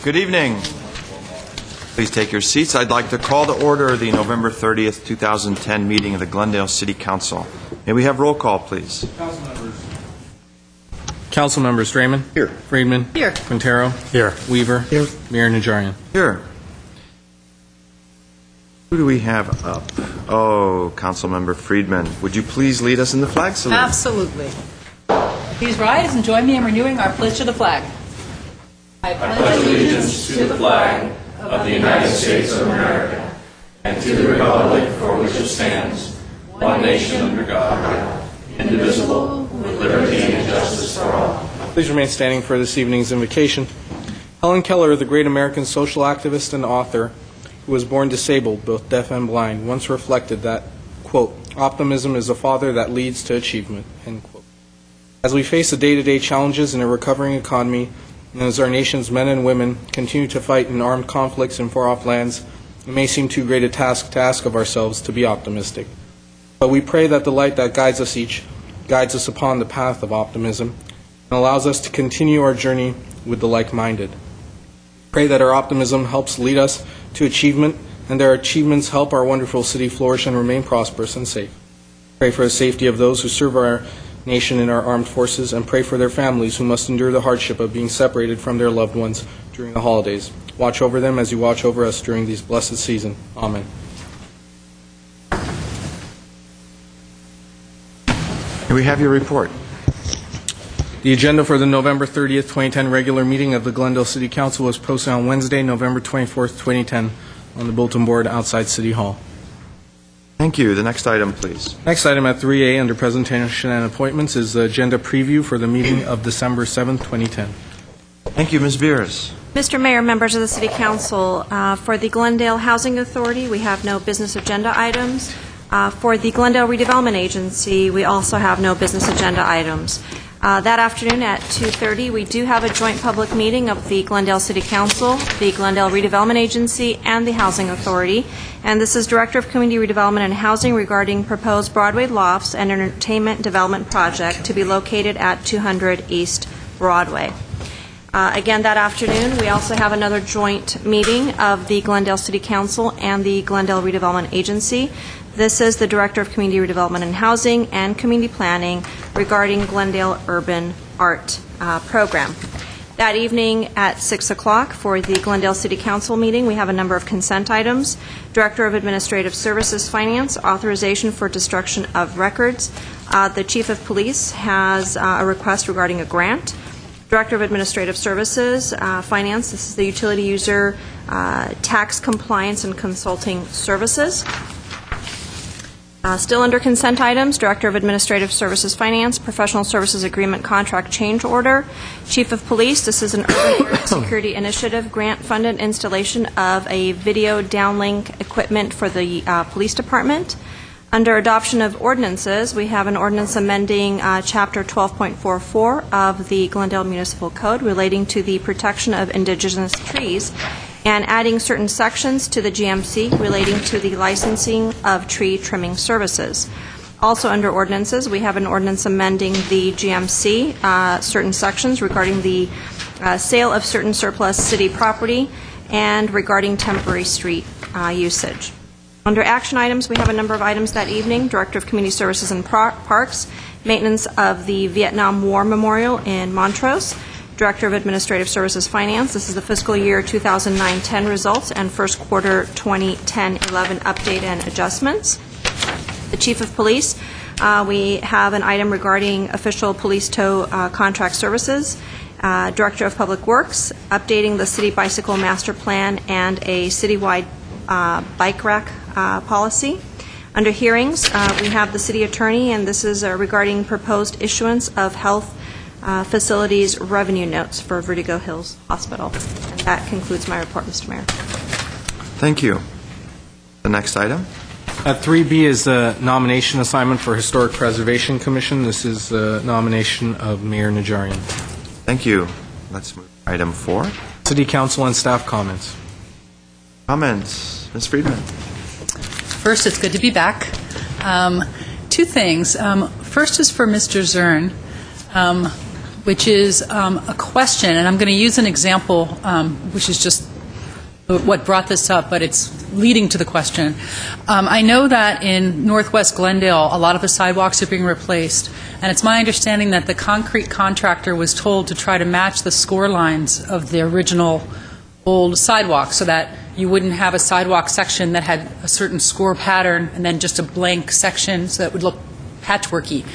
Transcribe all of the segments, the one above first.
Good evening. Please take your seats. I'd like to call to order the November 30th, 2010 meeting of the Glendale City Council. May we have roll call, please? Council members Draymond. Here. Friedman. Here. Quintero. Here. Weaver. Here. Mayor Najarian. Here. Who do we have up? Oh, Councilmember Friedman. Would you please lead us in the flag salute? Absolutely. Please rise and join me in renewing our pledge to the flag. I pledge allegiance to the flag of the United States of America and to the republic for which it stands, one nation under God, indivisible, with liberty and justice for all. Please remain standing for this evening's invocation. Helen Keller, the great American social activist and author who was born disabled, both deaf and blind, once reflected that, quote, optimism is a father that leads to achievement, end quote. As we face the day-to-day challenges in a recovering economy, and as our nation's men and women continue to fight in armed conflicts in far-off lands, it may seem too great a task to ask of ourselves to be optimistic. But we pray that the light that guides us upon the path of optimism and allows us to continue our journey with the like-minded. Pray that our optimism helps lead us to achievement, and that our achievements help our wonderful city flourish and remain prosperous and safe. Pray for the safety of those who serve our nation in our armed forces, and pray for their families who must endure the hardship of being separated from their loved ones during the holidays. Watch over them as you watch over us during these blessed season. Amen. May we have your report? The agenda for the November 30th, 2010 regular meeting of the Glendale City Council was posted on Wednesday, November 24th, 2010 on the bulletin board outside City Hall. Thank you. The next item, please. Next item at 3A under presentation and appointments is the agenda preview for the meeting of December 7th, 2010. Thank you, Ms. Beers. Mr. Mayor, members of the City Council, for the Glendale Housing Authority, we have no business agenda items. For the Glendale Redevelopment Agency, we also have no business agenda items. That afternoon at 2:30, we do have a joint public meeting of the Glendale City Council, the Glendale Redevelopment Agency, and the Housing Authority. And this is Director of Community Redevelopment and Housing regarding proposed Broadway Lofts and Entertainment Development Project to be located at 200 East Broadway. Again, that afternoon, we also have another joint meeting of the Glendale City Council and the Glendale Redevelopment Agency. This is the Director of Community Redevelopment and Housing and Community Planning regarding Glendale Urban Art Program. That evening at 6 o'clock for the Glendale City Council meeting, we have a number of consent items. Director of Administrative Services Finance, authorization for destruction of records. The Chief of Police has a request regarding a grant. Director of Administrative Services, Finance, this is the Utility User Tax Compliance and Consulting Services. Still under consent items, Director of Administrative Services Finance, Professional Services Agreement Contract Change Order. Chief of Police, this is an Urban Area Security Initiative grant-funded installation of a video downlink equipment for the Police Department. Under adoption of ordinances, we have an ordinance amending Chapter 12.44 of the Glendale Municipal Code relating to the protection of indigenous trees and adding certain sections to the GMC relating to the licensing of tree trimming services. Also under ordinances, we have an ordinance amending the GMC, certain sections regarding the sale of certain surplus city property and regarding temporary street usage. Under action items, we have a number of items that evening. Director of Community Services and Parks, maintenance of the Vietnam War Memorial in Montrose. Director of Administrative Services Finance, this is the fiscal year 2009-10 results and first quarter 2010-11 update and adjustments. The Chief of Police, we have an item regarding official police tow contract services. Director of Public Works, updating the City Bicycle Master Plan and a citywide bike rack policy. Under hearings, we have the City Attorney, and this is regarding proposed issuance of health facilities revenue notes for Vertigo Hills Hospital. And that concludes my report, Mr. Mayor. Thank you. The next item. At 3B is the nomination assignment for Historic Preservation Commission. This is the nomination of Mayor Najarian. Thank you. Let's move to item 4. City Council and staff comments. Comments. Ms. Friedman. First, it's good to be back. Two things. First is for Mr. Zern. which is a question, and I'm going to use an example, which is just what brought this up, but it's leading to the question. I know that in northwest Glendale, a lot of the sidewalks are being replaced, and it's my understanding that the concrete contractor was told to try to match the score lines of the original old sidewalk so that you wouldn't have a sidewalk section that had a certain score pattern and then just a blank section so that it would look patchworky.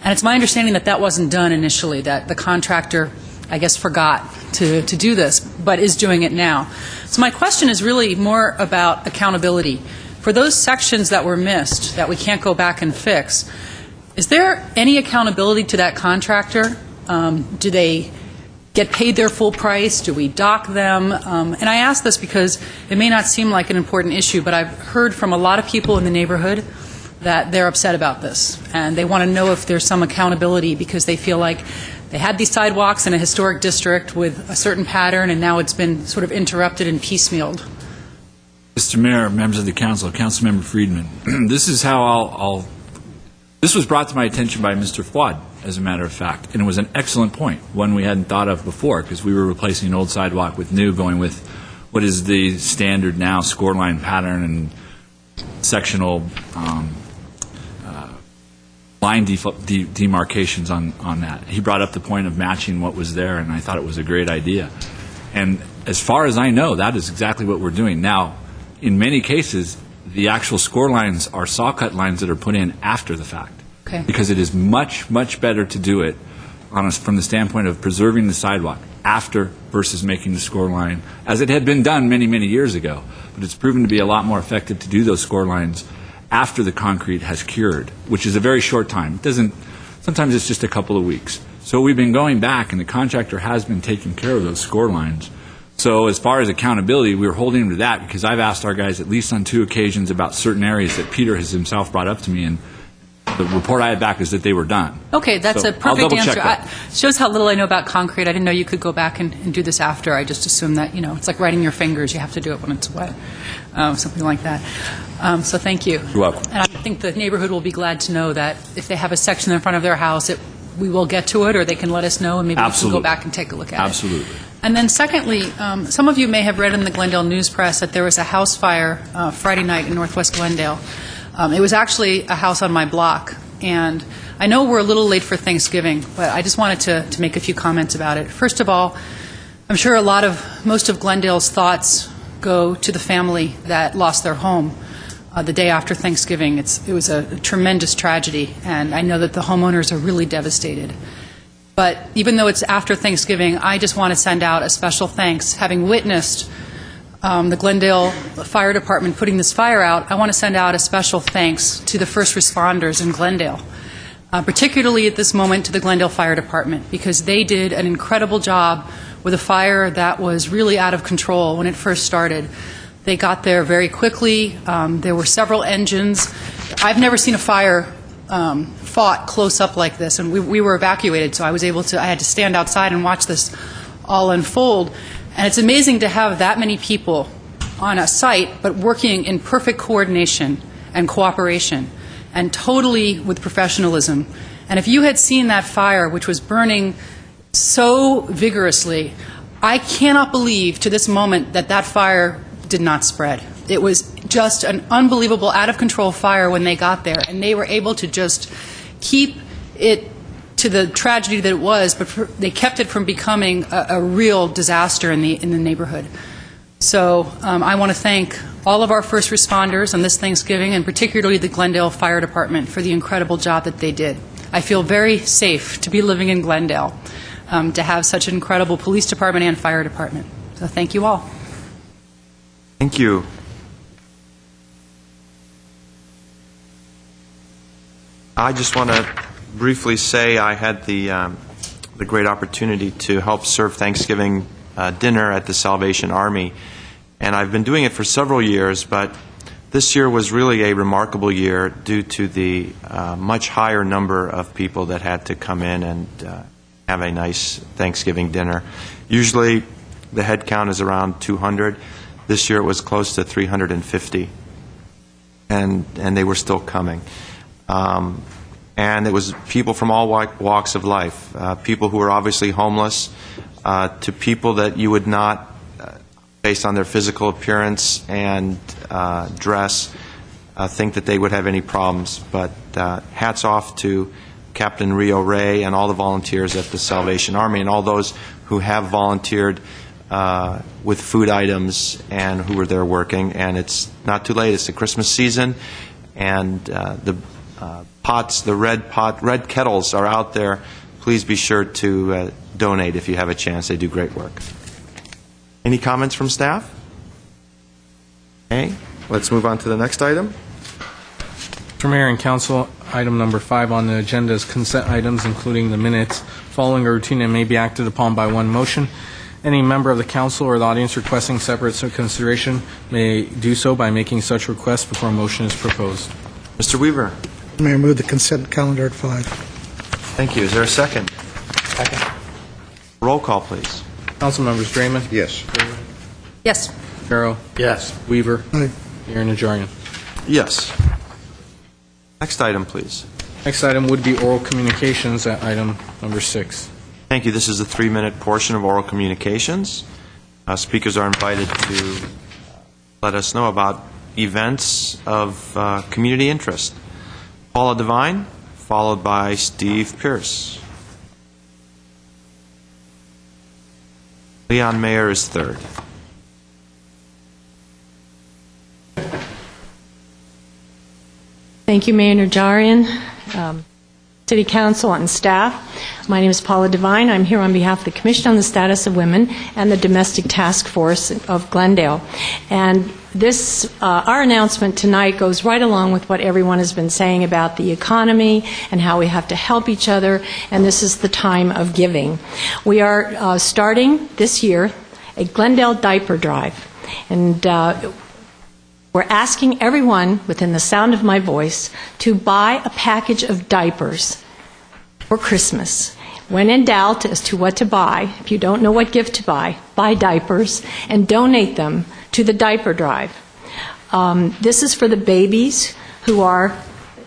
And it's my understanding that that wasn't done initially, that the contractor, I guess, forgot to do this, but is doing it now. So my question is really more about accountability. For those sections that were missed, that we can't go back and fix, is there any accountability to that contractor? Do they get paid their full price? Do we dock them? And I ask this because it may not seem like an important issue, but I've heard from a lot of people in the neighborhood that they're upset about this, and they want to know if there's some accountability because they feel like they had these sidewalks in a historic district with a certain pattern, and now it's been sort of interrupted and piecemealed. Mr. Mayor, members of the council, Councilmember Friedman, this is how this was brought to my attention by Mr. Fuad, as a matter of fact, and it was an excellent point, one we hadn't thought of before, because we were replacing an old sidewalk with new, going with what is the standard now scoreline pattern and sectional line demarcations on that. He brought up the point of matching what was there, and I thought it was a great idea. And as far as I know, that is exactly what we're doing. Now, in many cases, the actual score lines are saw cut lines that are put in after the fact. Okay. Because it is much, much better to do it from the standpoint of preserving the sidewalk after versus making the score line, as it had been done many, many years ago. But it's proven to be a lot more effective to do those score lines after the concrete has cured, which is a very short time. It doesn't, sometimes it's just a couple of weeks. So we've been going back, and the contractor has been taking care of those score lines. So as far as accountability, we're holding him to that because I've asked our guys at least on 2 occasions about certain areas that Peter has himself brought up to me, and the report I had back is that they were done. Okay, that's So a perfect I'll double-check answer. that. Shows how little I know about concrete. I didn't know you could go back and do this after. I just assumed that, it's like writing your fingers. You have to do it when it's wet, something like that. So thank you. You're welcome. And I think the neighborhood will be glad to know that if they have a section in front of their house, we will get to it, or they can let us know, and maybe we can go back and take a look at it. Absolutely. And then secondly, some of you may have read in the Glendale News Press that there was a house fire Friday night in northwest Glendale. It was actually a house on my block. And I know we're a little late for Thanksgiving, but I just wanted to make a few comments about it. First of all, I'm sure most of Glendale's thoughts go to the family that lost their home the day after Thanksgiving. It was a tremendous tragedy, and I know that the homeowners are really devastated. But even though it's after Thanksgiving, I just want to send out a special thanks. Having witnessed the Glendale Fire Department putting this fire out, I want to send out a special thanks to the first responders in Glendale, particularly at this moment to the Glendale Fire Department, because they did an incredible job with a fire that was really out of control when it first started. They got there very quickly. There were several engines. I've never seen a fire fought close up like this, and we were evacuated, so I had to stand outside and watch this all unfold. And it's amazing to have that many people on a site, but working in perfect coordination and cooperation, and totally with professionalism. And if you had seen that fire, which was burning so vigorously, I cannot believe to this moment that fire did not spread. It was just an unbelievable, out-of-control fire when they got there, and they were able to just keep it to the tragedy that it was, but they kept it from becoming a real disaster in the neighborhood. So I want to thank all of our first responders on this Thanksgiving, and particularly the Glendale Fire Department for the incredible job that they did. I feel very safe to be living in Glendale, to have such an incredible police department and fire department. So thank you all. Thank you. I just want to briefly say I had the great opportunity to help serve Thanksgiving dinner at the Salvation Army, and I've been doing it for several years, but this year was really a remarkable year due to the much higher number of people that had to come in and have a nice Thanksgiving dinner. Usually the head count is around 200. This year it was close to 350, and they were still coming. and it was people from all walks of life, people who were obviously homeless, to people that you would not, based on their physical appearance and dress, think that they would have any problems. But hats off to Captain Rio Ray and all the volunteers at the Salvation Army and all those who have volunteered with food items and who were there working. And it's not too late. It's the Christmas season, and the pots, the red kettles are out there. Please be sure to donate if you have a chance. They do great work. Any comments from staff? Okay, let's move on to the next item. Mr. Mayor and Council, item number 5 on the agenda is consent items, including the minutes. Following a routine and may be acted upon by one motion. Any member of the council or the audience requesting separate consideration may do so by making such request before a motion is proposed. Mr. Weaver. Mayor, move the consent calendar at 5. Thank you. Is there a second? Second. Roll call, please. Council members Draymond. Yes. Yes. Farrow. Yes. Weaver. Aye. Mayor Najarian. Yes. Next item, please. Next item would be oral communications at item number 6. Thank you. This is the 3-minute portion of oral communications. Speakers are invited to let us know about events of community interest. Paula Devine, followed by Steve Pierce. Leon Mayer is third. Thank you, Mayor Najarian, City Council, and staff. My name is Paula Devine. I'm here on behalf of the Commission on the Status of Women and the Domestic Task Force of Glendale. And this, our announcement tonight goes right along with what everyone has been saying about the economy and how we have to help each other, and this is the time of giving. We are starting this year a Glendale diaper drive, and we're asking everyone within the sound of my voice to buy a package of diapers for Christmas. When in doubt as to what to buy, if you don't know what gift to buy diapers and donate them to the diaper drive. This is for the babies who are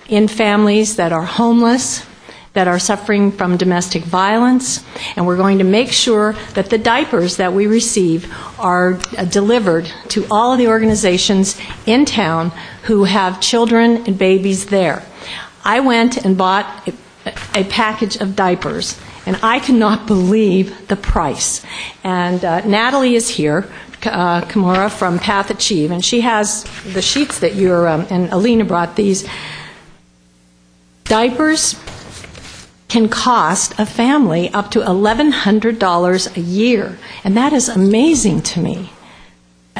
in families that are homeless, that are suffering from domestic violence, and we're going to make sure that the diapers that we receive are delivered to all of the organizations in town who have children and babies there. I went and bought a package of diapers, and I cannot believe the price. And Natalie is here, Kimura from Path Achieve, and she has the sheets that you're, and Alina brought these. Diapers can cost a family up to $1,100 a year, and that is amazing to me.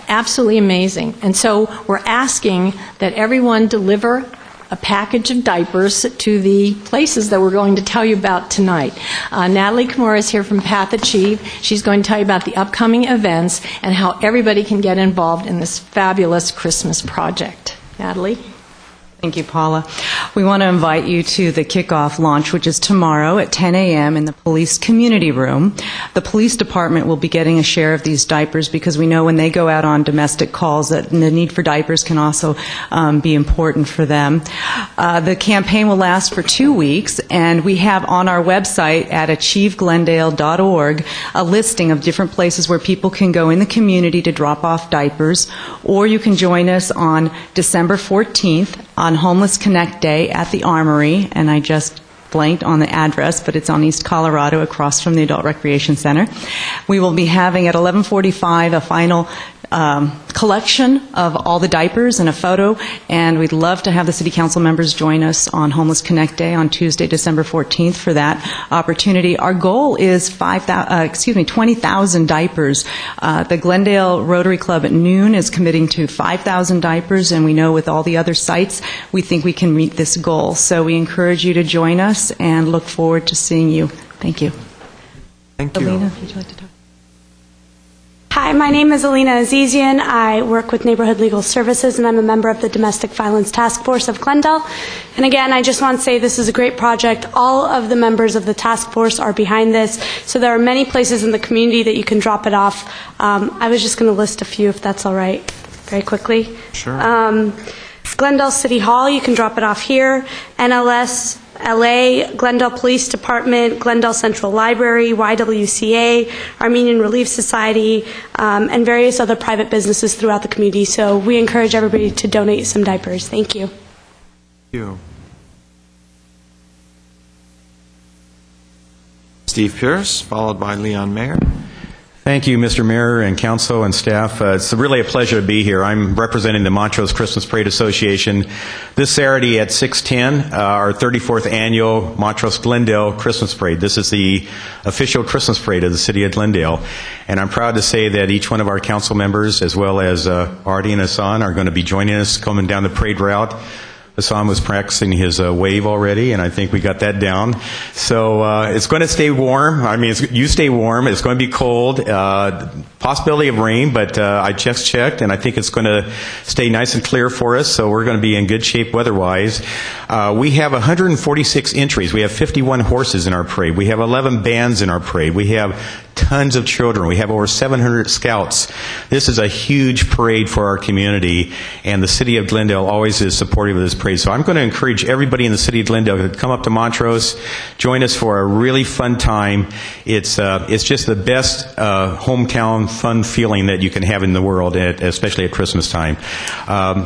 Absolutely amazing. And so we're asking that everyone deliver a package of diapers to the places that we're going to tell you about tonight. Natalie Kimura is here from Path Achieve. She's going to tell you about the upcoming events and how everybody can get involved in this fabulous Christmas project. Natalie? Thank you, Paula. We want to invite you to the kickoff launch, which is tomorrow at 10 a.m. in the police community room. The police department will be getting a share of these diapers because we know when they go out on domestic calls that the need for diapers can also be important for them. The campaign will last for 2 weeks, and we have on our website at achieveglendale.org a listing of different places where people can go in the community to drop off diapers, or you can join us on December 14th on Homeless Connect Day at the Armory, and I just blanked on the address, but it's on East Colorado across from the Adult Recreation Center. We will be having at 11:45 a final collection of all the diapers and a photo, and we'd love to have the City Council members join us on Homeless Connect Day on Tuesday, December 14th for that opportunity. Our goal is 20,000 diapers. The Glendale Rotary Club at noon is committing to 5,000 diapers, and we know with all the other sites, we think we can meet this goal. So we encourage you to join us and look forward to seeing you. Thank you. Thank you. Alina, would you like to talk? Hi, my name is Alina Azizian. I work with Neighborhood Legal Services, and I'm a member of the Domestic Violence Task Force of Glendale. And again, I just want to say this is a great project. All of the members of the task force are behind this, so there are many places in the community that you can drop it off. I was just going to list a few, if that's all right, very quickly. Sure. Glendale City Hall, you can drop it off here. NLS LA, Glendale Police Department, Glendale Central Library, YWCA, Armenian Relief Society, and various other private businesses throughout the community. So we encourage everybody to donate some diapers. Thank you. Thank you. Steve Pierce, followed by Leon Mayer. Thank you, Mr. Mayor and council and staff. It's really a pleasure to be here. I'm representing the Montrose Christmas Parade Association this Saturday at 6:10, our 34th annual Montrose Glendale Christmas Parade. This is the official Christmas parade of the city of Glendale. And I'm proud to say that each one of our council members, as well as Artie and Hassan, are going to be joining us coming down the parade route. Hassan was practicing his wave already, and I think we got that down. So it's going to stay warm. I mean, you stay warm. It's going to be cold. Possibility of rain, but I just checked, and I think it's going to stay nice and clear for us, so we're going to be in good shape weather-wise. We have 146 entries. We have 51 horses in our parade. We have 11 bands in our parade. We have tons of children. We have over 700 scouts. This is a huge parade for our community, and the city of Glendale always is supportive of this parade. So I'm going to encourage everybody in the city of Glendale to come up to Montrose, join us for a really fun time. It's just the best hometown fun feeling that you can have in the world, especially at Christmas time.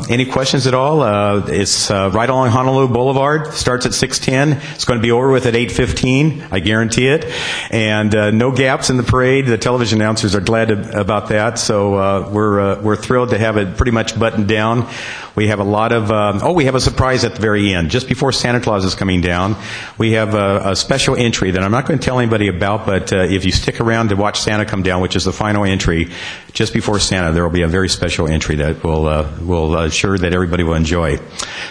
Any questions at all? It's right along Honolulu Boulevard. Starts at 6:10. It's going to be over with at 8:15. I guarantee it. And no gaps in the parade. The television announcers are glad about that. So we're thrilled to have it pretty much buttoned down. We have a lot of, we have a surprise at the very end. Just before Santa Claus is coming down, we have a special entry that I'm not going to tell anybody about, but if you stick around to watch Santa come down, which is the final entry, just before Santa, there will be a very special entry that will assure that everybody will enjoy.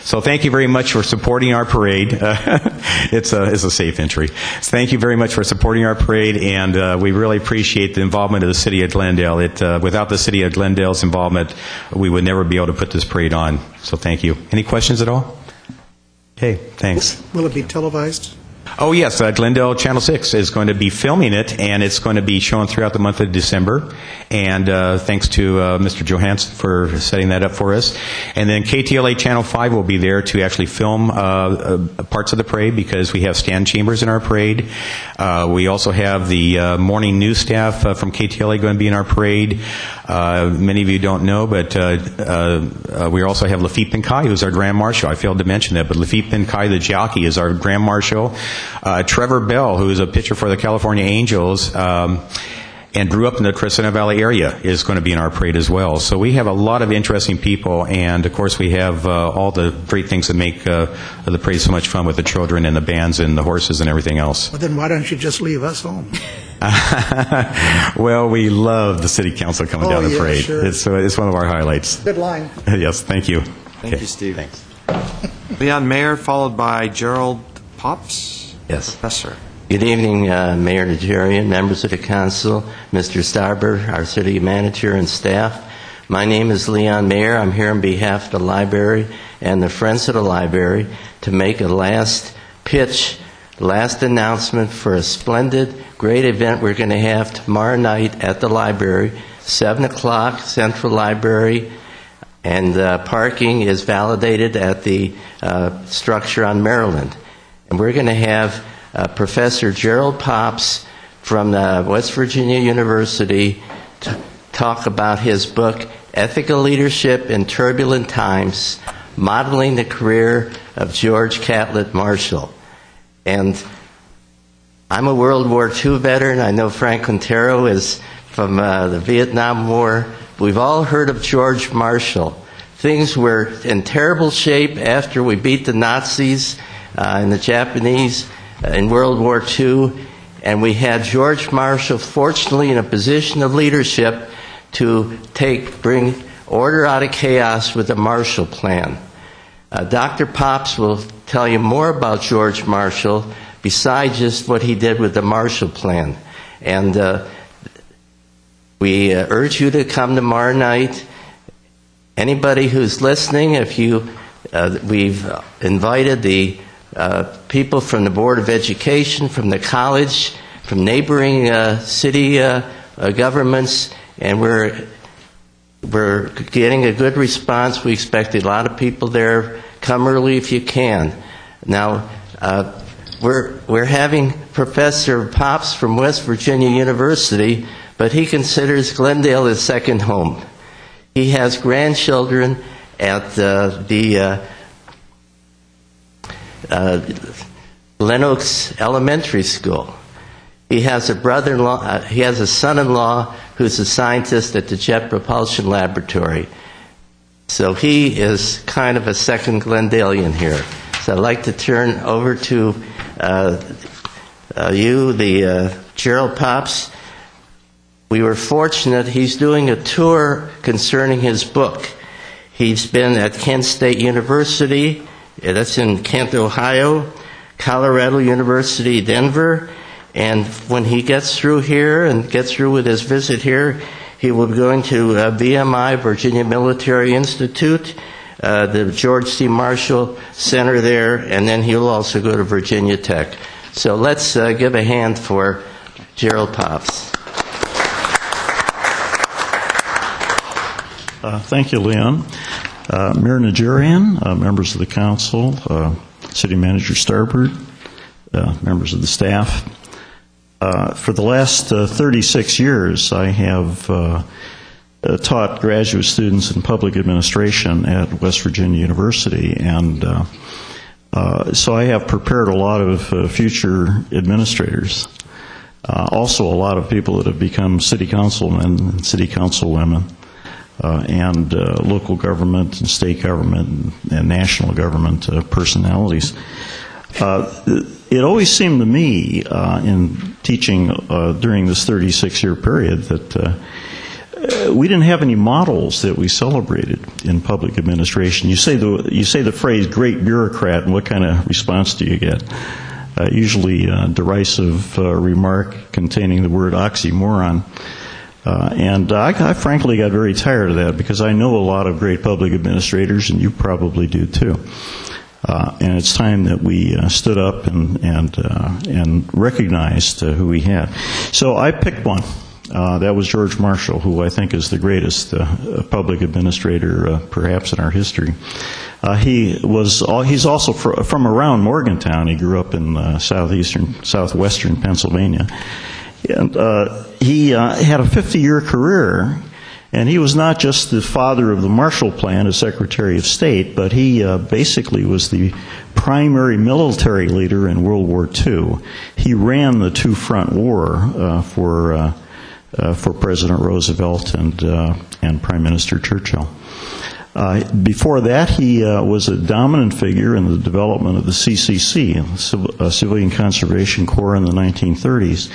So thank you very much for supporting our parade. It's a safe entry. So thank you very much for supporting our parade, and we really appreciate the involvement of the city of Glendale. Without the city of Glendale's involvement, we would never be able to put this parade on. So thank you. Any questions at all? Okay, thanks. Will it be televised? Oh, yes. Glendale Channel 6 is going to be filming it, and it's going to be shown throughout the month of December. And thanks to Mr. Johansson for setting that up for us. And then KTLA Channel 5 will be there to actually film parts of the parade because we have stand chambers in our parade. We also have the morning news staff from KTLA going to be in our parade. Many of you don't know, but we also have Lafitte Pinkai, who's our Grand Marshal. I failed to mention that, but Lafitte Pinkai, the jockey, is our Grand Marshal. Trevor Bell, who is a pitcher for the California Angels and grew up in the Crescenta Valley area, is going to be in our parade as well. So we have a lot of interesting people, and of course we have all the great things that make the parade so much fun with the children and the bands and the horses and everything else. Well, then why don't you just leave us home? Well, we love the city council coming down the parade. Sure. It's one of our highlights. Good line. Yes, thank you. Thank you, Steve. Thanks. Leon Mayer, followed by Gerald Pops. Yes. Professor. Good evening, Mayor Najarian, members of the council, Mr. Starber, our city manager, and staff. My name is Leon Mayer. I'm here on behalf of the library and the Friends of the Library to make a last pitch, last announcement for a splendid, great event we're going to have tomorrow night at the library, 7 o'clock, Central Library, and parking is validated at the structure on Maryland. And we're going to have Professor Gerald Pops from West Virginia University to talk about his book, Ethical Leadership in Turbulent Times, Modeling the Career of George Catlett Marshall. And I'm a World War II veteran. I know Frank Quintero is from the Vietnam War. We've all heard of George Marshall. Things were in terrible shape after we beat the Nazis and the Japanese in World War II, and we had George Marshall, fortunately, in a position of leadership to bring order out of chaos with the Marshall Plan. Dr. Pops will tell you more about George Marshall besides just what he did with the Marshall Plan. And we urge you to come tomorrow night. Anybody who's listening, we've invited the people from the Board of Education, from the college, from neighboring city governments, and we're getting a good response. We expect a lot of people there. Come early if you can. Now, We're having Professor Pops from West Virginia University, but he considers Glendale his second home. He has grandchildren at the Lenox Elementary School. He has a brother-in-law. He has a son-in-law who's a scientist at the Jet Propulsion Laboratory. So he is kind of a second Glendalian here. So I'd like to turn over to Gerald Pops. We were fortunate. He's doing a tour concerning his book. He's been at Kent State University, that's in Kent, Ohio, Colorado University, Denver, and when he gets through here and gets through with his visit here, he will be going to VMI, Virginia Military Institute, the George C. Marshall Center there, and then he'll also go to Virginia Tech. So let's give a hand for Gerald Pops. Thank you, Leon. Mayor Najarian, members of the council, City Manager Starbird, members of the staff. For the last 36 years, I have taught graduate students in public administration at West Virginia University, and so I have prepared a lot of future administrators. Also a lot of people that have become city councilmen and city councilwomen, and local government and state government and national government personalities. It always seemed to me in teaching during this 36-year period that we didn't have any models that we celebrated in public administration. You say the phrase "great bureaucrat," and what kind of response do you get? Usually a derisive remark containing the word oxymoron. And I frankly got very tired of that because I know a lot of great public administrators, and you probably do too. And it's time that we stood up and recognized who we had. So I picked one. That was George Marshall, who I think is the greatest public administrator perhaps in our history. He's also from around Morgantown. He grew up in southwestern Pennsylvania. And he had a 50-year career, and he was not just the father of the Marshall Plan as Secretary of State, but he basically was the primary military leader in World War II. He ran the two-front war for President Roosevelt and Prime Minister Churchill. Before that, he was a dominant figure in the development of the CCC, Civilian Conservation Corps, in the 1930s.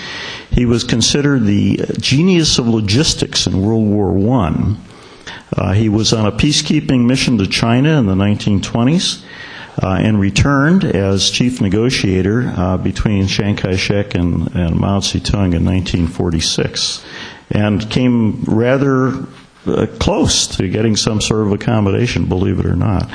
He was considered the genius of logistics in World War I. He was on a peacekeeping mission to China in the 1920s and returned as chief negotiator between Chiang Kai-shek and Mao Zedong in 1946, and came rather close to getting some sort of accommodation, believe it or not.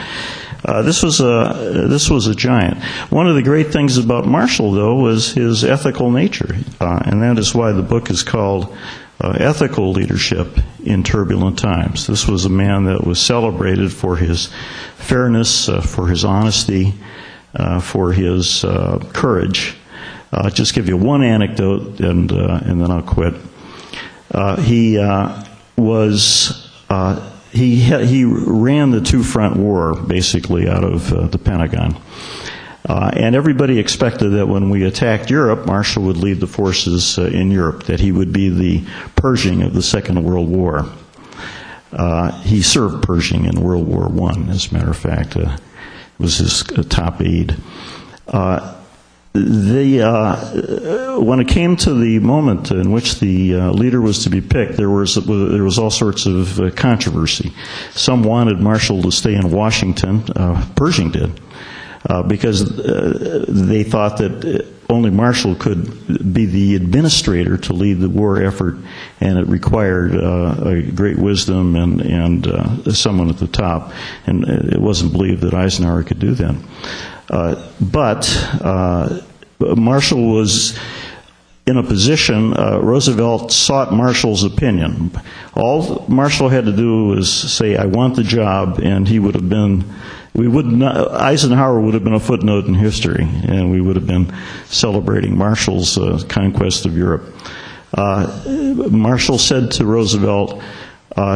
This was a giant. One of the great things about Marshall, though, was his ethical nature, and that is why the book is called Ethical Leadership in Turbulent Times. This was a man that was celebrated for his fairness, for his honesty, for his courage. I'll just give you one anecdote, and then I'll quit. He ran the two-front war basically out of the Pentagon. And everybody expected that when we attacked Europe, Marshall would lead the forces in Europe, that he would be the Pershing of the Second World War. He served Pershing in World War I, as a matter of fact. Was his top aide. When it came to the moment in which the leader was to be picked, there was all sorts of controversy. Some wanted Marshall to stay in Washington. Pershing did, because they thought that only Marshall could be the administrator to lead the war effort, and it required a great wisdom and someone at the top. And it wasn't believed that Eisenhower could do that. But Marshall was in a position, Roosevelt sought Marshall's opinion. All Marshall had to do was say, I want the job, and he would have been, Eisenhower would have been a footnote in history, and we would have been celebrating Marshall's conquest of Europe. Marshall said to Roosevelt,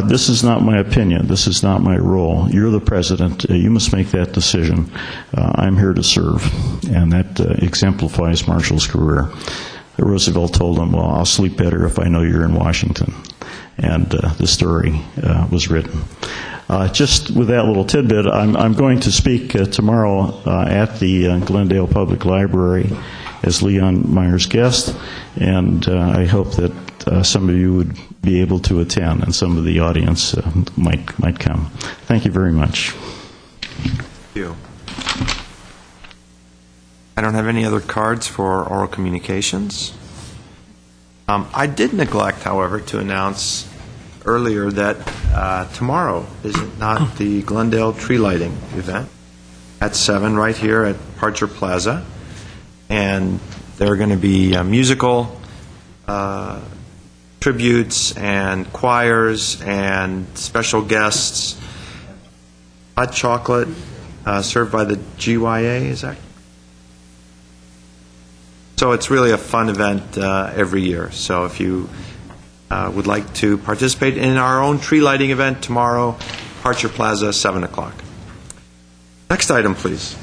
this is not my opinion, this is not my role. You're the president, you must make that decision. I'm here to serve. And that exemplifies Marshall's career. Roosevelt told him, well, I'll sleep better if I know you're in Washington. And the story was written. Just with that little tidbit, I'm going to speak tomorrow at the Glendale Public Library as Leon Meyer's guest, and I hope that some of you would be able to attend, and some of the audience might come. Thank you very much. Thank you. I don't have any other cards for oral communications. I did neglect, however, to announce earlier that tomorrow is not the Glendale tree lighting event at 7 right here at Parcher Plaza. And there are going to be musical tributes and choirs and special guests. Hot chocolate served by the GYA, is that? So it's really a fun event every year. So if you would like to participate in our own tree lighting event tomorrow, Parcher Plaza, 7 o'clock. Next item, please.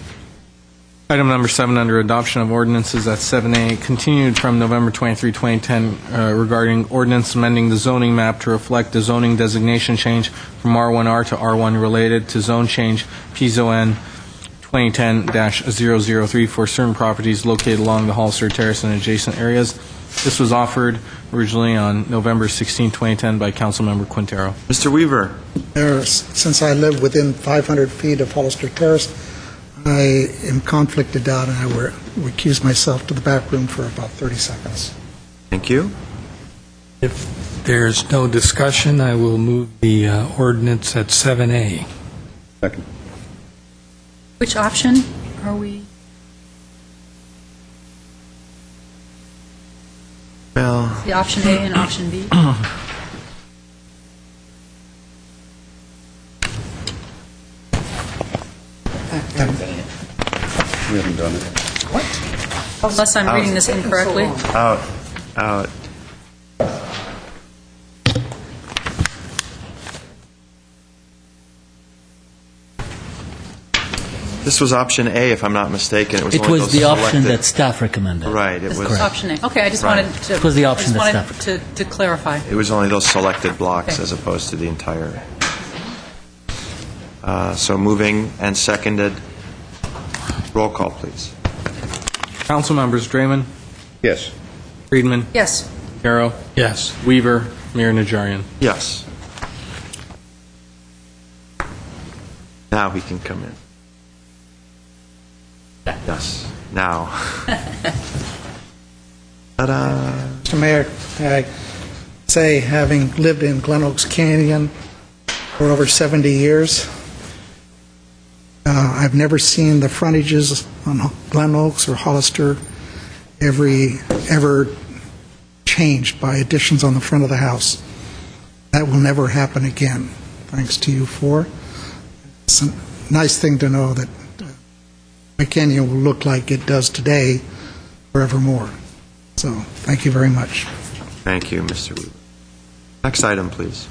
Item number 7 under adoption of ordinances at 7A, continued from November 23, 2010, regarding ordinance amending the zoning map to reflect the zoning designation change from R1R to R1 related to zone change PZON 2010-003 for certain properties located along the Hollister Terrace and adjacent areas. This was offered originally on November 16, 2010 by Councilmember Quintero. Mr. Weaver. Since I live within 500 feet of Hollister Terrace, I am conflicted out, and I will recuse myself to the back room for about 30 seconds. Thank you. If there's no discussion, I will move the ordinance at 7A. Second. Which option are we? Well, The option A and option B? We haven't done it. What? Unless I'm reading this incorrectly. out. This was option A, if I'm not mistaken. It was the option that staff recommended. Right. It was Option A. Okay, I just wanted to. It was the option I that just wanted to clarify. It was only those selected blocks Okay. as opposed to the entire. So moving and seconded. Roll call, please. Council members Draymond, Yes. Friedman, Yes. Darrow, Yes. Weaver, Mayor Najarian. Yes. Now he can come in. Yes. Now. Ta-da. Mr. Mayor, I say, having lived in Glen Oaks Canyon for over 70 years, I've never seen the frontages on Glen Oaks or Hollister ever changed by additions on the front of the house. That will never happen again, thanks to you four. It's a nice thing to know that my canyon will look like it does today forevermore. So, thank you very much. Thank you, Mr. Weaver. Next item, please.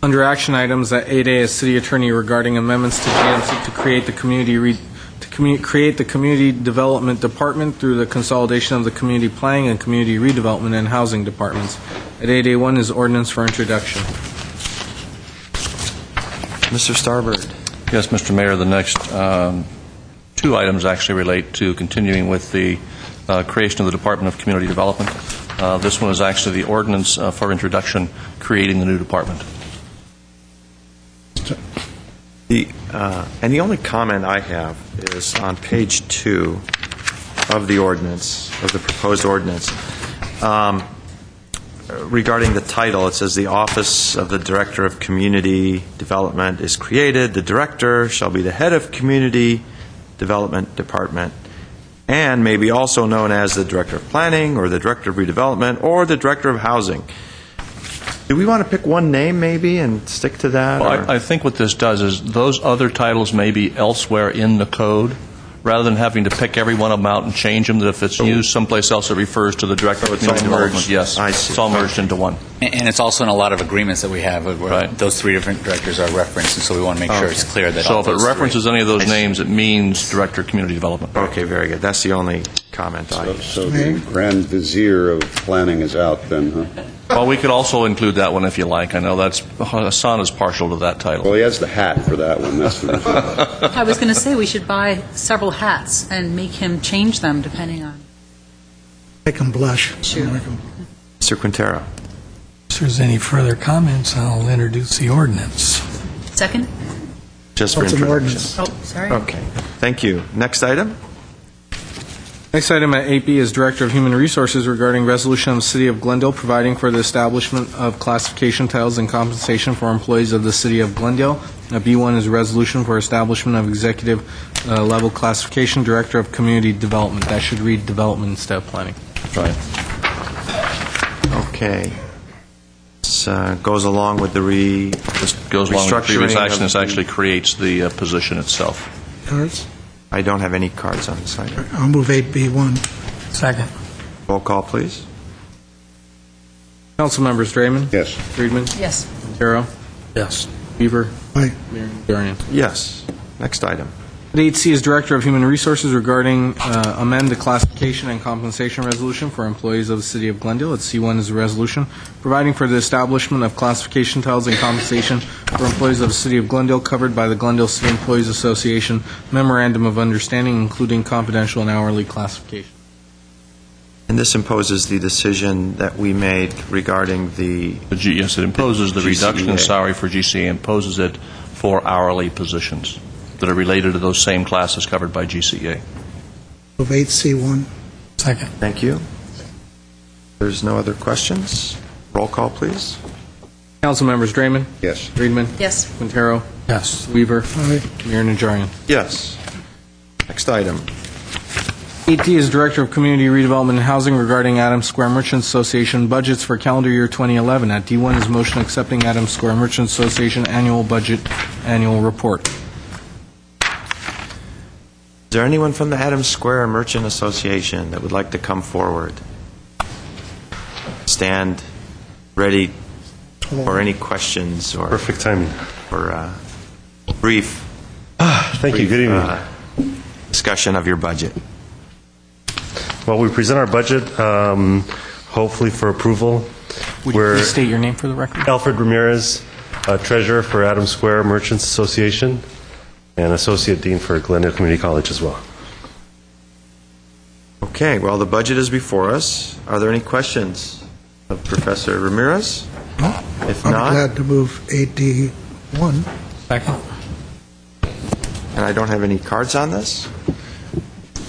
Under action items at 8A is City Attorney regarding amendments to GMC to create the Community Development Department through the consolidation of the Community Planning and Community Redevelopment and Housing Departments. At 8A1 is ordinance for introduction. Mr. Starbird. Yes, Mr. Mayor, the next two items actually relate to continuing with the creation of the Department of Community Development. This one is actually the ordinance for introduction creating the new department. And the only comment I have is on page 2 of the ordinance, of the proposed ordinance. Regarding the title, it says the Office of the Director of Community Development is created. The Director shall be the head of Community Development Department. and may be also known as the Director of Planning, or the Director of Redevelopment, or the Director of Housing. Do we want to pick one name maybe and stick to that? Well, I think what this does is those other titles may be elsewhere in the code, rather than having to pick every one of them out and change them, that if it's used someplace else, it refers to the Director of Community Development. Yes, I see. It's all merged into one. And it's also in a lot of agreements that we have where Right. those three different directors are referenced, and so we want to make sure it's clear that So all if it those references any of those names, it means Director of Community Development. Okay, very good. That's the only comment I So the Grand Vizier of Planning is out then, huh? Well, we could also include that one if you like. I know that's Hassan is partial to that title. Well, he has the hat for that one. That's the I was going to say we should buy several hats and make him change them depending on. Make them blush. Sure. Mr. Quintero. If there's any further comments, I'll introduce the ordinance. Second? Just for What's an introduction. ordinance? Oh, sorry. Okay, thank you. Next item? Next item at 8B is Director of Human Resources regarding resolution of the City of Glendale providing for the establishment of classification titles and compensation for employees of the City of Glendale. B1 is a resolution for establishment of executive level classification, Director of Community Development. That should read Development instead of Planning. Right. Okay. This goes along with the This goes along with the previous restructuring action. of This actually creates the position itself. Cards? I don't have any cards on this item. I'll move 8B1. Second. Roll call, please. Council members Draymond? Yes. Friedman? Yes. Quintero? Yes. Weaver? Aye. Mayor Najarian. Yes. Next item. At 8C is Director of Human Resources regarding amend the classification and compensation resolution for employees of the City of Glendale. At C1 is a resolution providing for the establishment of classification titles and compensation for employees of the City of Glendale covered by the Glendale City Employees Association Memorandum of Understanding, including confidential and hourly classification. And this imposes the decision that we made regarding Yes, it imposes the reduction in GCA. salary for GCA, imposes it for hourly positions that are related to those same classes covered by GCA. Move 8C1. Second. Thank you. There's no other questions. Roll call, please. Council members Draymond? Yes. Friedman? Yes. Quintero? Yes. Weaver? Aye. Mayor Najarian. Yes. Next item. 8D is Director of Community Redevelopment and Housing regarding Adams Square Merchants Association budgets for calendar year 2011. At D1 is motion accepting Adams Square Merchants Association annual budget annual report. Is there anyone from the Adams Square Merchant Association that would like to come forward? Stand ready for any questions or Perfect timing. or brief Thank you. Good evening. discussion of your budget. Well, we present our budget, hopefully for approval. Would you please state your name for the record? Alfred Ramirez, Treasurer for Adams Square Merchants Association, and Associate Dean for Glendale Community College as well. Okay, well, the budget is before us. Are there any questions of Professor Ramirez? If I'm not, glad to move 8D1. Second. and I don't have any cards on this,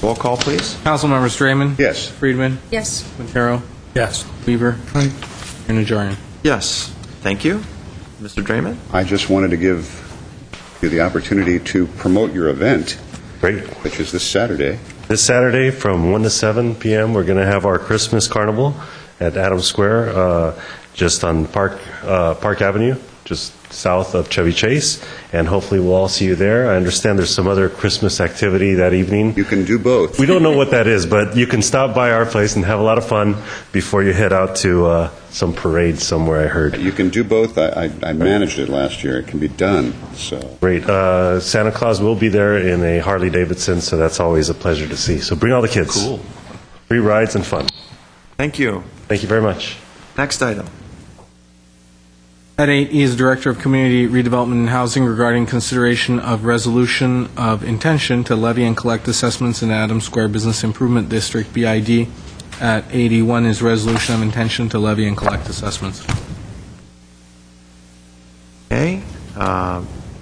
roll call, please. Council members Draymond? Yes. Friedman? Yes. Quintero? Yes. Weaver? Aye. Mayor Najarian. Yes, thank you. Mr. Draymond? I just wanted to give you the opportunity to promote your event, Great. which is this Saturday. This Saturday from 1 to 7 p.m., we're going to have our Christmas Carnival at Adams Square, just on Park Avenue, just south of Chevy Chase, and hopefully we'll all see you there. I understand there's some other Christmas activity that evening. You can do both. We don't know what that is, but you can stop by our place and have a lot of fun before you head out to some parade somewhere, I heard. You can do both. I managed it last year. It can be done. So Great. Santa Claus will be there in a Harley Davidson, so that's always a pleasure to see. So bring all the kids. Cool. Free rides and fun. Thank you. Thank you very much. Next item. At 8E is Director of Community Redevelopment and Housing regarding consideration of resolution of intention to levy and collect assessments in Adams Square Business Improvement District, BID. At 81 is resolution of intention to levy and collect assessments. Okay,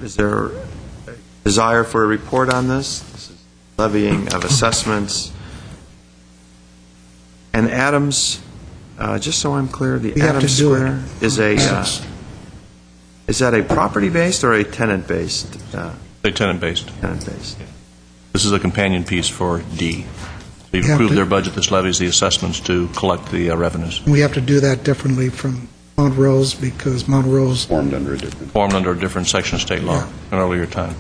is there a desire for a report on this? This is levying of assessments. And Adams, just so I'm clear, the We have to Adams do it. Square is is that a property-based or a tenant-based? A tenant-based. Tenant-based. This is a companion piece for D. You've approved their budget, this levies the assessments to collect the revenues. We have to do that differently from Montrose because Montrose formed under a different section of state law an earlier time.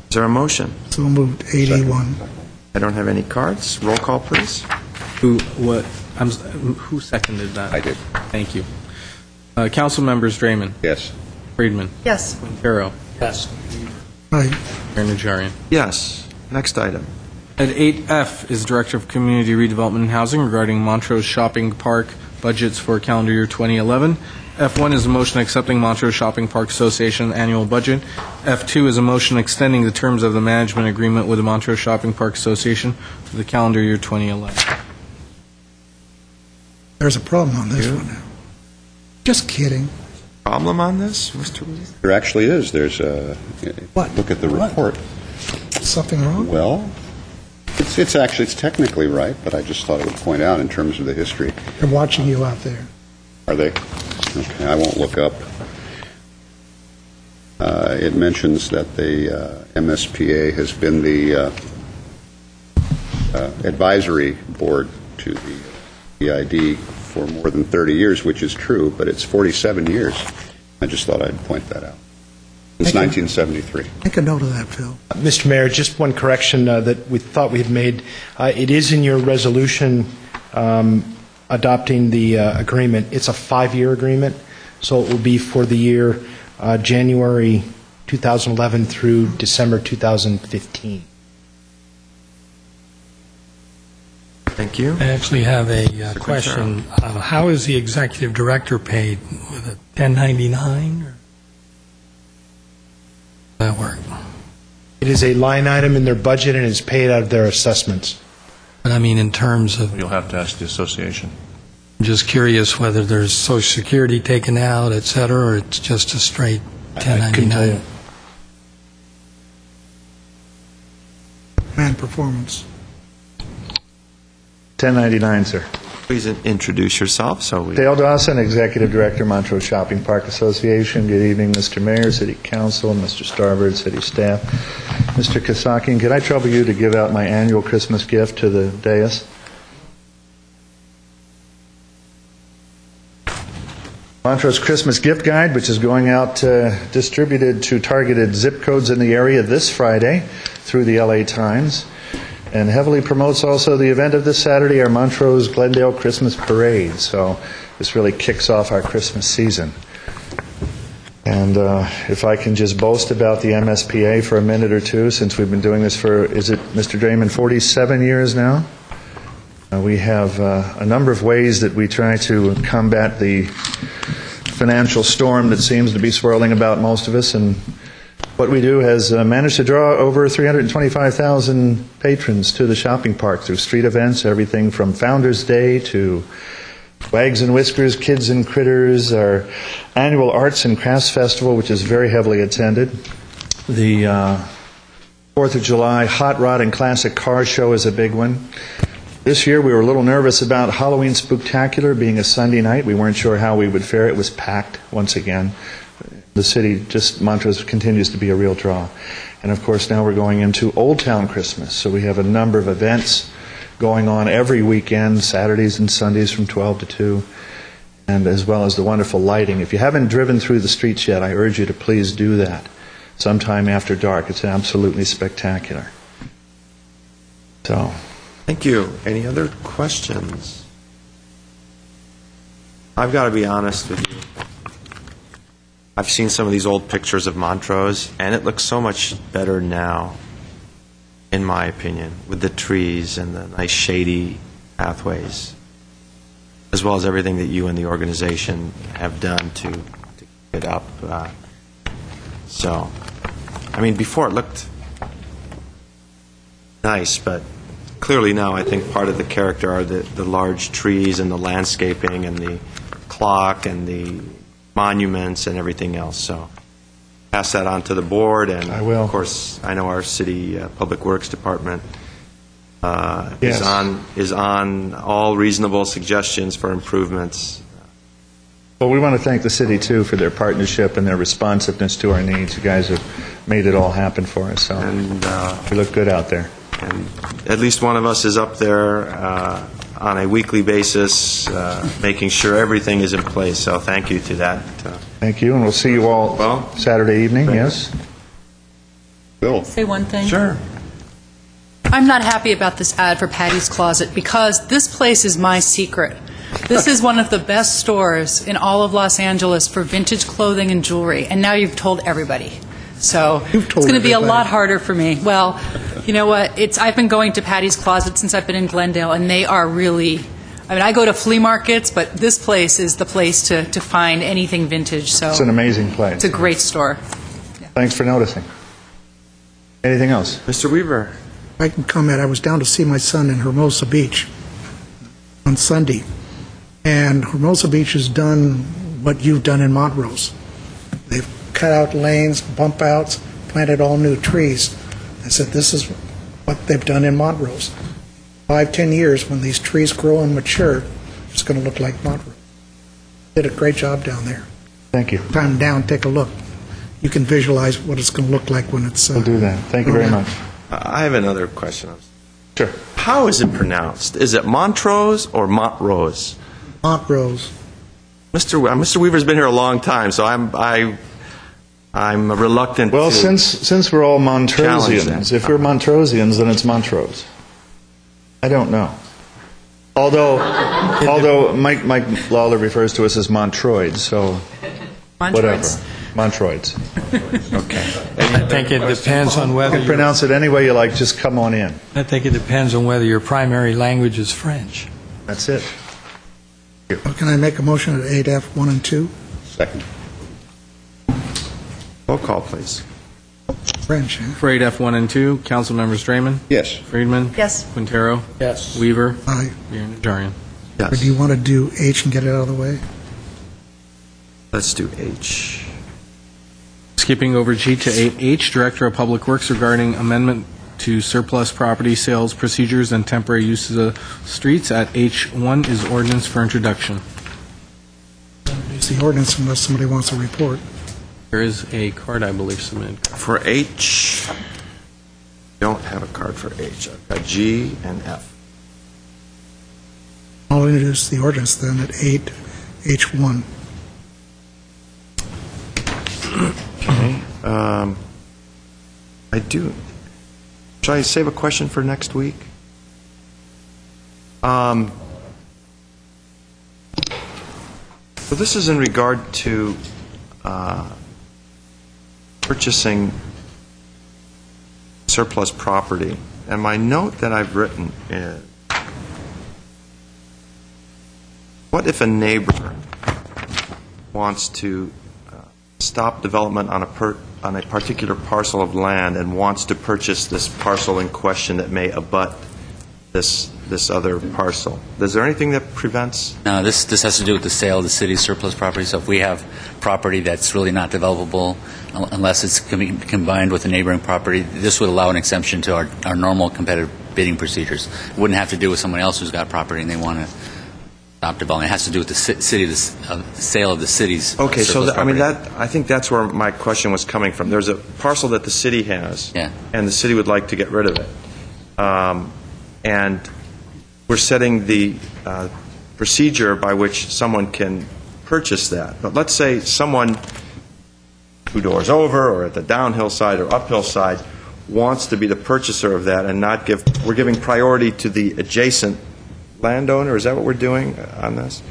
Is there a motion? So moved. 81. I don't have any cards. Roll call, please. Who seconded that? I did. Thank you. Council members Draymond. Yes. Friedman. Yes. Quintero. Yes. Aye. Mayor Najarian. Yes. Next item. At 8F is Director of Community Redevelopment and Housing regarding Montrose Shopping Park budgets for calendar year 2011. F1 is a motion accepting Montrose Shopping Park Association annual budget. F2 is a motion extending the terms of the management agreement with the Montrose Shopping Park Association for the calendar year 2011. There's a problem on this one now. Just kidding. Problem on this, Mr. Williams? There actually is. There's a look at the report. Something wrong? Well, it's technically right, but I just thought I would point out in terms of the history. They're watching you out there. Are they? Okay, I won't look up. It mentions that the MSPA has been the advisory board to the EID for more than 30 years, which is true, but it's 47 years. I just thought I'd point that out. Since 1973. Make a note of that, Phil. Mr. Mayor, just one correction that we thought we had made. It is in your resolution adopting the agreement. It's a 5-year agreement, so it will be for the year January 2011 through December 2015. Thank you. I actually have a question. How is the executive director paid? With a 1099? Or that work? It is a line item in their budget and is paid out of their assessments. But I mean in terms of... You'll have to ask the association. I'm just curious whether there's Social Security taken out, et cetera, or it's just a straight 1099. Man performance. 1099, sir. Please introduce yourself. Dale Dawson, Executive Director, Montrose Shopping Park Association. Good evening, Mr. Mayor, City Council, Mr. Starbird, City staff. Mr. Kasakian, could I trouble you to give out my annual Christmas gift to the dais? Montrose Christmas Gift Guide, which is going out distributed to targeted zip codes in the area this Friday through the LA Times, and heavily promotes also the event of this Saturday, our Montrose Glendale Christmas Parade. So this really kicks off our Christmas season. And if I can just boast about the MSPA for a minute or two, since we've been doing this for, is it, Mr. Draymond, 47 years now? We have a number of ways that we try to combat the financial storm that seems to be swirling about most of us, and what we do has managed to draw over 325,000 patrons to the shopping park through street events, everything from Founders Day to Wags and Whiskers, Kids and Critters, our annual Arts and Crafts Festival, which is very heavily attended. The 4th of July Hot Rod and Classic Car Show is a big one. This year we were a little nervous about Halloween Spooktacular being a Sunday night. We weren't sure how we would fare. It was packed once again. The city, Montrose continues to be a real draw. And of course now we're going into Old Town Christmas. So we have a number of events going on every weekend, Saturdays and Sundays from 12 to 2, and as well as the wonderful lighting. If you haven't driven through the streets yet, I urge you to please do that sometime after dark. It's absolutely spectacular. So... Thank you. Any other questions? I've got to be honest with you. I've seen some of these old pictures of Montrose, and it looks so much better now, in my opinion, with the trees and the nice shady pathways, as well as everything that you and the organization have done to keep it up. So, I mean, before it looked nice, but clearly now I think part of the character are the large trees and the landscaping and the clock and the monuments and everything else. So pass that on to the board, and I will. Of course I know our city public works department yes. is on all reasonable suggestions for improvements. Well, we want to thank the city too for their partnership and their responsiveness to our needs. You guys have made it all happen for us, so and we look good out there. and at least one of us is up there on a weekly basis, making sure everything is in place. So thank you to that. Thank you, and we'll see you all Saturday evening, yes? Bill? Say one thing? Sure. I'm not happy about this ad for Patty's Closet because this place is my secret. This is one of the best stores in all of Los Angeles for vintage clothing and jewelry, and now you've told everybody. So it's going to be a lot harder for me. Well, you know what? I've been going to Patty's Closet since I've been in Glendale, and they are really, I mean, I go to flea markets, but this place is the place to find anything vintage. So It's an amazing place. It's a great store. Thanks for noticing. Anything else? Mr. Weaver. I can comment. I was down to see my son in Hermosa Beach on Sunday, and Hermosa Beach has done what you've done in Montrose. They've cut out lanes, bump outs, planted all new trees. I said, this is what they've done in Montrose. 5-10 years, when these trees grow and mature, it's going to look like Montrose. Did a great job down there. Thank you. Come down, take a look. You can visualize what it's going to look like when it's... We'll do that. Thank you very much. I have another question. Sure. How is it pronounced? Is it Montrose or Montrose? Montrose. Mr. Weaver's been here a long time, so I'm reluctant. Well, to since we're all Montrosians, if we're Montrosians, then it's Montrose. I don't know. Although Mike Lawler refers to us as Montroids, so whatever. Montroids. Okay. I think it depends on whether You can pronounce it any way you like, just come on in. I think it depends on whether your primary language is French. That's it. Can I make a motion at 8F 1 and 2? Second. Roll call, please. French, eh? For 8F 1 and 2, council members Draymond? Yes. Friedman? Yes. Quintero? Yes. Weaver? Aye. Mayor Najarian? Or do you want to do H and get it out of the way? Let's do H. Skipping over G to 8H, Director of Public Works regarding amendment to surplus property sales procedures and temporary uses of streets. At H1 is ordinance for introduction. It's the ordinance unless somebody wants a report. There is a card, I believe, submitted. For H, don't have a card for H. I've got G and F. I'll introduce the ordinance then at 8H1. Okay. I do. Should I save a question for next week? So this is in regard to purchasing surplus property. And my note that I've written is, what if a neighbor wants to stop development on a particular parcel of land and wants to purchase this parcel in question that may abut this other parcel? Is there anything that prevents? No, this has to do with the sale of the city's surplus property. So if we have property that's really not developable, unless it's combined with a neighboring property, this would allow an exemption to our normal competitive bidding procedures. It wouldn't have to do with someone else who's got property and they want to stop development. It has to do with the sale of the city's Okay, so surplus property. I think that's where my question was coming from. There's a parcel that the city has, and the city would like to get rid of it. And we're setting the procedure by which someone can purchase that. But let's say someone 2 doors over or at the downhill side or uphill side wants to be the purchaser of that and not we're giving priority to the adjacent landowner. Is that what we're doing on this?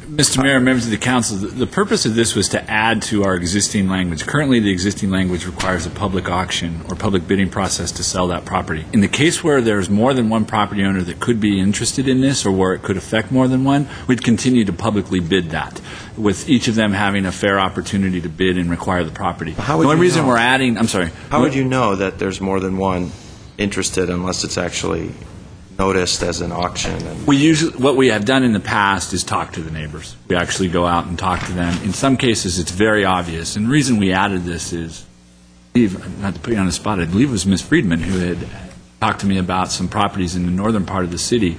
Mr. Mayor, members of the council, the purpose of this was to add to our existing language. Currently, the existing language requires a public auction or public bidding process to sell that property. In the case where there's more than one property owner that could be interested in this or where it could affect more than one, we'd continue to publicly bid that, with each of them having a fair opportunity to bid and require the property. The only reason we're adding, I'm sorry. How would you know that there's more than one interested unless it's actually noticed as an auction? And What we have done in the past is talk to the neighbors. We actually go out and talk to them. In some cases, it's very obvious. And the reason we added this is, not to put you on the spot, I believe it was Ms. Friedman who had talked to me about some properties in the northern part of the city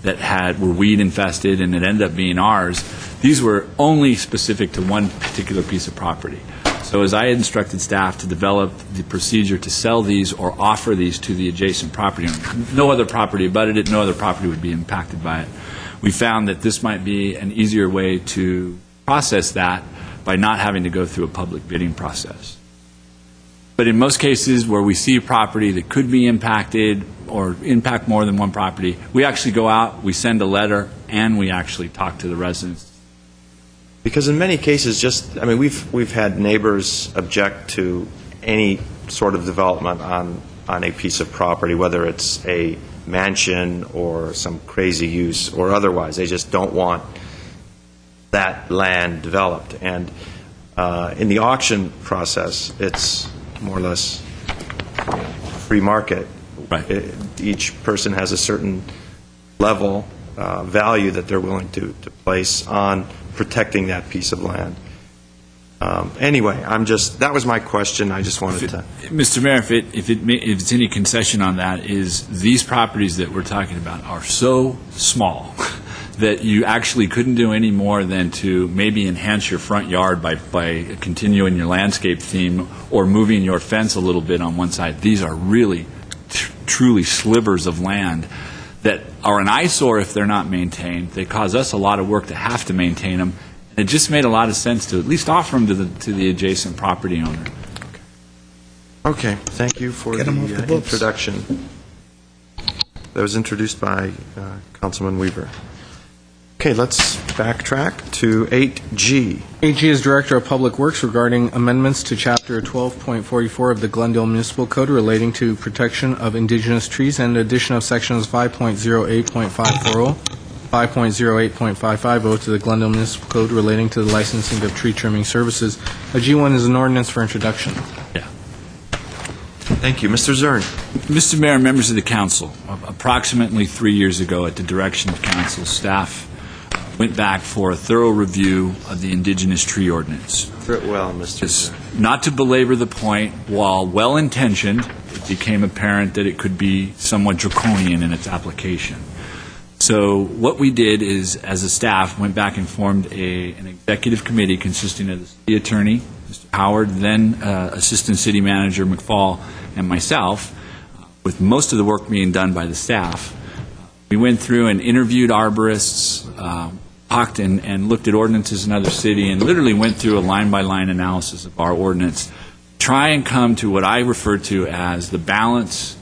that were weed infested and it ended up being ours. These were only specific to one particular piece of property. So as I instructed staff to develop the procedure to sell these or offer these to the adjacent property owner, no other property abutted it, no other property would be impacted by it. We found that this might be an easier way to process that by not having to go through a public bidding process. But in most cases where we see a property that could be impacted or impact more than one property, we actually go out, we send a letter, and we actually talk to the residents. Because in many cases, we've had neighbors object to any sort of development on a piece of property, whether it's a mansion or some crazy use or otherwise. They just don't want that land developed. And in the auction process, it's more or less free market. Right. Each person has a certain level value that they're willing to place on protecting that piece of land. Anyway, that was my question. I just wanted to... Mr. Mayor, if it's any concession on that, is these properties that we're talking about are so small that you actually couldn't do any more than to maybe enhance your front yard by continuing your landscape theme or moving your fence a little bit on one side. These are really, truly slivers of land that are an eyesore if they're not maintained. They cause us a lot of work to have to maintain them. And it just made a lot of sense to at least offer them to the adjacent property owner. Okay, thank you for the introduction. That was introduced by Councilman Weaver. Okay, let's backtrack to 8G. 8G is Director of Public Works regarding amendments to Chapter 12.44 of the Glendale Municipal Code relating to protection of indigenous trees and addition of sections 5.08.540, 5.08.550 to the Glendale Municipal Code relating to the licensing of tree trimming services. A G1 is an ordinance for introduction. Yeah. Thank you. Mr. Zern. Mr. Mayor, members of the council, approximately 3 years ago at the direction of council, staff went back for a thorough review of the indigenous tree ordinance. Well, Mr. Zern. Not to belabor the point, while well-intentioned, it became apparent that it could be somewhat draconian in its application. So what we did is, as a staff, went back and formed an executive committee consisting of the city attorney, Mr. Howard, then Assistant City Manager McFall, and myself, with most of the work being done by the staff. We went through and interviewed arborists, talked and looked at ordinances in other cities, and literally went through a line-by-line analysis of our ordinance, try and come to what I refer to as the balance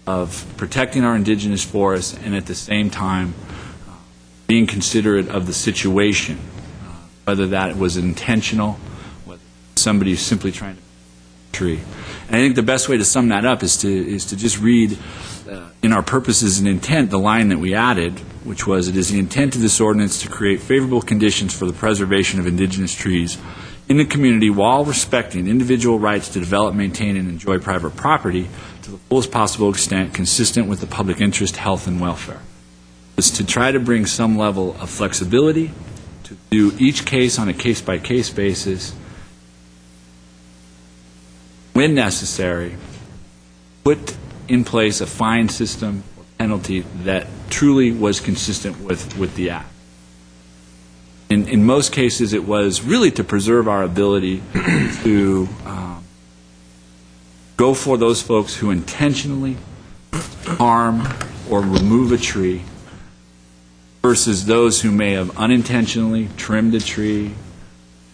of protecting our indigenous forests and at the same time being considerate of the situation, whether that was intentional, whether somebody's simply trying to tree. And I think the best way to sum that up is to just read in our purposes and intent the line that we added, which was, it is the intent of this ordinance to create favorable conditions for the preservation of indigenous trees in the community while respecting individual rights to develop, maintain, and enjoy private property to the fullest possible extent consistent with the public interest, health, and welfare. It's to try to bring some level of flexibility, to do each case on a case-by-case basis, when necessary, put in place a fine system or penalty that truly was consistent with the Act. In most cases, it was really to preserve our ability to go for those folks who intentionally harm or remove a tree versus those who may have unintentionally trimmed a tree,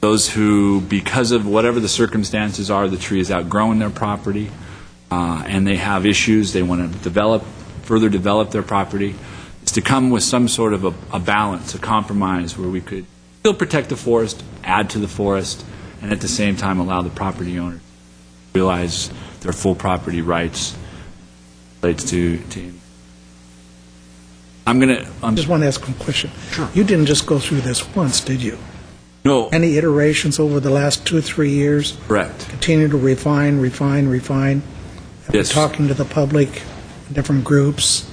those who, because of whatever the circumstances are, the tree is outgrowing their property, and they have issues, they want to further develop their property. It's to come with some sort of a balance, a compromise where we could still protect the forest, add to the forest, and at the same time allow the property owner to realize their full property rights relates to I just want to ask one question. Sure. You didn't just go through this once, did you? No. Any iterations over the last 2 or 3 years? Correct. Continue to refine? Yes. Talking to the public, different groups?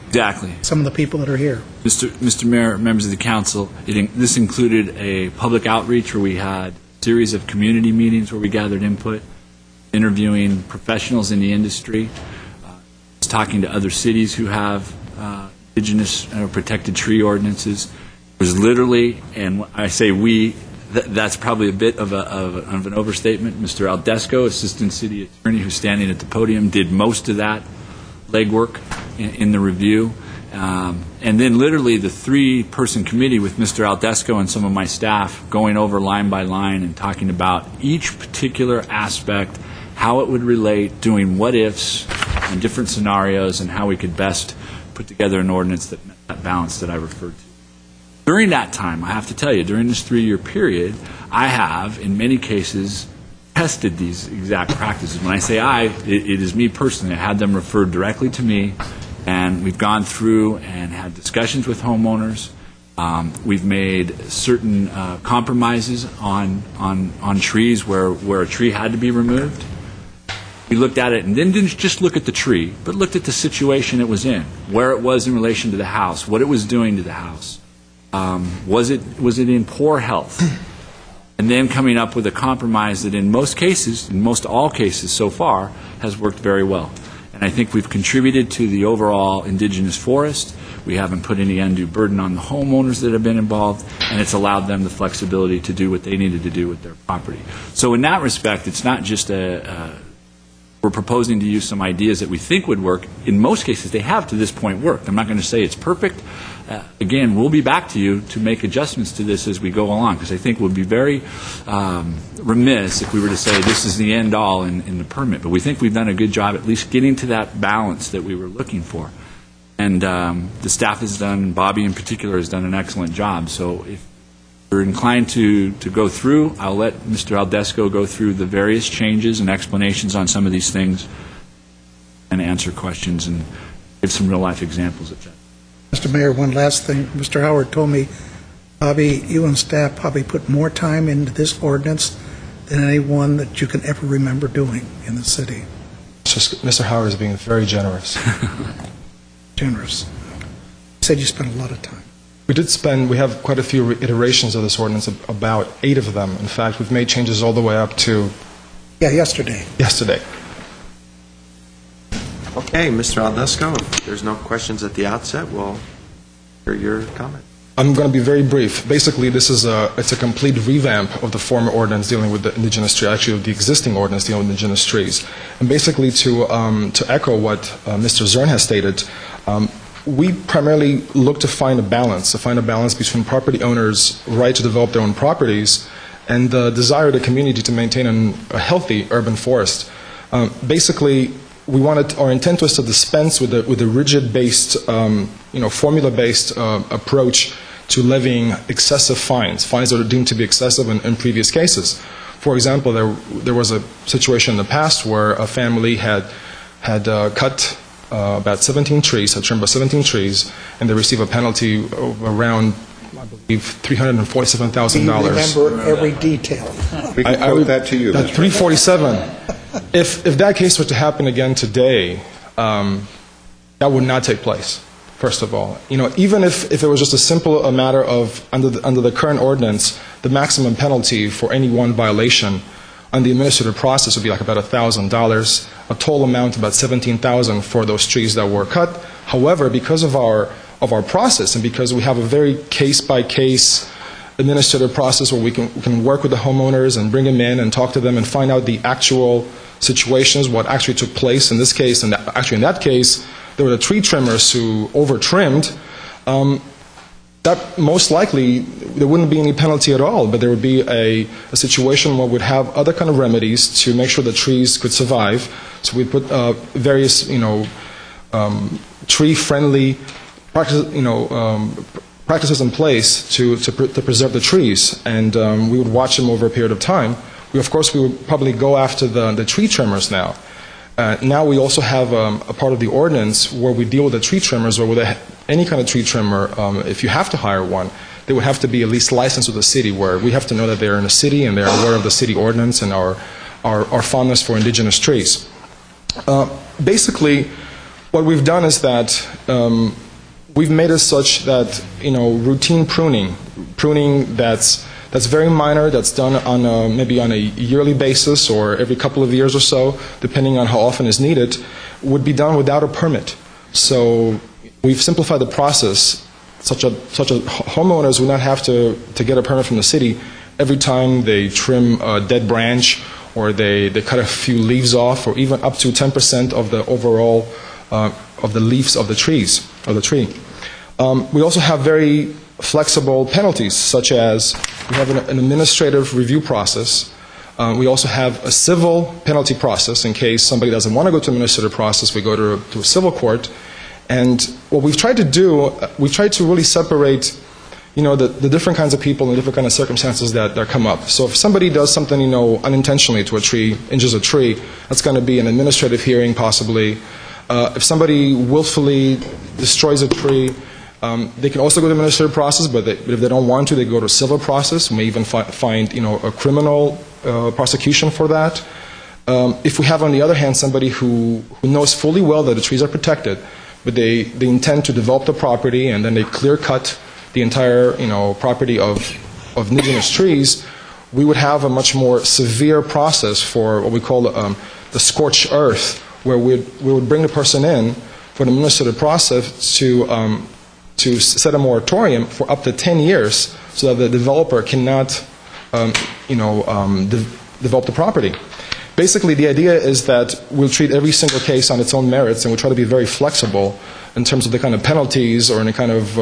Exactly. Some of the people that are here. Mr. Mayor, members of the council, this included a public outreach where we had a series of community meetings where we gathered input, interviewing professionals in the industry, talking to other cities who have indigenous protected tree ordinances. It was literally, and I say we, That's probably a bit of an overstatement. Mr. Aldesco, Assistant City Attorney, who's standing at the podium, did most of that legwork in the review. And then literally the three-person committee with Mr. Aldesco and some of my staff going over line by line and talking about each particular aspect, how it would relate, doing what-ifs and different scenarios, and how we could best put together an ordinance that met that balance that I referred to. During that time, I have to tell you, during this 3-year period, I have, in many cases, tested these exact practices. When I say it is me personally. I had them referred directly to me, and we've gone through and had discussions with homeowners. We've made certain compromises on trees where a tree had to be removed. We looked at it and then didn't just look at the tree, but looked at the situation it was in, where it was in relation to the house, what it was doing to the house. Was it in poor health? And then coming up with a compromise that in most cases, in most all cases so far, has worked very well. And I think we've contributed to the overall indigenous forest. We haven't put any undue burden on the homeowners that have been involved, and it's allowed them the flexibility to do what they needed to do with their property. So in that respect, it's not just we're proposing to use some ideas that we think would work. In most cases, they have to this point worked. I'm not going to say it's perfect. Again, we'll be back to you to make adjustments to this as we go along, because I think we'll be very remiss if we were to say this is the end all in the permit. But we think we've done a good job at least getting to that balance that we were looking for. And the staff has done, Bobby in particular, has done an excellent job. So if you're inclined to go through, I'll let Mr. Aldesco go through the various changes and explanations on some of these things and answer questions and give some real-life examples of that. Mr. Mayor, one last thing. Mr. Howard told me, Bobby, you and staff probably put more time into this ordinance than anyone that you can ever remember doing in the city. Mr. Howard is being very generous. Generous. You said you spent a lot of time. We have quite a few iterations of this ordinance, about 8 of them. In fact, we've made changes all the way up to... Yeah, yesterday. Yesterday. Okay, Mr. Aldesco, if there's no questions at the outset, we'll hear your comment. I'm going to be very brief. Basically, it's a complete revamp of the former ordinance dealing with the indigenous tree, actually of the existing ordinance dealing with indigenous trees. And basically, to echo what Mr. Zern has stated, we primarily look to find a balance between property owners' right to develop their own properties and the desire of the community to maintain a healthy urban forest. Basically, our intent was to dispense with the rigid-based, formula-based approach to levying excessive fines that are deemed to be excessive in previous cases. For example, there was a situation in the past where a family had cut about 17 trees, had trimmed about 17 trees, and they received a penalty of around, I believe, $347,000. We remember every detail. We can quote that to you. That's $347,000. If that case were to happen again today, that would not take place. First of all, even if it was just a simple matter of under the current ordinance, the maximum penalty for any one violation on the administrative process would be like about $1,000, a total amount about $17,000 for those trees that were cut. However, because of our process and because we have a very case-by-case administrative process where we can work with the homeowners and bring them in and talk to them and find out the actual situations, what actually took place in this case, and actually in that case, there were the tree trimmers who over-trimmed. That most likely, there wouldn't be any penalty at all, but there would be a situation where we'd have other kind of remedies to make sure the trees could survive. So we put various, tree-friendly practices in place to preserve the trees, and we would watch them over a period of time. We would probably go after the tree trimmers now. Now we also have a part of the ordinance where we deal with the tree trimmers, or with any kind of tree trimmer, if you have to hire one, they would have to be at least licensed with the city, where we have to know that they're in a city and they're aware of the city ordinance and our fondness for indigenous trees. Basically, what we've done is that we've made it such that routine pruning that's very minor, that's done on maybe on a yearly basis or every couple of years or so, depending on how often is needed, would be done without a permit. So we've simplified the process such a homeowners would not have to get a permit from the city. every time they trim a dead branch or they cut a few leaves off, or even up to 10% of the overall of the leaves of the tree. We also have very flexible penalties, such as we have an administrative review process. We also have a civil penalty process. In case somebody doesn't want to go to administrative process, we go to a civil court. And what we've tried to do, we've tried to really separate, the different kinds of people and different kind of circumstances that come up. So if somebody does something, unintentionally to a tree, injures a tree, that's going to be an administrative hearing possibly. If somebody willfully destroys a tree, they can also go to the administrative process, but if they don't want to, they go to a civil process. We may even find a criminal prosecution for that. If we have, on the other hand, somebody who knows fully well that the trees are protected, but they intend to develop the property and then they clear cut the entire property of indigenous trees, we would have a much more severe process for what we call the scorched earth, where we would bring the person in for an administrative process to set a moratorium for up to 10 years so that the developer cannot develop the property. Basically, the idea is that we'll treat every single case on its own merits, and we'll try to be very flexible in terms of the kind of penalties or any kind of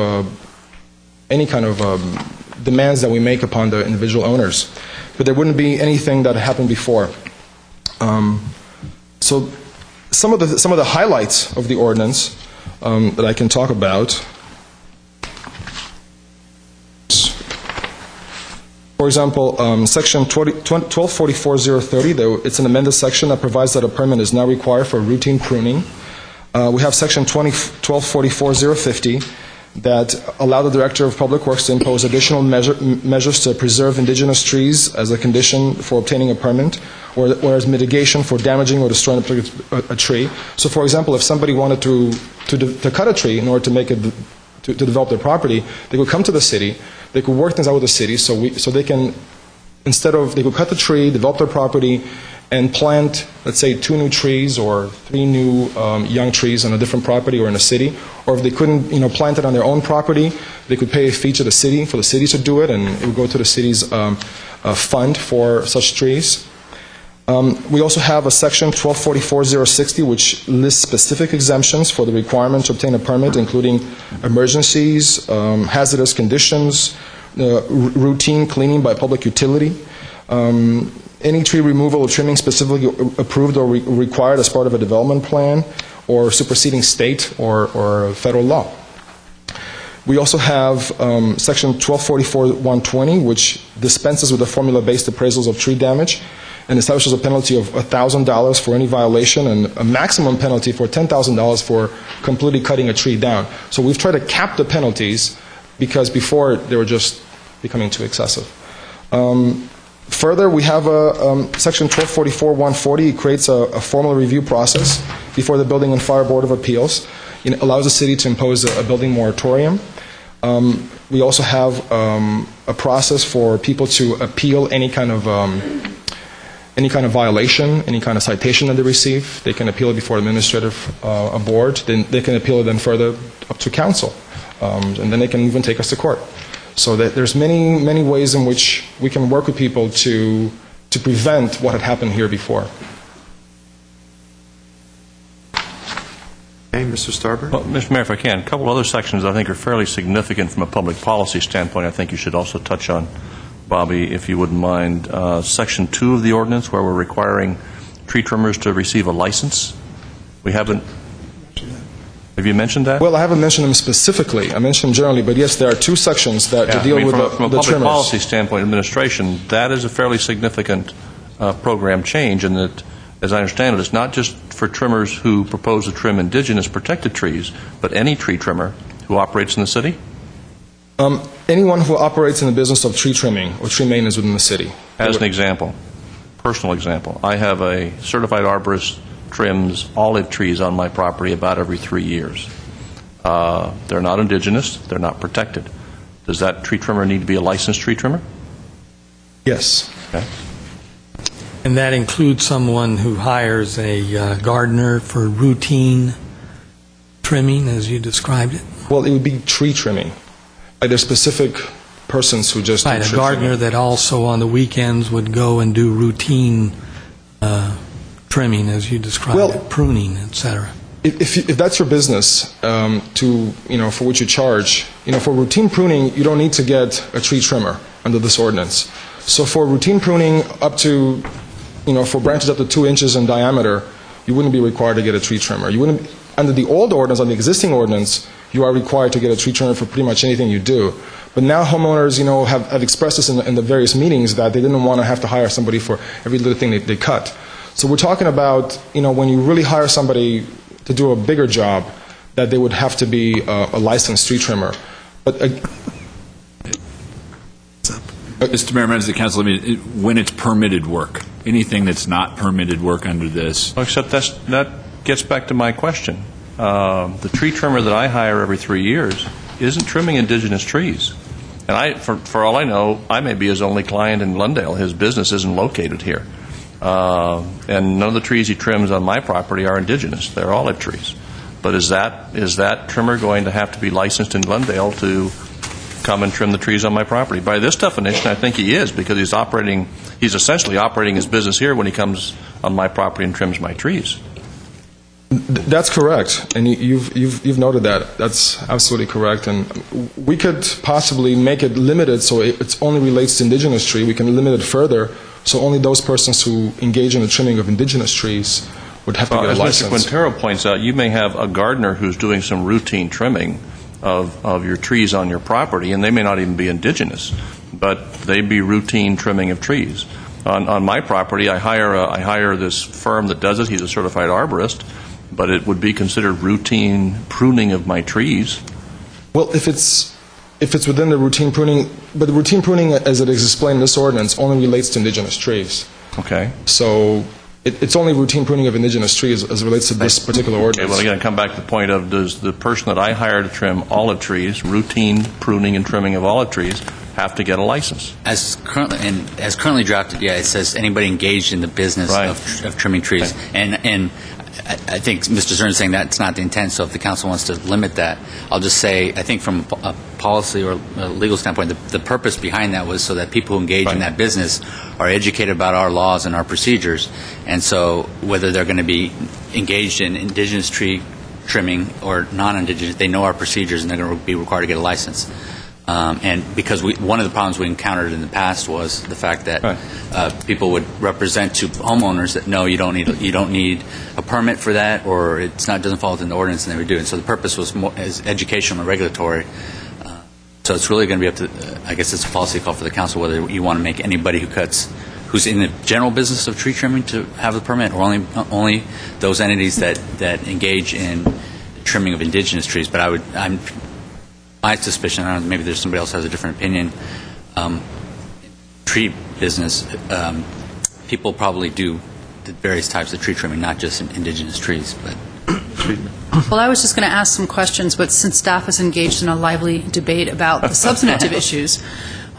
demands that we make upon the individual owners. But there wouldn't be anything that happened before. So some of the highlights of the ordinance that I can talk about. For example, Section 1244.030, it's an amended section that provides that a permit is not required for routine pruning. We have Section 1244.050 that allow the Director of Public Works to impose additional measures to preserve indigenous trees as a condition for obtaining a permit, or as mitigation for damaging or destroying a tree. So, for example, if somebody wanted to cut a tree in order to make it to develop their property, they could come to the city. They could work things out with the city, so they can, they could cut the tree, develop their property, and plant, let's say, 2 new trees or 3 new young trees on a different property or in a city. Or if they couldn't, plant it on their own property, they could pay a fee to the city for the city to do it, and it would go to the city's fund for such trees. We also have a Section 1244.060, which lists specific exemptions for the requirement to obtain a permit, including emergencies, hazardous conditions, routine cleaning by public utility, any tree removal or trimming specifically approved or required as part of a development plan, or superseding state or federal law. We also have Section 1244.120, which dispenses with the formula-based appraisals of tree damage and establishes a penalty of $1,000 for any violation and a maximum penalty for $10,000 for completely cutting a tree down. So we've tried to cap the penalties because before they were just becoming too excessive. Further, we have Section 1244.140. It creates a formal review process before the Building and Fire Board of Appeals. It allows the city to impose a building moratorium. We also have a process for people to appeal any kind of violation, any kind of citation that they receive. They can appeal it before administrative board. Then they can appeal it then further up to council, and then they can even take us to court. So that there's many ways in which we can work with people to prevent what had happened here before. Okay, Mr. Starber? Well, Mr. Mayor, if I can, a couple other sections I think are fairly significant from a public policy standpoint I think you should also touch on, Bobby, if you wouldn't mind. Section 2 of the ordinance, where we're requiring tree trimmers to receive a license. We haven't... Have you mentioned that? Well, I haven't mentioned them specifically. I mentioned generally, but yes, there are 2 sections that deal with the from a public policy standpoint, administration, that is a fairly significant program change, and that, as I understand it, it's not just for trimmers who propose to trim indigenous protected trees, but any tree trimmer who operates in the city? Anyone who operates in the business of tree trimming or tree maintenance within the city. As an example, personal example, I have a certified arborist trims olive trees on my property about every 3 years. They're not indigenous, they're not protected. Does that tree trimmer need to be a licensed tree trimmer? Yes. Okay. And that includes someone who hires a gardener for routine trimming, as you described it? Well, it would be tree trimming. There's specific persons who just do Right, a tree gardener trimming. that also on the weekends would go and do routine trimming, as you described it, pruning, etc. If that's your business, for which you charge, for routine pruning, you don't need to get a tree trimmer under this ordinance. So for routine pruning up to, for branches up to 2 inches in diameter, you wouldn't be required to get a tree trimmer. You wouldn't, under the old ordinance, under the existing ordinance, you are required to get a tree trimmer for pretty much anything you do. But now homeowners, have expressed this in the various meetings that they didn't want to have to hire somebody for every little thing they cut. So we're talking about, when you really hire somebody to do a bigger job, that they would have to be a licensed tree trimmer. But Mr. Mayor, members of the council, when it's permitted work, anything that's not permitted work under this. Except that gets back to my question. The tree trimmer that I hire every 3 years isn't trimming indigenous trees. And for all I know, I may be his only client in Glendale. His business isn't located here. And none of the trees he trims on my property are indigenous. They're olive trees. But is that trimmer going to have to be licensed in Glendale to come and trim the trees on my property? By this definition, I think he is, because he's essentially operating his business here when he comes on my property and trims my trees. That's correct, and you've noted that. That's absolutely correct. And we could possibly make it limited so it only relates to indigenous tree. We can limit it further so only those persons who engage in the trimming of indigenous trees would have to get a license. As Mr. Quintero points out, you may have a gardener who's doing some routine trimming of your trees on your property, and they may not even be indigenous, but they'd be routine trimming of trees. On my property, I hire this firm that does it. He's a certified arborist, but it would be considered routine pruning of my trees. Well, if it's within the routine pruning, but the routine pruning, as it is explained in this ordinance, only relates to indigenous trees. Okay. So it's only routine pruning of indigenous trees as it relates to this particular ordinance. Okay, well, again, come back to the point of, does the person that I hire to trim olive trees, routine pruning and trimming of olive trees, have to get a license? As currently drafted, yeah, it says anybody engaged in the business of trimming trees. Okay. And I think Mr. Zern is saying that's not the intent, so if the council wants to limit that, I'll just say, I think from a policy or a legal standpoint, the purpose behind that was so that people who engage in that business are educated about our laws and our procedures, and so whether they're going to be engaged in indigenous tree trimming or non-indigenous, they know our procedures and they're going to be required to get a license. And because one of the problems we encountered in the past was the fact that people would represent to homeowners that no, you don't need a permit for that, or doesn't fall within the ordinance, and they would do it. So the purpose was more as educational and regulatory. So it's really going to be up to, I guess it's a policy call for the council whether you want to make anybody who's in the general business of tree trimming to have a permit, or only those entities that engage in trimming of indigenous trees. But my suspicion, I don't know, maybe there's somebody else who has a different opinion, tree business, people probably do the various types of tree trimming, not just indigenous trees. But Well, I was just going to ask some questions, but since staff is engaged in a lively debate about the substantive issues,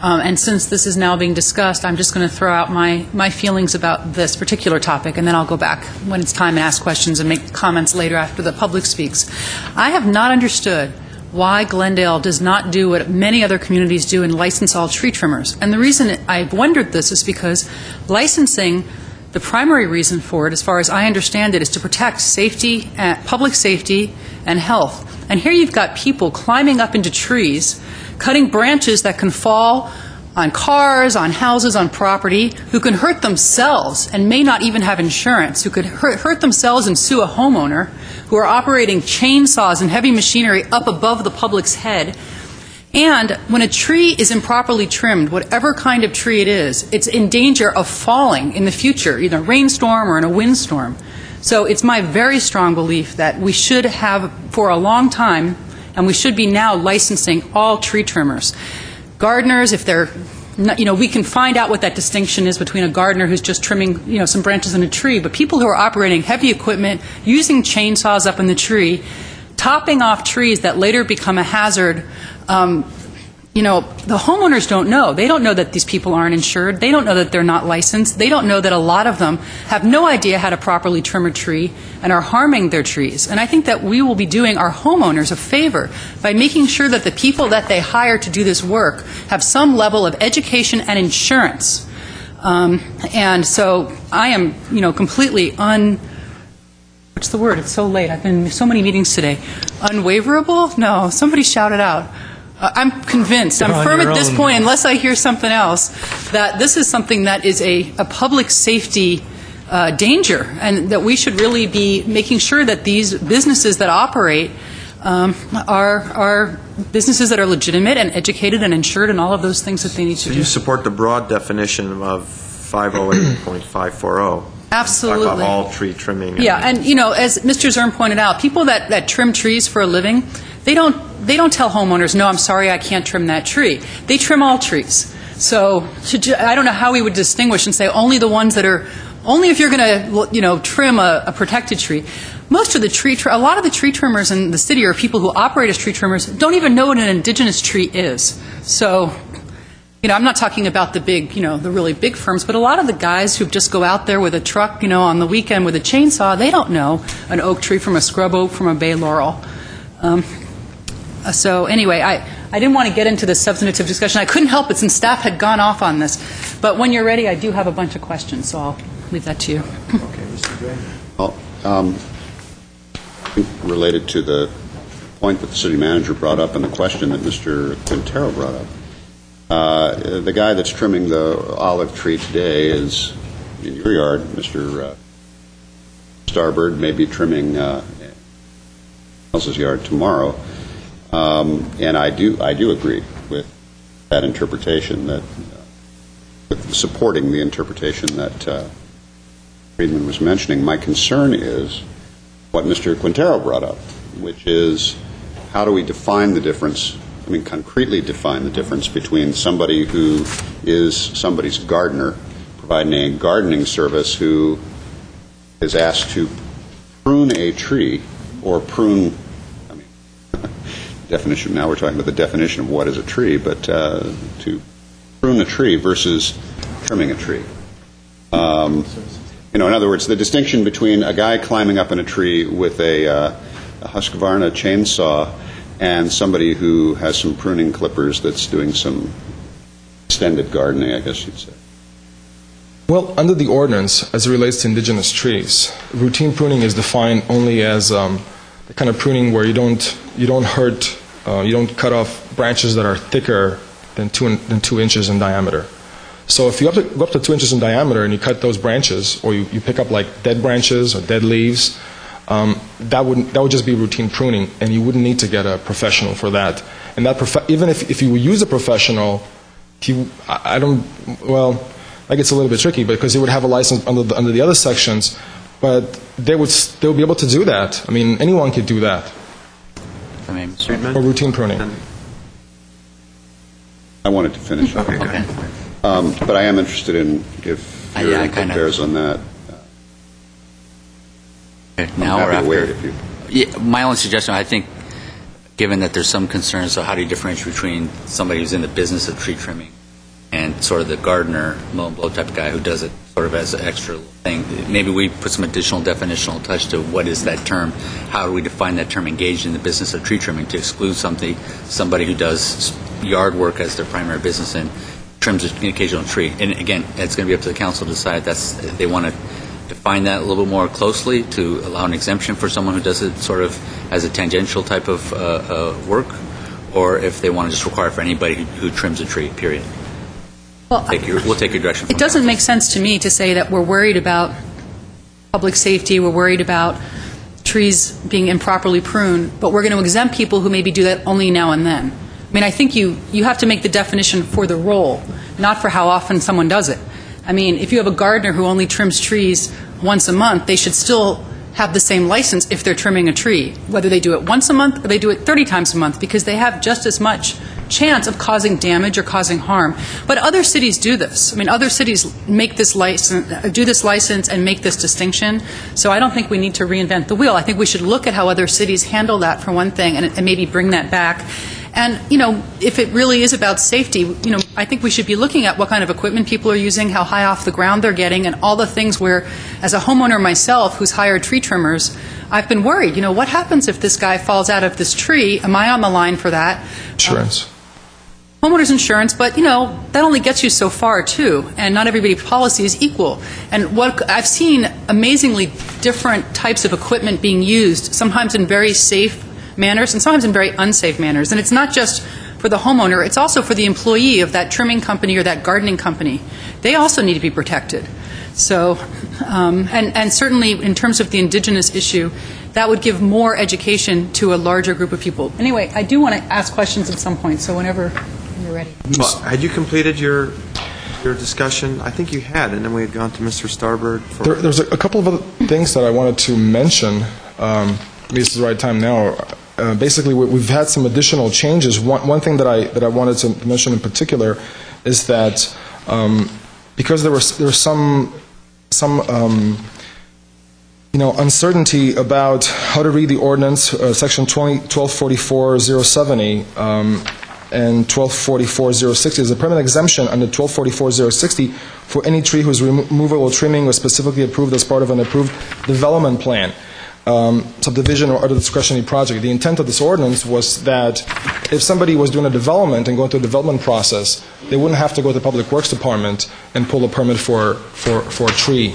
and since this is now being discussed, I'm just going to throw out my feelings about this particular topic, and then I'll go back when it's time and ask questions and make comments later after the public speaks. I have not understood why Glendale does not do what many other communities do and license all tree trimmers. And the reason I've wondered this is because licensing, the primary reason for it, as far as I understand it, is to protect safety, public safety, and health. And here you've got people climbing up into trees, cutting branches that can fall on cars, on houses, on property, who can hurt themselves and may not even have insurance, who could hurt themselves and sue a homeowner, who are operating chainsaws and heavy machinery up above the public's head. And when a tree is improperly trimmed, whatever kind of tree it is, it's in danger of falling in the future, either a rainstorm or in a windstorm. So it's my very strong belief that we should have, for a long time, and we should be now licensing all tree trimmers. Gardeners, if they're, we can find out what that distinction is between a gardener who's just trimming, some branches in a tree, but people who are operating heavy equipment, using chainsaws up in the tree, topping off trees that later become a hazard, the homeowners don't know. They don't know that these people aren't insured. They don't know that they're not licensed. They don't know that a lot of them have no idea how to properly trim a tree and are harming their trees. And I think that we will be doing our homeowners a favor by making sure that the people that they hire to do this work have some level of education and insurance. And so I am, completely what's the word? It's so late. I've been in so many meetings today. Unwaverable? No, somebody shout it out. I'm convinced, I'm firm at this point, unless I hear something else, that this is something that is a public safety danger, and that we should really be making sure that these businesses that operate are businesses that are legitimate and educated and insured and all of those things that they need to do. So you support the broad definition of 508.540? Absolutely. Talk about all tree trimming. Yeah, and as Mr. Zurn pointed out, people that trim trees for a living, they don't tell homeowners, no, I'm sorry, I can't trim that tree. They trim all trees. So I don't know how we would distinguish and say only the ones that are, only if you're going to, trim a protected tree. Most of the a lot of the tree trimmers in the city, or people who operate as tree trimmers, don't even know what an indigenous tree is. So, I'm not talking about the big, the really big firms, but a lot of the guys who just go out there with a truck, on the weekend with a chainsaw, they don't know an oak tree from a scrub oak from a bay laurel. So anyway, I didn't want to get into the substantive discussion. I couldn't help it since staff had gone off on this. But when you're ready, I do have a bunch of questions, so I'll leave that to you. Okay, Mr. Gray. Well, related to the point that the city manager brought up and the question that Mr. Quintero brought up, the guy that's trimming the olive tree today is in your yard, Mr. Starbird, may be trimming else's yard tomorrow. And I do agree with that interpretation, that with supporting the interpretation that Friedman was mentioning. My concern is what Mr. Quintero brought up, which is how do we define the difference, concretely define the difference between somebody who is somebody's gardener, providing a gardening service, who is asked to prune a tree or prune, definition, now we're talking about the definition of what is a tree, but to prune a tree versus trimming a tree. In other words, the distinction between a guy climbing up in a tree with a Husqvarna chainsaw and somebody who has some pruning clippers that's doing some extended gardening, I guess you'd say. Well, under the ordinance, as it relates to indigenous trees, routine pruning is defined only as the kind of pruning where you don't hurt, you don't cut off branches that are thicker than 2 inches in diameter. So if you go up to 2 inches in diameter and you cut those branches, or you pick up like dead branches or dead leaves, that would just be routine pruning, and you wouldn't need to get a professional for that. And that even if you use a professional, I guess it's a little bit tricky because he would have a license under the other sections. But they would be able to do that. Anyone could do that. Or routine pruning. I wanted to finish. Okay. But I am interested in if your input bears on that. Okay, now or after? My only suggestion, I think, given that there's some concerns, so how do you differentiate between somebody who's in the business of tree trimming and sort of the gardener, mow and blow type of guy who does it sort of as an extra thing? Maybe we put some additional definitional touch to what is that term. How do we define that term, engaged in the business of tree trimming, to exclude somebody who does yard work as their primary business and trims an occasional tree? And again, it's going to be up to the council to decide they want to define that a little bit more closely to allow an exemption for someone who does it sort of as a tangential type of work, or if they want to just require for anybody who trims a tree, period. Well, we'll take your direction. It doesn't make sense to me to say that we're worried about public safety, we're worried about trees being improperly pruned, but we're going to exempt people who maybe do that only now and then. I think you have to make the definition for the role, not for how often someone does it. If you have a gardener who only trims trees once a month, they should still have the same license if they're trimming a tree, whether they do it once a month or they do it 30 times a month, because they have just as much chance of causing damage or causing harm. But other cities do this. Other cities make this license and make this distinction. So I don't think we need to reinvent the wheel. I think we should look at how other cities handle that for one thing, and maybe bring that back. And, if it really is about safety, I think we should be looking at what kind of equipment people are using, how high off the ground they're getting, and all the things where, as a homeowner myself who's hired tree trimmers, I've been worried. What happens if this guy falls out of this tree? Am I on the line for that? Insurance. Homeowners insurance, but, that only gets you so far, too, and not everybody's policy is equal. And what I've seen amazingly different types of equipment being used, sometimes in very safe manners and sometimes in very unsafe manners. And it's not just for the homeowner, it's also for the employee of that trimming company or that gardening company. They also need to be protected. So, and certainly in terms of the indigenous issue, that would give more education to a larger group of people. Anyway, I do want to ask questions at some point, so whenever you're ready. Well, had you completed your discussion? I think you had, and then we had gone to Mr. Starbird. There's a couple of other things that I wanted to mention. Maybe this is the right time now. Basically, we've had some additional changes. One thing that I wanted to mention in particular is that because there was some uncertainty about how to read the ordinance, section 1244-070 and 1244-060 is a permanent exemption under 1244-060 for any tree whose removal or trimming was specifically approved as part of an approved development plan. Subdivision or other discretionary project. The intent of this ordinance was that if somebody was doing a development and going through a development process, they wouldn't have to go to the Public Works Department and pull a permit for tree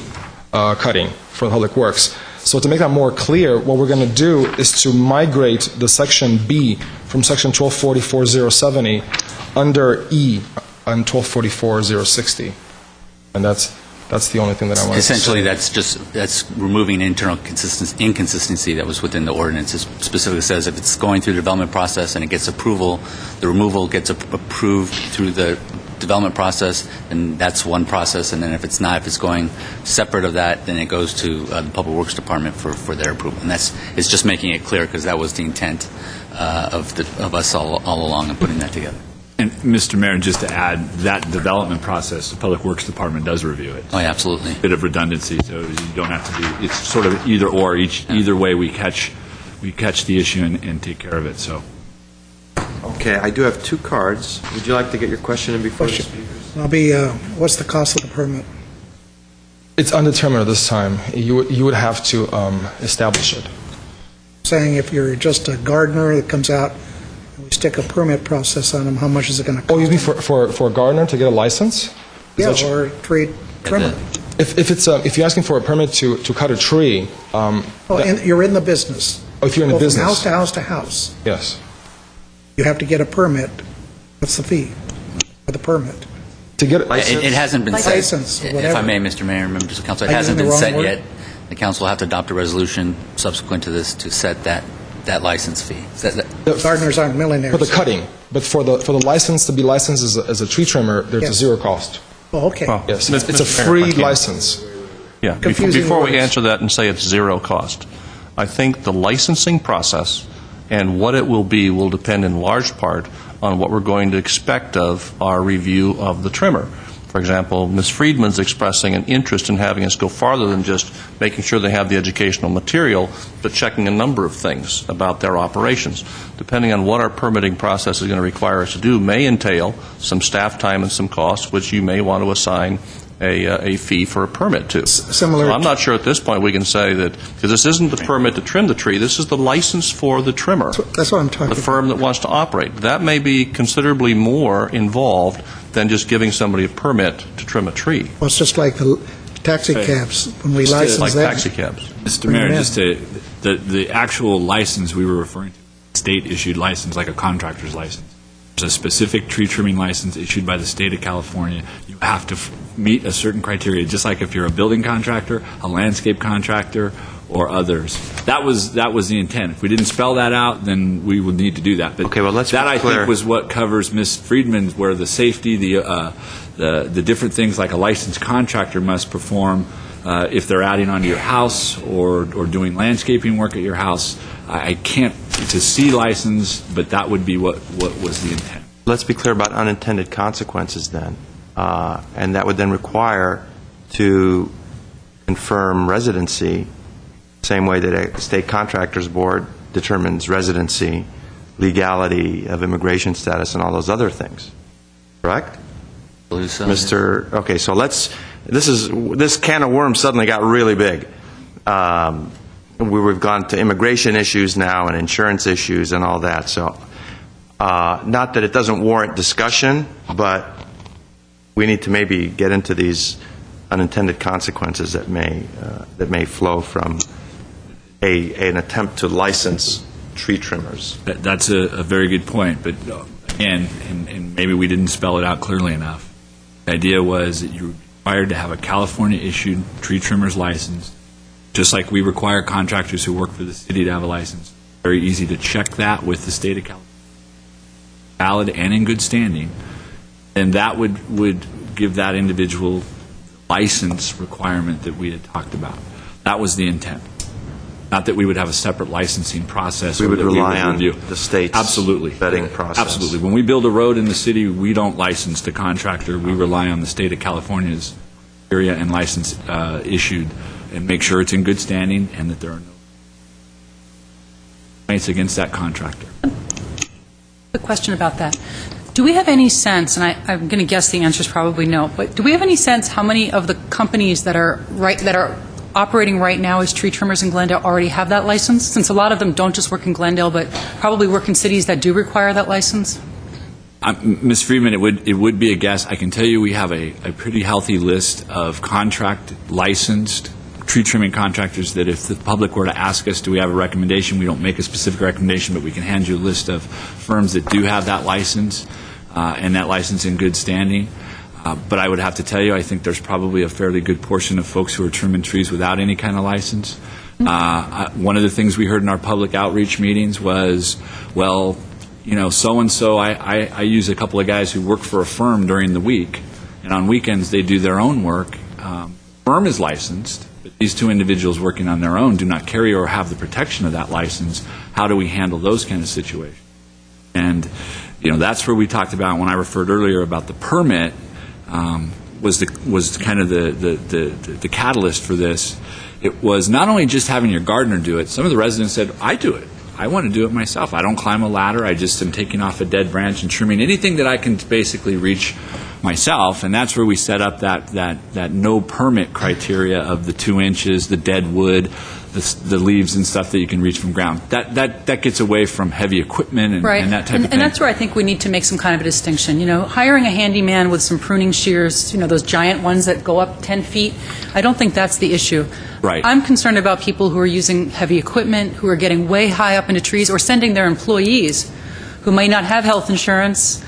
cutting for the Public Works. So to make that more clear, what we're going to do is to migrate the section B from section 1244-070 under E on 1244-060. And that's the only thing that I want to say. Essentially, that's removing internal inconsistency that was within the ordinance. It specifically says if it's going through the development process and it gets approval, the removal gets approved through the development process, and that's one process. And then if it's not, if it's going separate of that, then it goes to the Public Works Department for their approval. And it's just making it clear because that was the intent of us all along in putting that together. And Mr. Mayor, just to add, that development process, the Public Works Department does review it. Oh, yeah, absolutely. Bit of redundancy, so you don't have to do. It's sort of either or. Either way, we catch the issue and take care of it. So. Okay, I do have two cards. Would you like to get your question in before the speakers? I'll be. What's the cost of the permit? It's undetermined at this time. You would have to establish it. Saying if you're just a gardener that comes out. We stick a permit process on them. How much is it going to cost? Oh, you mean for a gardener to get a license? Or a tree trimmer. If you're asking for a permit to cut a tree, you're in the business. Oh, if you're in the business, from house to house to house. Yes. You have to get a permit. What's the fee for the permit? To get it hasn't been set. License, if I may, Mr. Mayor, members of council, it hasn't been set yet. The council will have to adopt a resolution subsequent to this to set that license fee. Gardeners aren't millionaires. For the cutting, but for the license to be licensed as a tree trimmer, there's a zero cost. Oh, okay. Yes, it's a free license. Yeah. Before we answer that and say it's zero cost, I think the licensing process and what it will be will depend in large part on what we're going to expect of our review of the trimmer. For example, Ms. Friedman's expressing an interest in having us go farther than just making sure they have the educational material, but checking a number of things about their operations. Depending on what our permitting process is going to require us to do may entail some staff time and some costs, which you may want to assign a fee for a permit to. Similar. So I'm not sure at this point we can say that, because this isn't the permit to trim the tree, this is the license for the trimmer. That's what I'm talking about. The firm that wants to operate. That may be considerably more involved than just giving somebody a permit to trim a tree. Well, it's just like the taxi cabs when we license like them. Taxi cabs. Mr. Mayor, just the actual license we were referring to, state-issued license, like a contractor's license. There's a specific tree trimming license issued by the state of California. You have to meet a certain criteria, just like if you're a building contractor, a landscape contractor, or others. That was the intent. If we didn't spell that out, then we would need to do that. But okay, well, let's that be I clear. think was what covers Ms. Friedman's, where the safety, the different things like a licensed contractor must perform if they're adding onto your house or doing landscaping work at your house. I can't to see license, but that would be what was the intent. Let's be clear about unintended consequences then, and that would then require to confirm residency, same way that a state contractors board determines residency, legality of immigration status and all those other things. Correct? Mr. Okay, so this can of worms suddenly got really big. We've gone to immigration issues now and insurance issues and all that. So, not that it doesn't warrant discussion, but we need to maybe get into these unintended consequences that may flow from an attempt to license tree trimmers. That's a very good point, but again, and maybe we didn't spell it out clearly enough. The idea was that you're required to have a California-issued tree trimmer's license, just like we require contractors who work for the city to have a license. Very easy to check that with the state of California, valid and in good standing, and that would give that individual license requirement that we had talked about. That was the intent. Not that we would have a separate licensing process. We would rely on the state's absolutely vetting process. Absolutely. When we build a road in the city, we don't license the contractor. We rely on the state of California's area and license issued, and make sure it's in good standing and that there are no complaints against that contractor. A question about that. Do we have any sense, and I'm going to guess the answer is probably no, but do we have any sense how many of the companies that are operating right now as tree trimmers in Glendale already have that license, since a lot of them don't just work in Glendale, but probably work in cities that do require that license? Ms. Friedman, it would be a guess. I can tell you we have a pretty healthy list of contract licensed tree trimming contractors that if the public were to ask us, do we have a recommendation, we don't make a specific recommendation, but we can hand you a list of firms that do have that license and that license in good standing. But I would have to tell you, I think there's probably a fairly good portion of folks who are trimming trees without any kind of license. One of the things we heard in our public outreach meetings was, well, you know, so-and-so, I use a couple of guys who work for a firm during the week, and on weekends they do their own work. Firm is licensed, but these two individuals working on their own do not carry or have the protection of that license. How do we handle those kind of situations? And, you know, that's where we talked about, when I referred earlier about the permit, was kind of the catalyst for this. It was not only just having your gardener do it. Some of the residents said, I do it. I want to do it myself. I don't climb a ladder. I just am taking off a dead branch and trimming anything that I can basically reach myself. And that's where we set up that no permit criteria of the 2 inches, the dead wood, the leaves and stuff that you can reach from ground. That gets away from heavy equipment and that type of thing. And that's where I think we need to make some kind of a distinction. You know, hiring a handyman with some pruning shears, you know, those giant ones that go up 10 feet, I don't think that's the issue. Right. I'm concerned about people who are using heavy equipment, who are getting way high up into trees, or sending their employees who may not have health insurance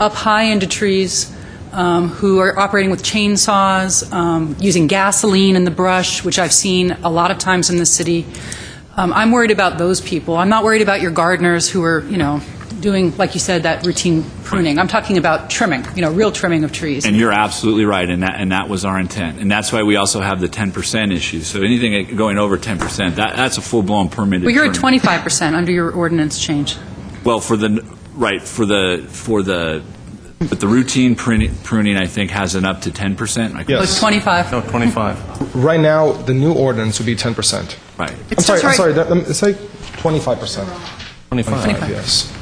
up high into trees, who are operating with chainsaws, using gasoline in the brush, which I've seen a lot of times in the city. I'm worried about those people. I'm not worried about your gardeners who are, you know, doing, like you said, that routine pruning. I'm talking about trimming, you know, real trimming of trees. And you're absolutely right, and that was our intent. And that's why we also have the 10% issue. So anything going over 10%, that's a full-blown permitted. Well, you're at 25% under your ordinance change. Well, for the routine pruning, I think, has an up to 10%. Yes. 25. No, 25. Right now, the new ordinance would be 10%. Right. I'm sorry. It's like 25%. 25. Yes.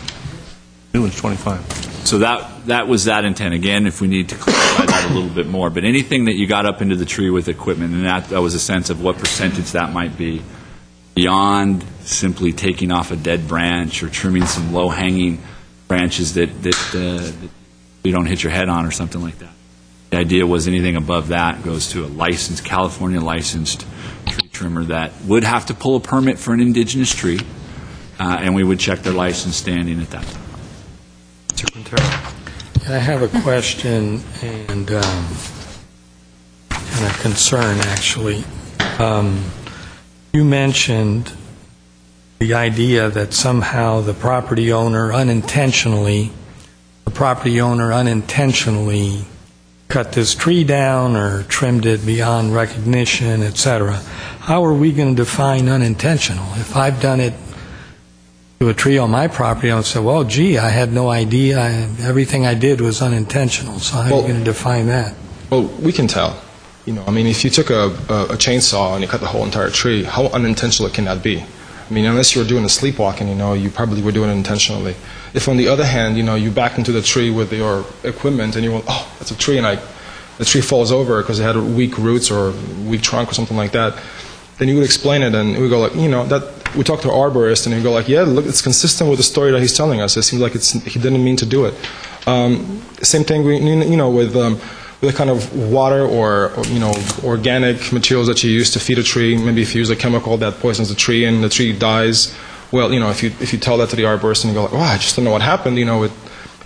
New one's 25. So that was that intent. Again, if we need to clarify that a little bit more. But anything that you got up into the tree with equipment, and that was a sense of what percentage that might be, beyond simply taking off a dead branch or trimming some low-hanging branches that you don't hit your head on or something like that. The idea was anything above that goes to a licensed, California licensed tree trimmer that would have to pull a permit for an indigenous tree, and we would check their license standing at that time. Mr. Quintero. I have a question and a concern, actually. You mentioned the idea that somehow the property owner unintentionally cut this tree down or trimmed it beyond recognition, etc. How are we going to define unintentional? If I've done it to a tree on my property, I'll say, well, gee, I had no idea. Everything I did was unintentional. So how are you going to define that? Well, we can tell. You know, I mean, if you took a chainsaw and you cut the whole entire tree, how unintentional can that be? I mean, unless you were doing a sleepwalking, you probably were doing it intentionally. If, on the other hand, you backed into the tree with your equipment and you went, oh, that's a tree, and the tree falls over because it had weak roots or weak trunk or something like that, then you would explain it, and we go like, that we talk to an arborist, and he'd go like, yeah, look, it's consistent with the story that he's telling us. It seems like he didn't mean to do it. Same thing, with the kind of water or organic materials that you use to feed a tree. Maybe if you use a chemical that poisons the tree and the tree dies, well, if you tell that to the arborist and you go like, I just don't know what happened, it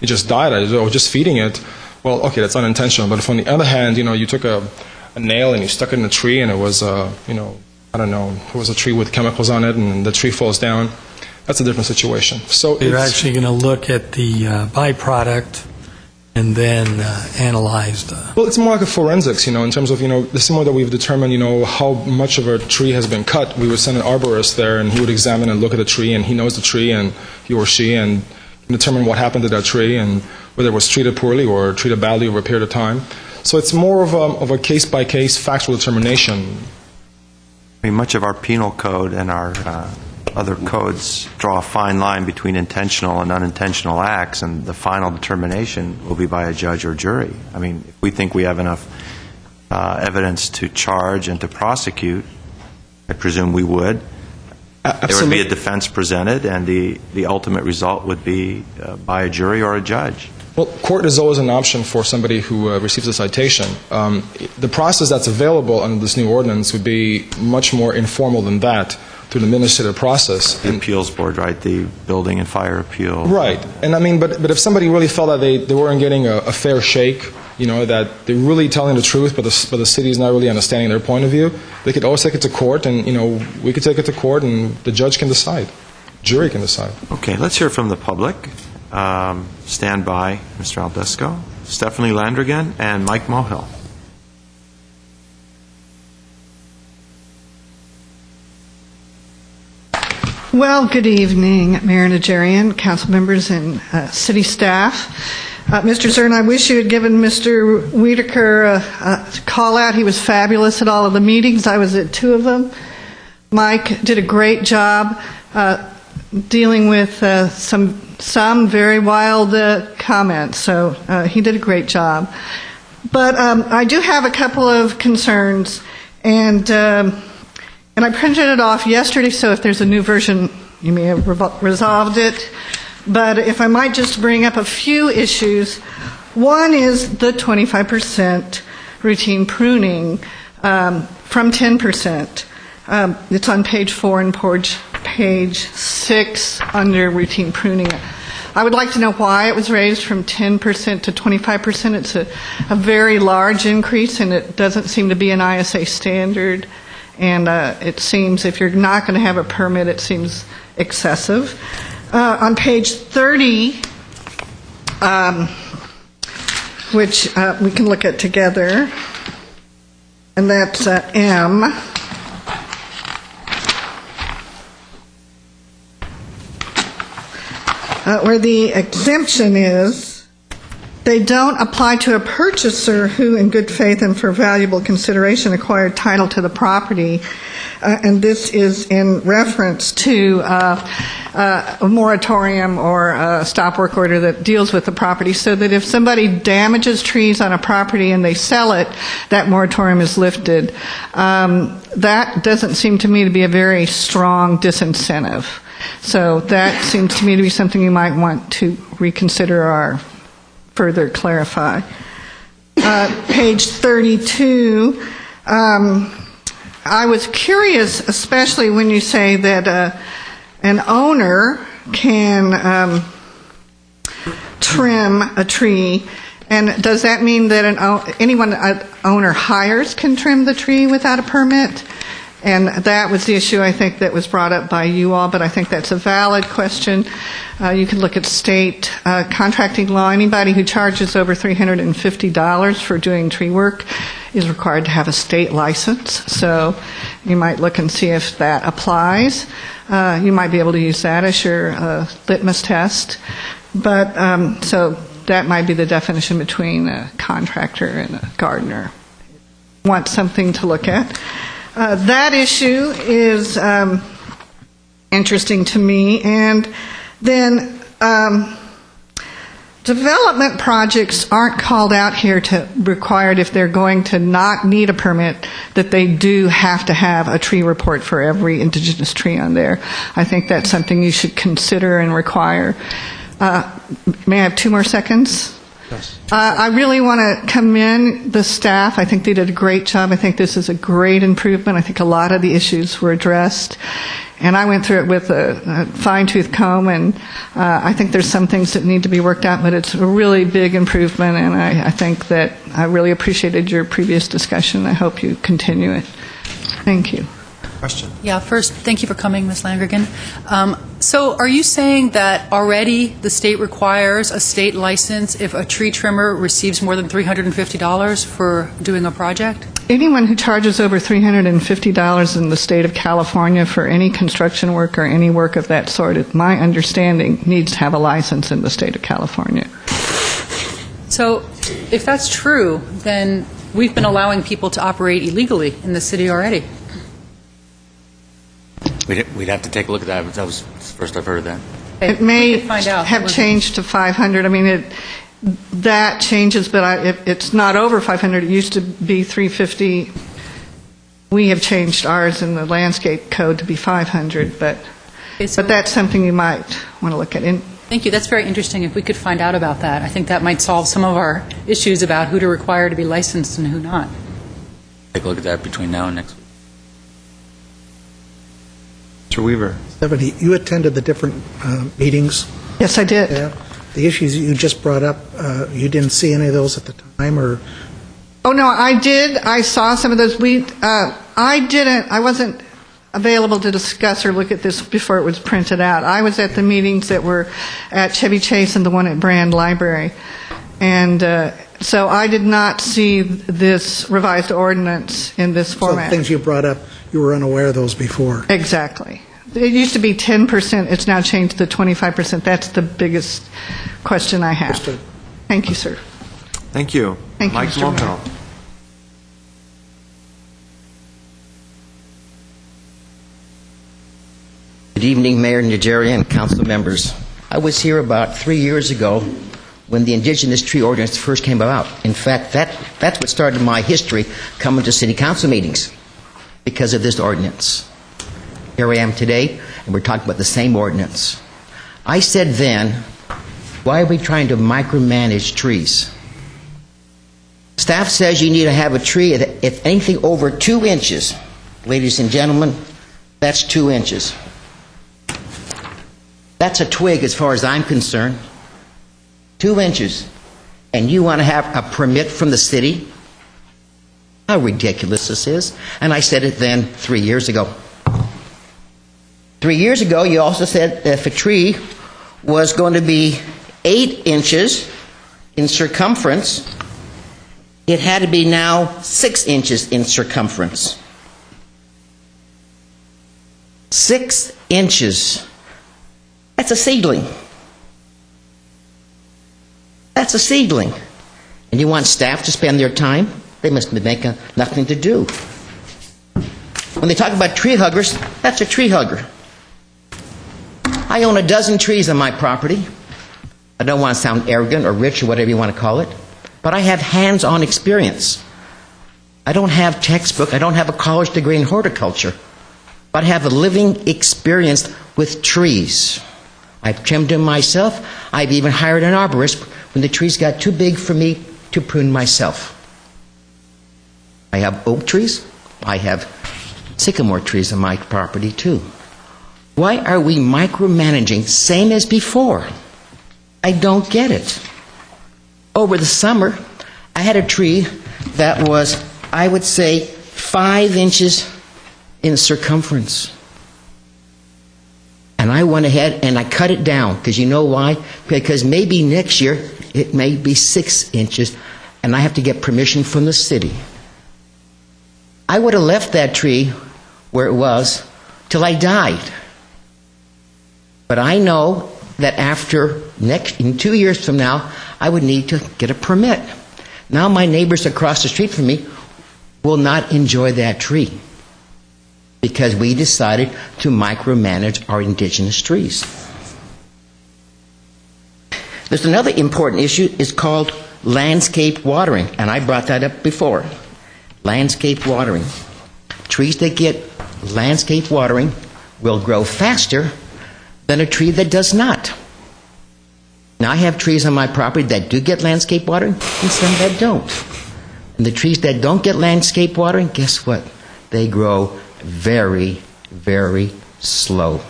just died, I was just feeding it. Well, okay, that's unintentional. But if on the other hand, you took a nail and you stuck it in a tree and it was, I don't know, it was a tree with chemicals on it and the tree falls down, that's a different situation. So you're actually going to look at the byproduct and then analyze the... Well, it's more like a forensics, in terms of, the same way that we've determined, how much of a tree has been cut. We would send an arborist there, and he would examine and look at the tree, and he knows the tree, and he or she, and determine what happened to that tree, and whether it was treated poorly or treated badly over a period of time. So it's more of a case-by-case factual determination. I mean, much of our penal code and our other codes draw a fine line between intentional and unintentional acts, and the final determination will be by a judge or jury. I mean, if we think we have enough evidence to charge and to prosecute, I presume we would. There would be a defense presented, and the ultimate result would be by a jury or a judge. Well, court is always an option for somebody who receives a citation. The process that's available under this new ordinance would be much more informal than that, through the administrative process. The appeals board, right? The building and fire appeal. Right. And I mean, but if somebody really felt that they weren't getting a fair shake, that they're really telling the truth, but the city is not really understanding their point of view, they could always take it to court, and, we could take it to court, and the judge can decide. Jury can decide. Okay, let's hear from the public. Stand by, Mr. Aldesco, Stephanie Landrigan, and Mike Mohill. Well, good evening, Mayor Najarian, council members, and city staff. Mr. Zern, I wish you had given Mr. Wiedeker a call out. He was fabulous at all of the meetings. I was at 2 of them. Mike did a great job dealing with some very wild comments, so he did a great job. But I do have a couple of concerns, and I printed it off yesterday, so if there's a new version, you may have resolved it. But if I might just bring up a few issues. One is the 25% routine pruning from 10%. It's on page 4 and page 6 under routine pruning. I would like to know why it was raised from 10% to 25%. It's a very large increase, and it doesn't seem to be an ISA standard. And it seems, if you're not going to have a permit, it seems excessive. On page 30, which we can look at together, and that's M, where the exemption is, they don't apply to a purchaser who, in good faith and for valuable consideration, acquired title to the property. And this is in reference to a moratorium or a stop work order that deals with the property, so that if somebody damages trees on a property and they sell it, that moratorium is lifted. That doesn't seem to me to be a very strong disincentive. So that seems to me to be something you might want to reconsider or further clarify. Page 32, I was curious, especially when you say that an owner can trim a tree, and does that mean that an owner hires can trim the tree without a permit? And that was the issue, I think, that was brought up by you all, but I think that's a valid question. You can look at state contracting law. Anybody who charges over $350 for doing tree work is required to have a state license. So you might look and see if that applies. You might be able to use that as your litmus test. But so that might be the definition between a contractor and a gardener. Want something to look at. That issue is interesting to me. And then development projects aren't called out here to required if they're going to not need a permit that they do have to have a tree report for every indigenous tree on there. I think that's something you should consider and require. May I have 2 more seconds? Yes. I really want to commend the staff. I think they did a great job. I think this is a great improvement. I think a lot of the issues were addressed. And I went through it with a fine-tooth comb, and I think there's some things that need to be worked out, but it's a really big improvement, and I think that I really appreciated your previous discussion. I hope you continue it. Thank you. Question? Yeah, first, thank you for coming, Ms. Langergan. So are you saying that already the state requires a state license if a tree trimmer receives more than $350 for doing a project? Anyone who charges over $350 in the state of California for any construction work or any work of that sort, my understanding, needs to have a license in the state of California. So if that's true, then we've been allowing people to operate illegally in the city already. We'd have to take a look at that. That was the first I've heard of that. It may have changed to 500. I mean, that changes, but it's not over 500. It used to be 350. We have changed ours in the landscape code to be 500, but that's something you might want to look at. Thank you. That's very interesting. If we could find out about that, I think that might solve some of our issues about who to require to be licensed and who not. Take a look at that between now and next week. Mr. Weaver. Stephanie, you attended the different meetings? Yes, I did. Yeah. The issues you just brought up, you didn't see any of those at the time, or? Oh, no, I did. I saw some of those. I wasn't available to discuss or look at this before it was printed out. I was at the meetings that were at Chevy Chase and the one at Brand Library. And so I did not see this revised ordinance in this format. So the things you brought up, you were unaware of those before? Exactly. It used to be 10%. It's now changed to 25%. That's the biggest question I have. Understood. Thank you, sir. Thank you. Thank you, Mike Mr. Mayor. Montel. Good evening, Mayor Najarian and council members. I was here about 3 years ago when the indigenous tree ordinance first came about. In fact, that's what started my history coming to city council meetings, because of this ordinance. Here I am today, and we're talking about the same ordinance. I said then, why are we trying to micromanage trees? Staff says you need to have a tree, if anything over 2 inches. Ladies and gentlemen, that's 2 inches. That's a twig as far as I'm concerned. 2 inches. And you want to have a permit from the city? How ridiculous this is. And I said it then 3 years ago. 3 years ago, you also said if a tree was going to be 8 inches in circumference, it had to be now 6 inches in circumference. 6 inches. That's a seedling. That's a seedling. And you want staff to spend their time? They must be making nothing to do. When they talk about tree huggers, that's a tree hugger. I own 12 trees on my property. I don't want to sound arrogant or rich or whatever you want to call it, but I have hands-on experience. I don't have textbook. I don't have a college degree in horticulture, but I have a living experience with trees. I've trimmed them myself. I've even hired an arborist when the trees got too big for me to prune myself. I have oak trees. I have sycamore trees on my property too. Why are we micromanaging same as before? I don't get it. Over the summer, I had a tree that was, I would say, 5 inches in circumference. And I went ahead and I cut it down, because you know why? Because maybe next year it may be 6 inches, and I have to get permission from the city. I would have left that tree where it was till I died. But I know that in 2 years from now, I would need to get a permit. Now my neighbors across the street from me will not enjoy that tree. because we decided to micromanage our indigenous trees. There's another important issue. It's called landscape watering, and I brought that up before. Landscape watering. Trees that get landscape watering will grow faster than a tree that does not. Now, I have trees on my property that do get landscape watering and some that don't. And the trees that don't get landscape watering, guess what? They grow very, very slow.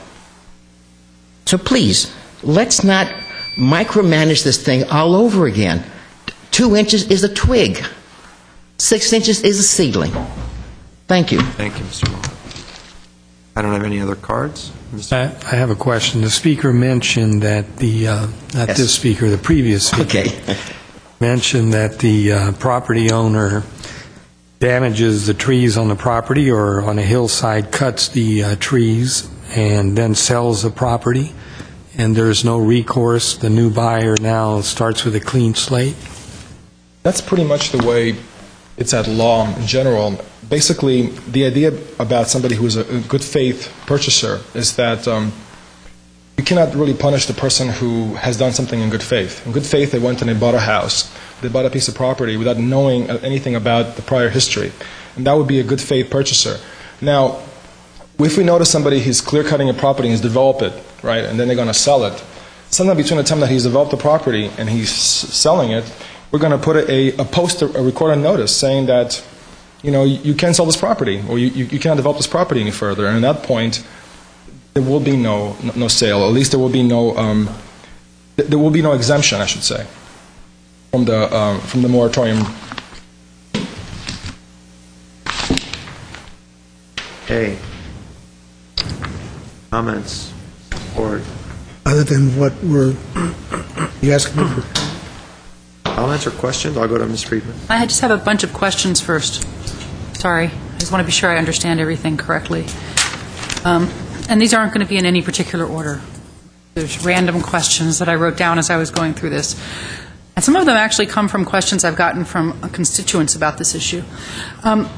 So please, let's not micromanage this thing all over again. 2 inches is a twig. 6 inches is a seedling. Thank you. Thank you, Mr. Moore. I don't have any other cards. I have a question. The speaker mentioned that this speaker, the previous speaker, mentioned that the property owner damages the trees on the property or on a hillside, cuts the trees, and then sells the property, and there's no recourse. The new buyer now starts with a clean slate. That's pretty much the way it's at law in general. Basically, the idea about somebody who is a good faith purchaser is that you cannot really punish the person who has done something in good faith. In good faith, they went and they bought a house. They bought a piece of property without knowing anything about the prior history. And that would be a good faith purchaser. Now, if we notice somebody who's clear-cutting a property and he's developed it, right, and then they're going to sell it, sometime between the time that he's developed the property and he's selling it, we're going to put a recorded notice saying that, you know, you can't sell this property, or you cannot develop this property any further. And at that point, there will be no sale. At least there will be no exemption, I should say, from the moratorium. Okay. Comments? Or Other than what you asking me for? I'll answer questions. I'll go to Ms. Friedman. I just have a bunch of questions first. Sorry. I just want to be sure I understand everything correctly. And these aren't going to be in any particular order. There's random questions that I wrote down as I was going through this. And some of them actually come from questions I've gotten from constituents about this issue.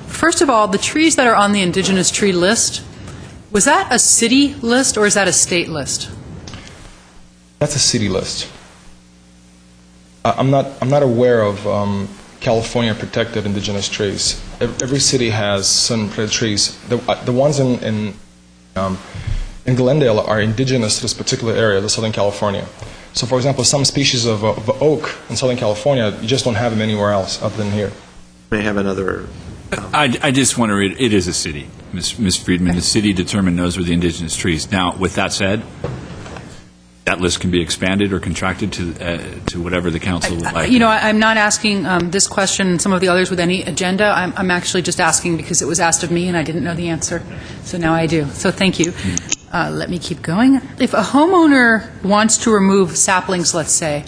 First of all, the trees that are on the indigenous tree list, was that a city list or is that a state list? That's a city list. I'm not aware of California protected indigenous trees. Every city has some protected trees. The ones in Glendale are indigenous to this particular area, the Southern California. So, for example, some species of oak in Southern California, you just don't have them anywhere else other than here. May have another. I just want to read, it is a city, Ms. Friedman. The city determined those were the indigenous trees. Now, with that said, that list can be expanded or contracted to whatever the council would like. You know, I'm not asking this question and some of the others with any agenda. I'm actually just asking because it was asked of me and I didn't know the answer. So now I do. So thank you. Let me keep going. If a homeowner wants to remove saplings, let's say,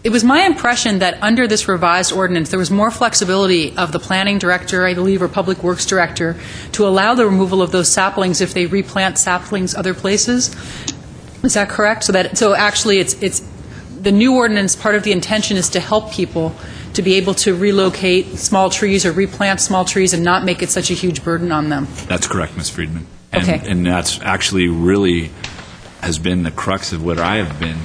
it was my impression that under this revised ordinance there was more flexibility of the planning director, I believe, or public works director to allow the removal of those saplings if they replant saplings other places. Is that correct? So actually it's the new ordinance, part of the intention is to help people to be able to relocate small trees or replant small trees and not make it such a huge burden on them. That's correct, Ms. Friedman. Okay. And that's actually really has been the crux of what I have been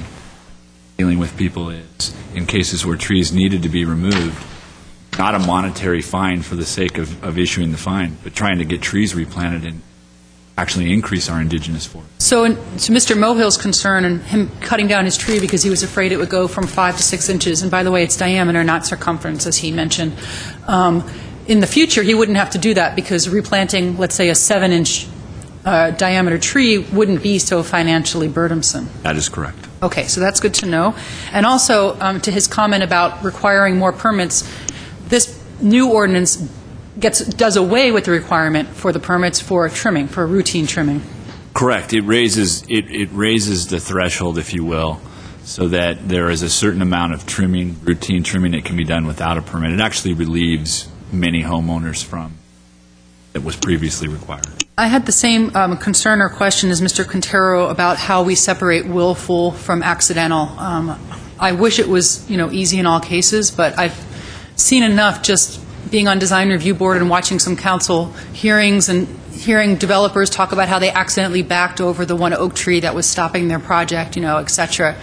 dealing with people is in cases where trees needed to be removed, not a monetary fine for the sake of issuing the fine, but trying to get trees replanted and actually increase our indigenous forest. So to Mr. Mohill's concern and him cutting down his tree because he was afraid it would go from 5 to 6 inches, and by the way, it's diameter, not circumference, as he mentioned. In the future, he wouldn't have to do that because replanting, let's say, a 7-inch diameter tree wouldn't be so financially burdensome. That is correct. Okay, so that's good to know. And also, to his comment about requiring more permits, this new ordinance does away with the requirement for the permits for trimming, for routine trimming. Correct. It raises the threshold, if you will, so that there is a certain amount of trimming, routine trimming, that can be done without a permit. It actually relieves many homeowners from that was previously required. I had the same concern or question as Mr. Quintero about how we separate willful from accidental. I wish it was, easy in all cases, but I've seen enough just being on design review board and watching some council hearings and hearing developers talk about how they accidentally backed over the one oak tree that was stopping their project, et cetera,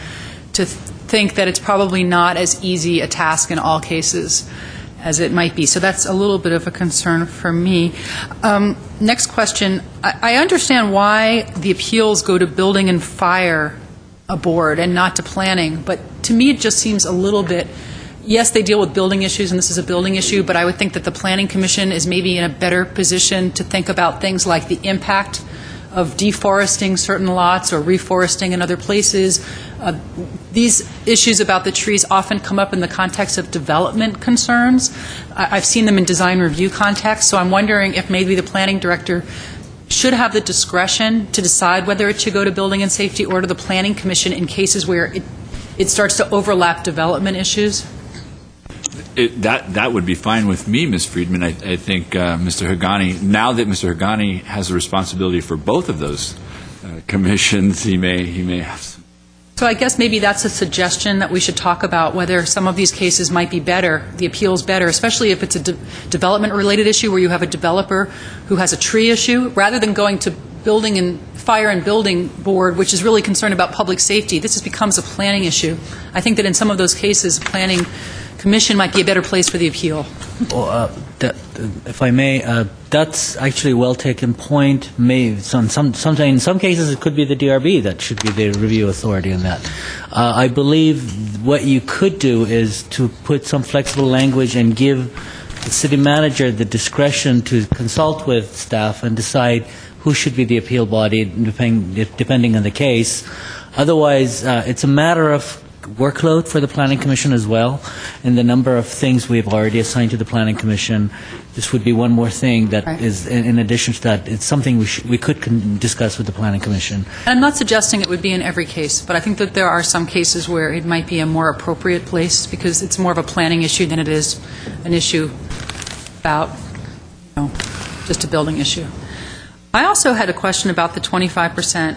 to think that it's probably not as easy a task in all cases as it might be. So that's a little bit of a concern for me. Next question. I understand why the appeals go to building and fire board and not to planning, but to me it just seems a little bit, yes, they deal with building issues, and this is a building issue, but I would think that the Planning Commission is maybe in a better position to think about things like the impact of deforesting certain lots or reforesting in other places. These issues about the trees often come up in the context of development concerns. I've seen them in design review context, so I'm wondering if maybe the planning director should have the discretion to decide whether it should go to building and safety or to the Planning Commission in cases where it starts to overlap development issues. That would be fine with me, Ms. Friedman. I think Mr. Hagani, now that Mr. Hagani has the responsibility for both of those commissions, he may have some. So I guess maybe that's a suggestion that we should talk about, whether some of these cases might be better, the appeals better, especially if it's a development-related issue where you have a developer who has a tree issue, rather than going to building and fire and building board, which is really concerned about public safety. This becomes a planning issue. I think that in some of those cases, planning commission might be a better place for the appeal. If I may, that's actually a well-taken point. In some cases, it could be the DRB that should be the review authority on that. I believe what you could do is to put some flexible language and give the city manager the discretion to consult with staff and decide who should be the appeal body, depending on the case. Otherwise, it's a matter of workload for the Planning Commission as well, and the number of things we've already assigned to the Planning Commission. This would be one more thing that is, in addition to that, it's something we could discuss with the Planning Commission. I'm not suggesting it would be in every case, but I think that there are some cases where it might be a more appropriate place because it's more of a planning issue than it is an issue about, just a building issue. I also had a question about the 25%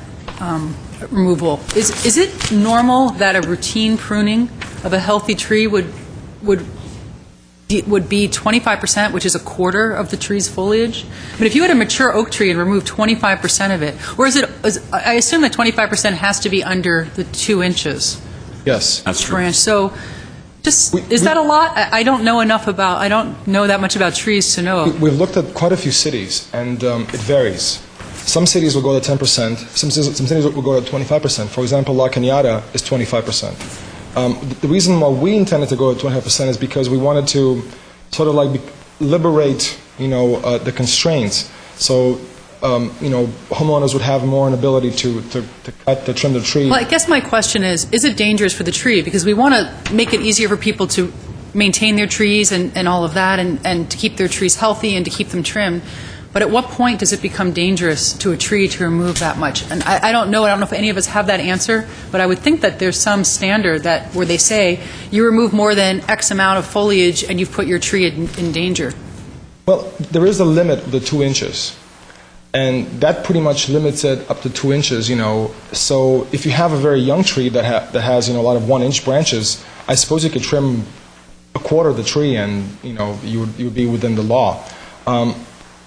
removal. Is it normal that a routine pruning of a healthy tree would be 25%, which is a quarter of the tree's foliage? But if you had a mature oak tree and removed 25% of it, or I assume that 25% has to be under the 2 inches? Yes, that's true. Branch. So, is that a lot? I don't know that much about trees to know. We've looked at quite a few cities, and it varies. Some cities will go to 10%, some cities will go to 25%. For example, La Cañada is 25%. The reason why we intended to go to 25% is because we wanted to sort of liberate, the constraints. So, homeowners would have more an ability to trim the tree. Well, I guess my question is it dangerous for the tree? Because we want to make it easier for people to maintain their trees and all of that and to keep their trees healthy and to keep them trimmed. But at what point does it become dangerous to a tree to remove that much? And I don't know. I don't know if any of us have that answer, but I would think that there's some standard where they say you remove more than X amount of foliage and you've put your tree in danger. Well, there is a limit of the 2 inches. And that pretty much limits it up to 2 inches, So if you have a very young tree that has, a lot of 1-inch branches, I suppose you could trim a quarter of the tree and, you would be within the law.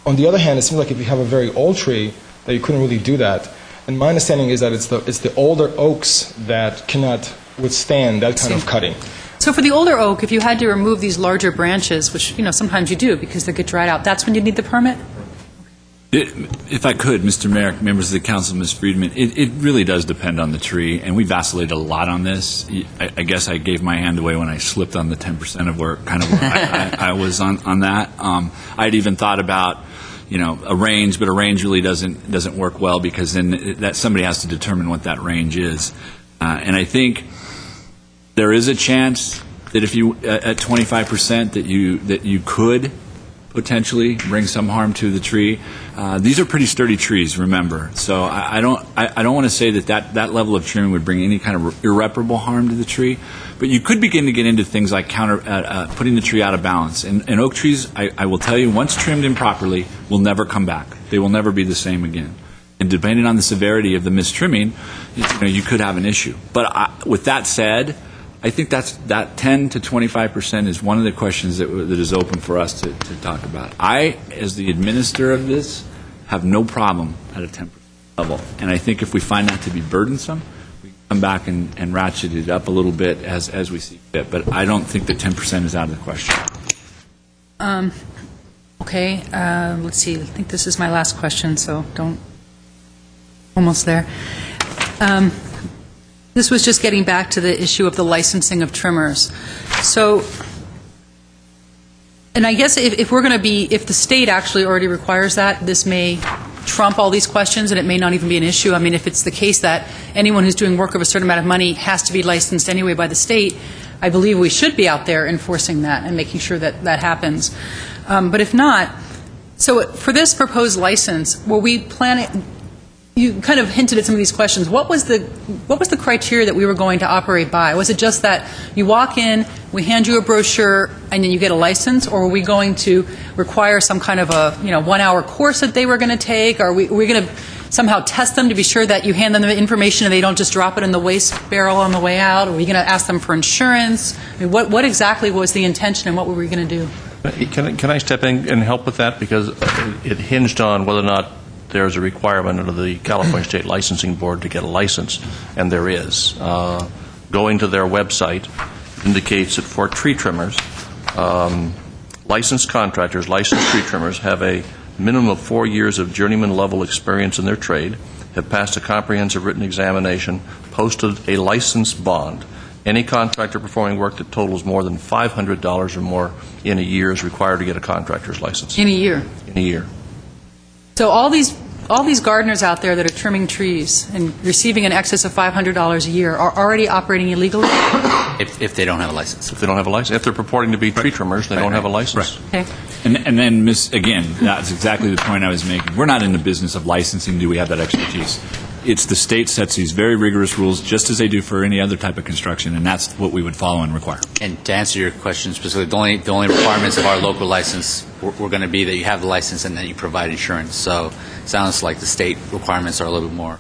On the other hand, it seems like if you have a very old tree, that you couldn't really do that. And my understanding is that it's the older oaks that cannot withstand that kind of cutting. So for the older oak, if you had to remove these larger branches, which sometimes you do because they get dried out, that's when you need the permit? If I could, Mr. Mayor, members of the council, Ms. Friedman, it really does depend on the tree, and we vacillated a lot on this. I guess I gave my hand away when I slipped on the 10% of where I was on that. I'd even thought about a range, but a range really doesn't work well because then that somebody has to determine what that range is. And I think there is a chance that if you at 25% that you could potentially bring some harm to the tree. These are pretty sturdy trees, remember. So I don't want to say that level of trimming would bring any kind of irreparable harm to the tree. But you could begin to get into things like putting the tree out of balance. And oak trees, I will tell you, once trimmed improperly, will never come back. They will never be the same again. And depending on the severity of the mistrimming, you could have an issue. But with that said, I think that 10 to 25% is one of the questions that is open for us to talk about. I, as the administrator of this, have no problem at a 10% level. And I think if we find that to be burdensome, we come back and ratchet it up a little bit as we see fit. But I don't think that 10% is out of the question. Okay, let's see. I think this is my last question, so almost there. This was just getting back to the issue of the licensing of trimmers. So, and I guess if the state actually already requires that, this may trump all these questions and it may not even be an issue. I mean, if it's the case that anyone who's doing work of a certain amount of money has to be licensed anyway by the state, I believe we should be out there enforcing that and making sure that that happens. But if not, so for this proposed license, were we planning? You kind of hinted at some of these questions. What was the criteria that we were going to operate by? Was it just that you walk in, we hand you a brochure, and then you get a license, or were we going to require some kind of a 1-hour course that they were going to take? Are we going to somehow test them to be sure that you hand them the information and they don't just drop it in the waste barrel on the way out? Are we going to ask them for insurance? I mean, what exactly was the intention, and what were we going to do? Can I step in and help with that? Because it hinged on whether or not there's a requirement under the California State Licensing Board to get a license, and there is. Going to their website indicates that for tree trimmers, licensed contractors, licensed tree trimmers have a minimum of 4 years of journeyman level experience in their trade, have passed a comprehensive written examination, posted a license bond. Any contractor performing work that totals more than $500 or more in a year is required to get a contractor's license. In a year? In a year. So all these gardeners out there that are trimming trees and receiving an excess of $500 a year are already operating illegally? If they don't have a license. If they don't have a license. If they're purporting to be tree trimmers, they don't have a license. Okay. And then, again, that's exactly the point I was making. We're not in the business of licensing. Do we have that expertise? It's the state sets these very rigorous rules, just as they do for any other type of construction, and that's what we would follow and require. And to answer your question specifically, the only requirements of our local license were going to be that you have the license and that you provide insurance. So it sounds like the state requirements are a little bit more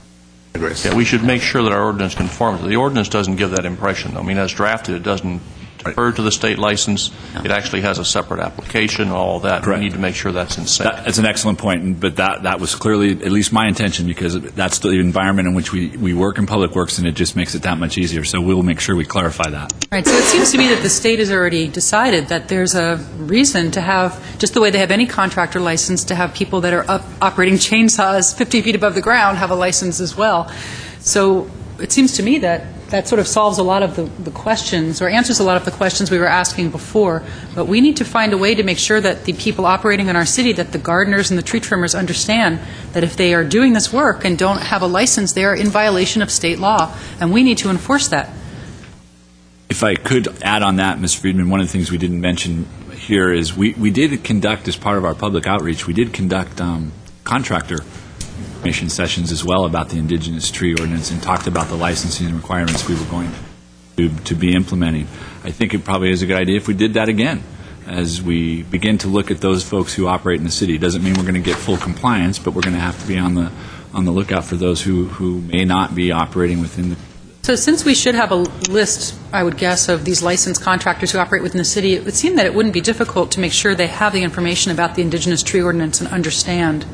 rigorous. Yeah, we should make sure that our ordinance conforms. The ordinance doesn't give that impression. I mean, as drafted, it doesn't defer to the state license. No. It actually has a separate application, all that. Correct. We need to make sure that's in sync. That's an excellent point, but that was clearly at least my intention, because that's the environment in which we work in public works, and it just makes it that much easier. So we'll make sure we clarify that. Right. So it seems to me that the state has already decided that there's a reason to have, just the way they have any contractor license, to have people that are operating chainsaws 50 feet above the ground have a license as well. So it seems to me that sort of solves a lot of the questions, or answers a lot of the questions we were asking before. But we need to find a way to make sure that the people operating in our city, that the gardeners and the tree trimmers understand that if they are doing this work and don't have a license, they are in violation of state law, and we need to enforce that. If I could add on that, Ms. Friedman, one of the things we didn't mention here is we did conduct, as part of our public outreach, we did conduct contractor information sessions as well about the indigenous tree ordinance, and talked about the licensing requirements we were going to be implementing. I think it probably is a good idea if we did that again as we begin to look at those folks who operate in the city. It doesn't mean we're going to get full compliance, but we're going to have to be on the lookout for those who may not be operating within the. So since we should have a list, I would guess, of these licensed contractors who operate within the city, it would seem that it wouldn't be difficult to make sure they have the information about the indigenous tree ordinance and understand.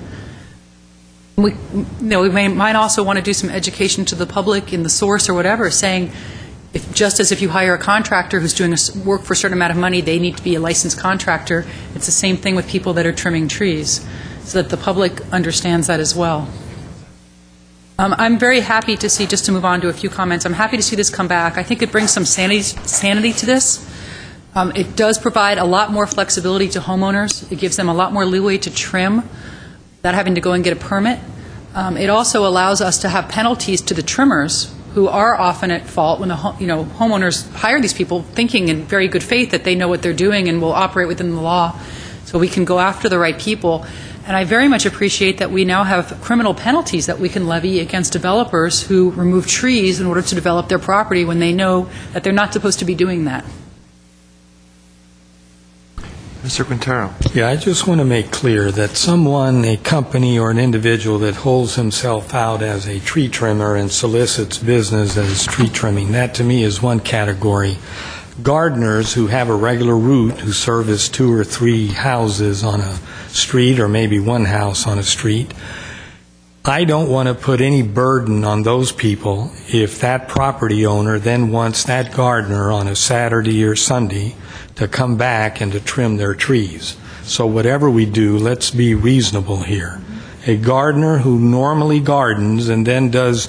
We might also want to do some education to the public in the source or whatever, saying, just as if you hire a contractor who's doing work for a certain amount of money, they need to be a licensed contractor. It's the same thing with people that are trimming trees, so that the public understands that as well. I'm very happy to see, just to move on to a few comments, I'm happy to see this come back. I think it brings some sanity to this. It does provide a lot more flexibility to homeowners. It gives them a lot more leeway to trim without having to go and get a permit. It also allows us to have penalties to the trimmers, who are often at fault when the homeowners hire these people thinking in very good faith that they know what they're doing and will operate within the law. So we can go after the right people. And I very much appreciate that we now have criminal penalties that we can levy against developers who remove trees in order to develop their property when they know that they're not supposed to be doing that. Mr. Quintero. Yeah, I just want to make clear that someone, a company or an individual that holds himself out as a tree trimmer and solicits business as tree trimming, that to me is one category. Gardeners who have a regular route, who service 2 or 3 houses on a street or maybe one house on a street, I don't want to put any burden on those people if that property owner then wants that gardener on a Saturday or Sunday to come back and to trim their trees. So whatever we do, let's be reasonable here. A gardener who normally gardens and then does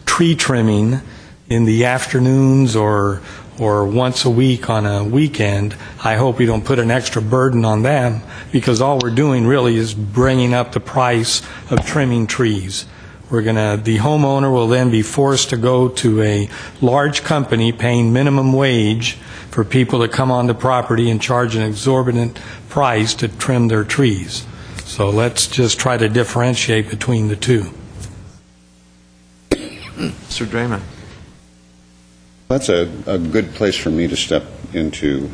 tree trimming in the afternoons or once a week on a weekend, I hope we don't put an extra burden on them, because all we're doing really is bringing up the price of trimming trees. The homeowner will then be forced to go to a large company paying minimum wage for people to come on the property and charge an exorbitant price to trim their trees. So let's just try to differentiate between the two. Mr. Draymond. That's a good place for me to step into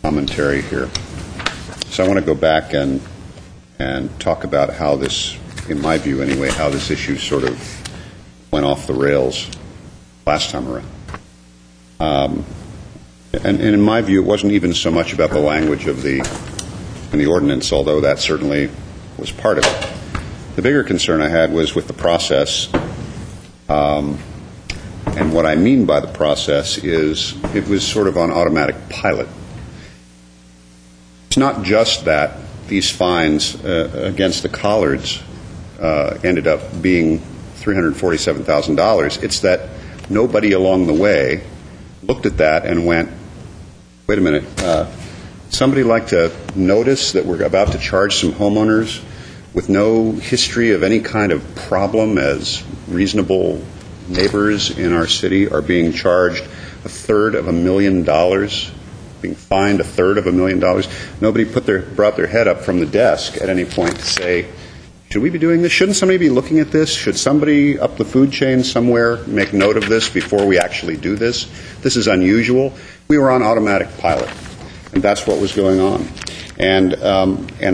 commentary here. So I want to go back and talk about how this, in my view anyway, how this issue sort of went off the rails last time around. And in my view, it wasn't even so much about the language of in the ordinance, although that certainly was part of it. The bigger concern I had was with the process. And what I mean by the process is it was sort of on automatic pilot. It's not just that these fines against the collards ended up being $347,000. It's that nobody along the way looked at that and went, wait a minute, somebody like to notice that we're about to charge some homeowners with no history of any kind of problem as reasonable neighbors in our city are being charged $250,000, being fined $250,000. Nobody brought their head up from the desk at any point to say, should we be doing this? Shouldn't somebody be looking at this? Should somebody up the food chain somewhere make note of this before we actually do this? This is unusual. We were on automatic pilot, and that's what was going on. And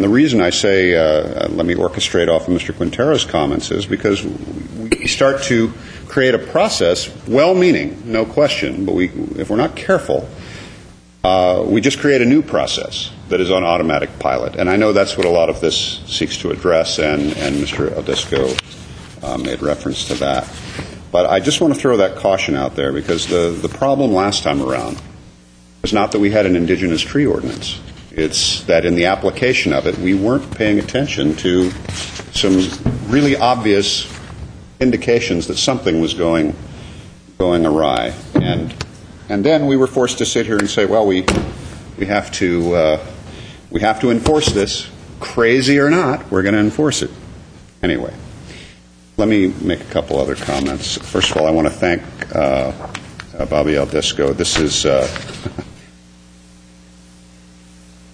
the reason I say, let me orchestrate off of Mr. Quintero's comments, is because we start to create a process, well-meaning, no question, but if we're not careful, we just create a new process that is on automatic pilot. And I know that's what a lot of this seeks to address, and Mr. Odisco made reference to that. But I just want to throw that caution out there, because the problem last time around was not that we had an indigenous tree ordinance. It's that in the application of it, we weren't paying attention to some really obvious indications that something was going awry. And then we were forced to sit here and say, well, we have to enforce this. Crazy or not, we're going to enforce it. Anyway, let me make a couple other comments. First of all, I want to thank Bobby Aldisco. This is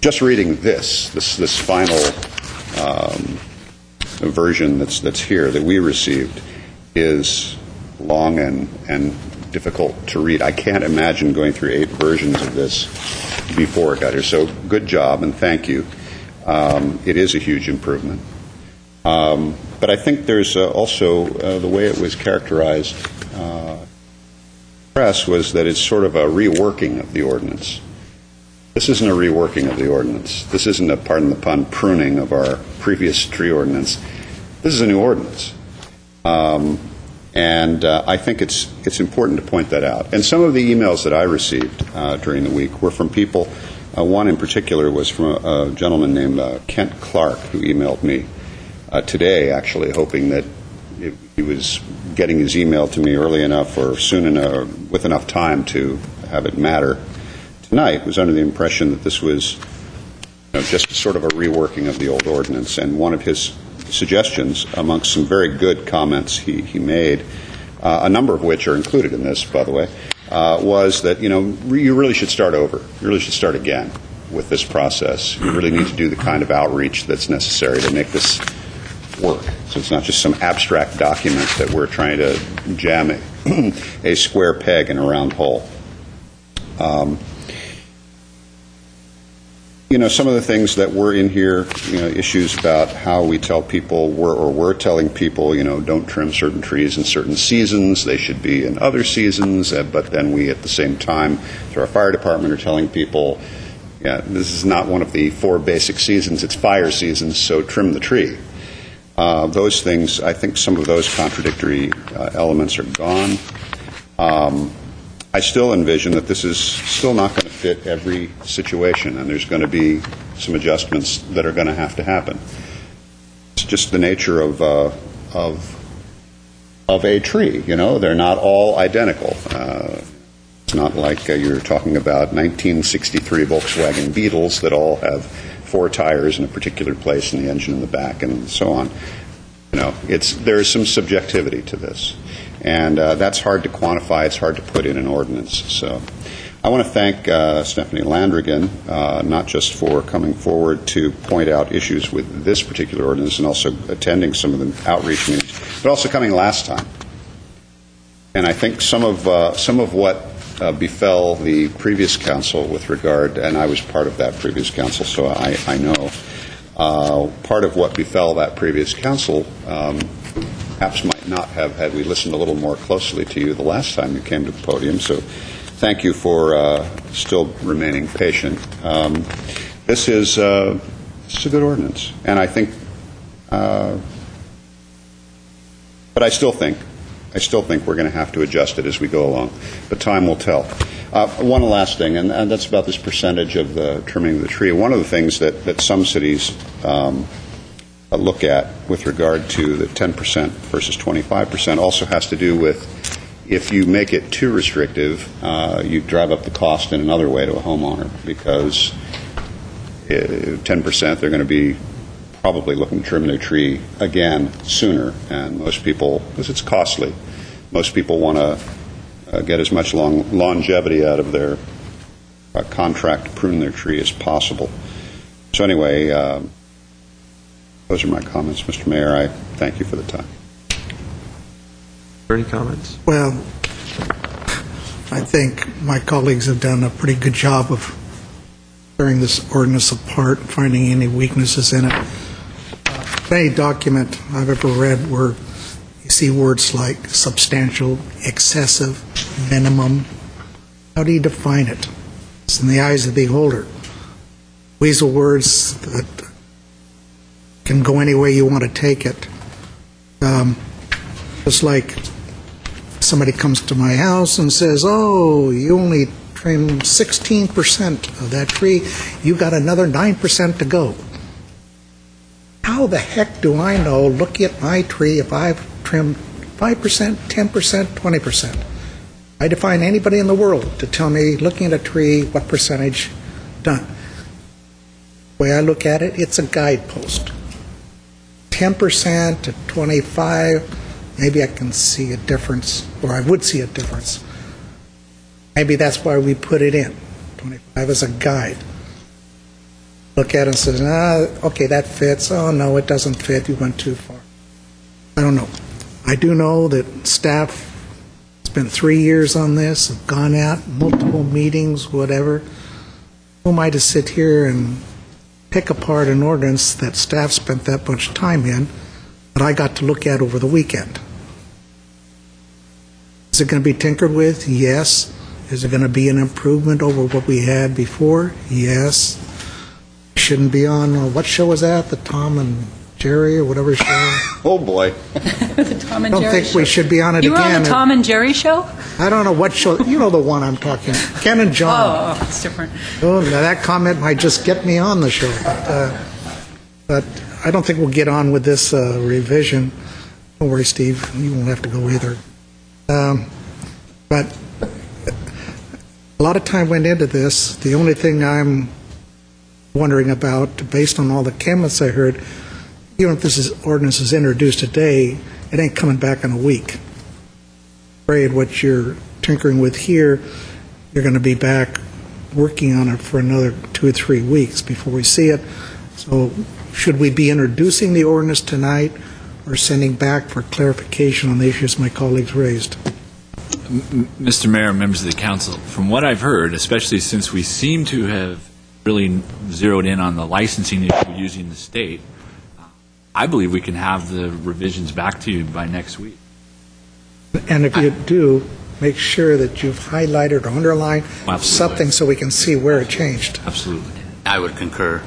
just reading this final version that's here that we received is long and difficult to read. I can't imagine going through 8 versions of this before it got here. So good job and thank you. It is a huge improvement. But I think there's also the way it was characterized. Press was that it's sort of a reworking of the ordinance. This isn't a reworking of the ordinance. This isn't a, pardon the pun, pruning of our previous tree ordinance. This is a new ordinance. And I think it's important to point that out. And some of the emails that I received during the week were from people. One in particular was from a gentleman named Kent Clark, who emailed me today, actually, hoping that he was getting his email to me early enough or soon enough, with enough time to have it matter tonight. Was under the impression that this was just sort of a reworking of the old ordinance. And one of his suggestions, amongst some very good comments he made, a number of which are included in this, by the way, was that you really should start over. You really should start again with this process. You really need to do the kind of outreach that's necessary to make this work. So it's not just some abstract document that we're trying to jam a square peg in a round hole. some of the things that were in here, issues about how we tell people, we're telling people, don't trim certain trees in certain seasons, they should be in other seasons, but then we at the same time, through our fire department, are telling people, this is not one of the 4 basic seasons, it's fire seasons, so trim the tree. Those things, I think some of those contradictory elements are gone. I still envision that this is still not going to fit every situation, and there's going to be some adjustments that are going to have to happen. It's just the nature of a tree. They're not all identical. It's not like you're talking about 1963 Volkswagen Beetles that all have 4 tires in a particular place and the engine in the back and so on. There is some subjectivity to this. And that's hard to quantify. It's hard to put in an ordinance. So I want to thank Stephanie Landrigan, not just for coming forward to point out issues with this particular ordinance and also attending some of the outreach meetings, but also coming last time. And I think some of what befell the previous council with regard, and I was part of that previous council, so I know, part of what befell that previous council perhaps might not have had we listened a little more closely to you the last time you came to the podium. So thank you for still remaining patient. This is a good ordinance, and I think, but I still think we're going to have to adjust it as we go along. But time will tell. One last thing, and that's about this percentage of the trimming of the tree. One of the things that some cities look at with regard to the 10% versus 25% also has to do with if you make it too restrictive, you drive up the cost in another way to a homeowner, because 10% they're going to be probably looking to trim their tree again sooner, and most people, because it's costly, most people want to get as much longevity out of their contract to prune their tree as possible. So anyway, those are my comments, Mr. Mayor. I thank you for the time. Are there any comments? Well, I think my colleagues have done a pretty good job of tearing this ordinance apart and finding any weaknesses in it. Any document I've ever read where you see words like substantial, excessive, minimum, how do you define it? It's in the eyes of the beholder. Weasel words that can go any way you want to take it. Just like somebody comes to my house and says, oh, you only trimmed 16% of that tree, you got another 9% to go. How the heck do I know, looking at my tree, if I've trimmed 5%, 10%, 20%? I define anybody in the world to tell me, looking at a tree, what percentage done. The way I look at it, it's a guidepost. 10% to 25, maybe I can see a difference, or I would see a difference. Maybe that's why we put it in. 25 as a guide. Look at it and says, okay, that fits. Oh, no, it doesn't fit. You went too far. I don't know. I do know that staff spent 3 years on this, have gone out, multiple meetings, whatever. Who am I to sit here and pick apart an ordinance that staff spent that much time in that I got to look at over the weekend? Is it going to be tinkered with? Yes. Is it going to be an improvement over what we had before? Yes. Shouldn't be on, what show was that? The Tom and Jerry or whatever show? Oh, boy. The Tom and I don't Jerry think show. we should be on it You again. were on the Tom and Jerry show? I don't know what show. You know the one I'm talking about. Ken and John. Oh, it's different. Oh, now that comment might just get me on the show. But I don't think we'll get on with this revision. Don't worry, Steve. You won't have to go either. But a lot of time went into this. The only thing I'm wondering about, based on all the comments I heard, even if this ordinance is introduced today, it ain't coming back in a week. I'm afraid what you're tinkering with here, you're going to be back working on it for another 2 or 3 weeks before we see it. So should we be introducing the ordinance tonight or sending back for clarification on the issues my colleagues raised? Mr. Mayor, members of the council, from what I've heard, especially since we seem to have really zeroed in on the licensing issue using the state. I believe we can have the revisions back to you by next week. And if you do, make sure that you've highlighted or underlined something so we can see where it changed. Absolutely. I would concur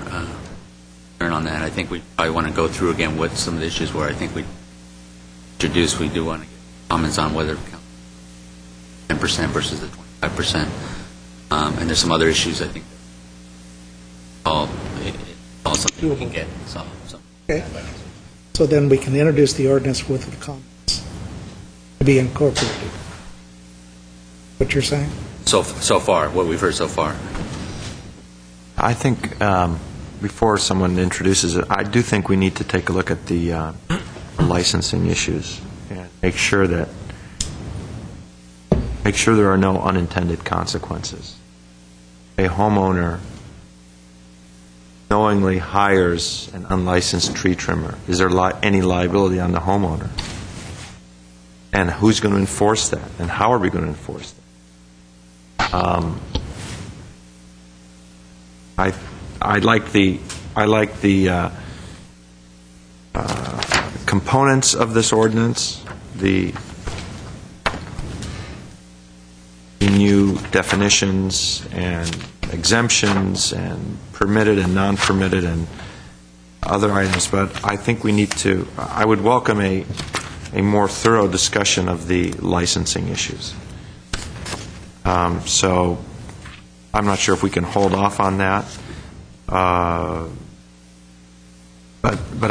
on that. I think we probably want to go through again what some of the issues were. I think we introduced, we do want to get comments on whether 10% versus the 25%. And there's some other issues, I think, all something we can get solved. So. Okay. So then we can introduce the ordinance with the comments to be incorporated. What you're saying? So far, what we've heard so far. I think before someone introduces it, I do think we need to take a look at the licensing issues and make sure there are no unintended consequences. A homeowner knowingly hires an unlicensed tree trimmer. Is there any liability on the homeowner? And who's going to enforce that? And how are we going to enforce that? I like the components of this ordinance, the new definitions and exemptions and permitted and non-permitted and other items, but I think we need to, I would welcome a more thorough discussion of the licensing issues. So I'm not sure if we can hold off on that. But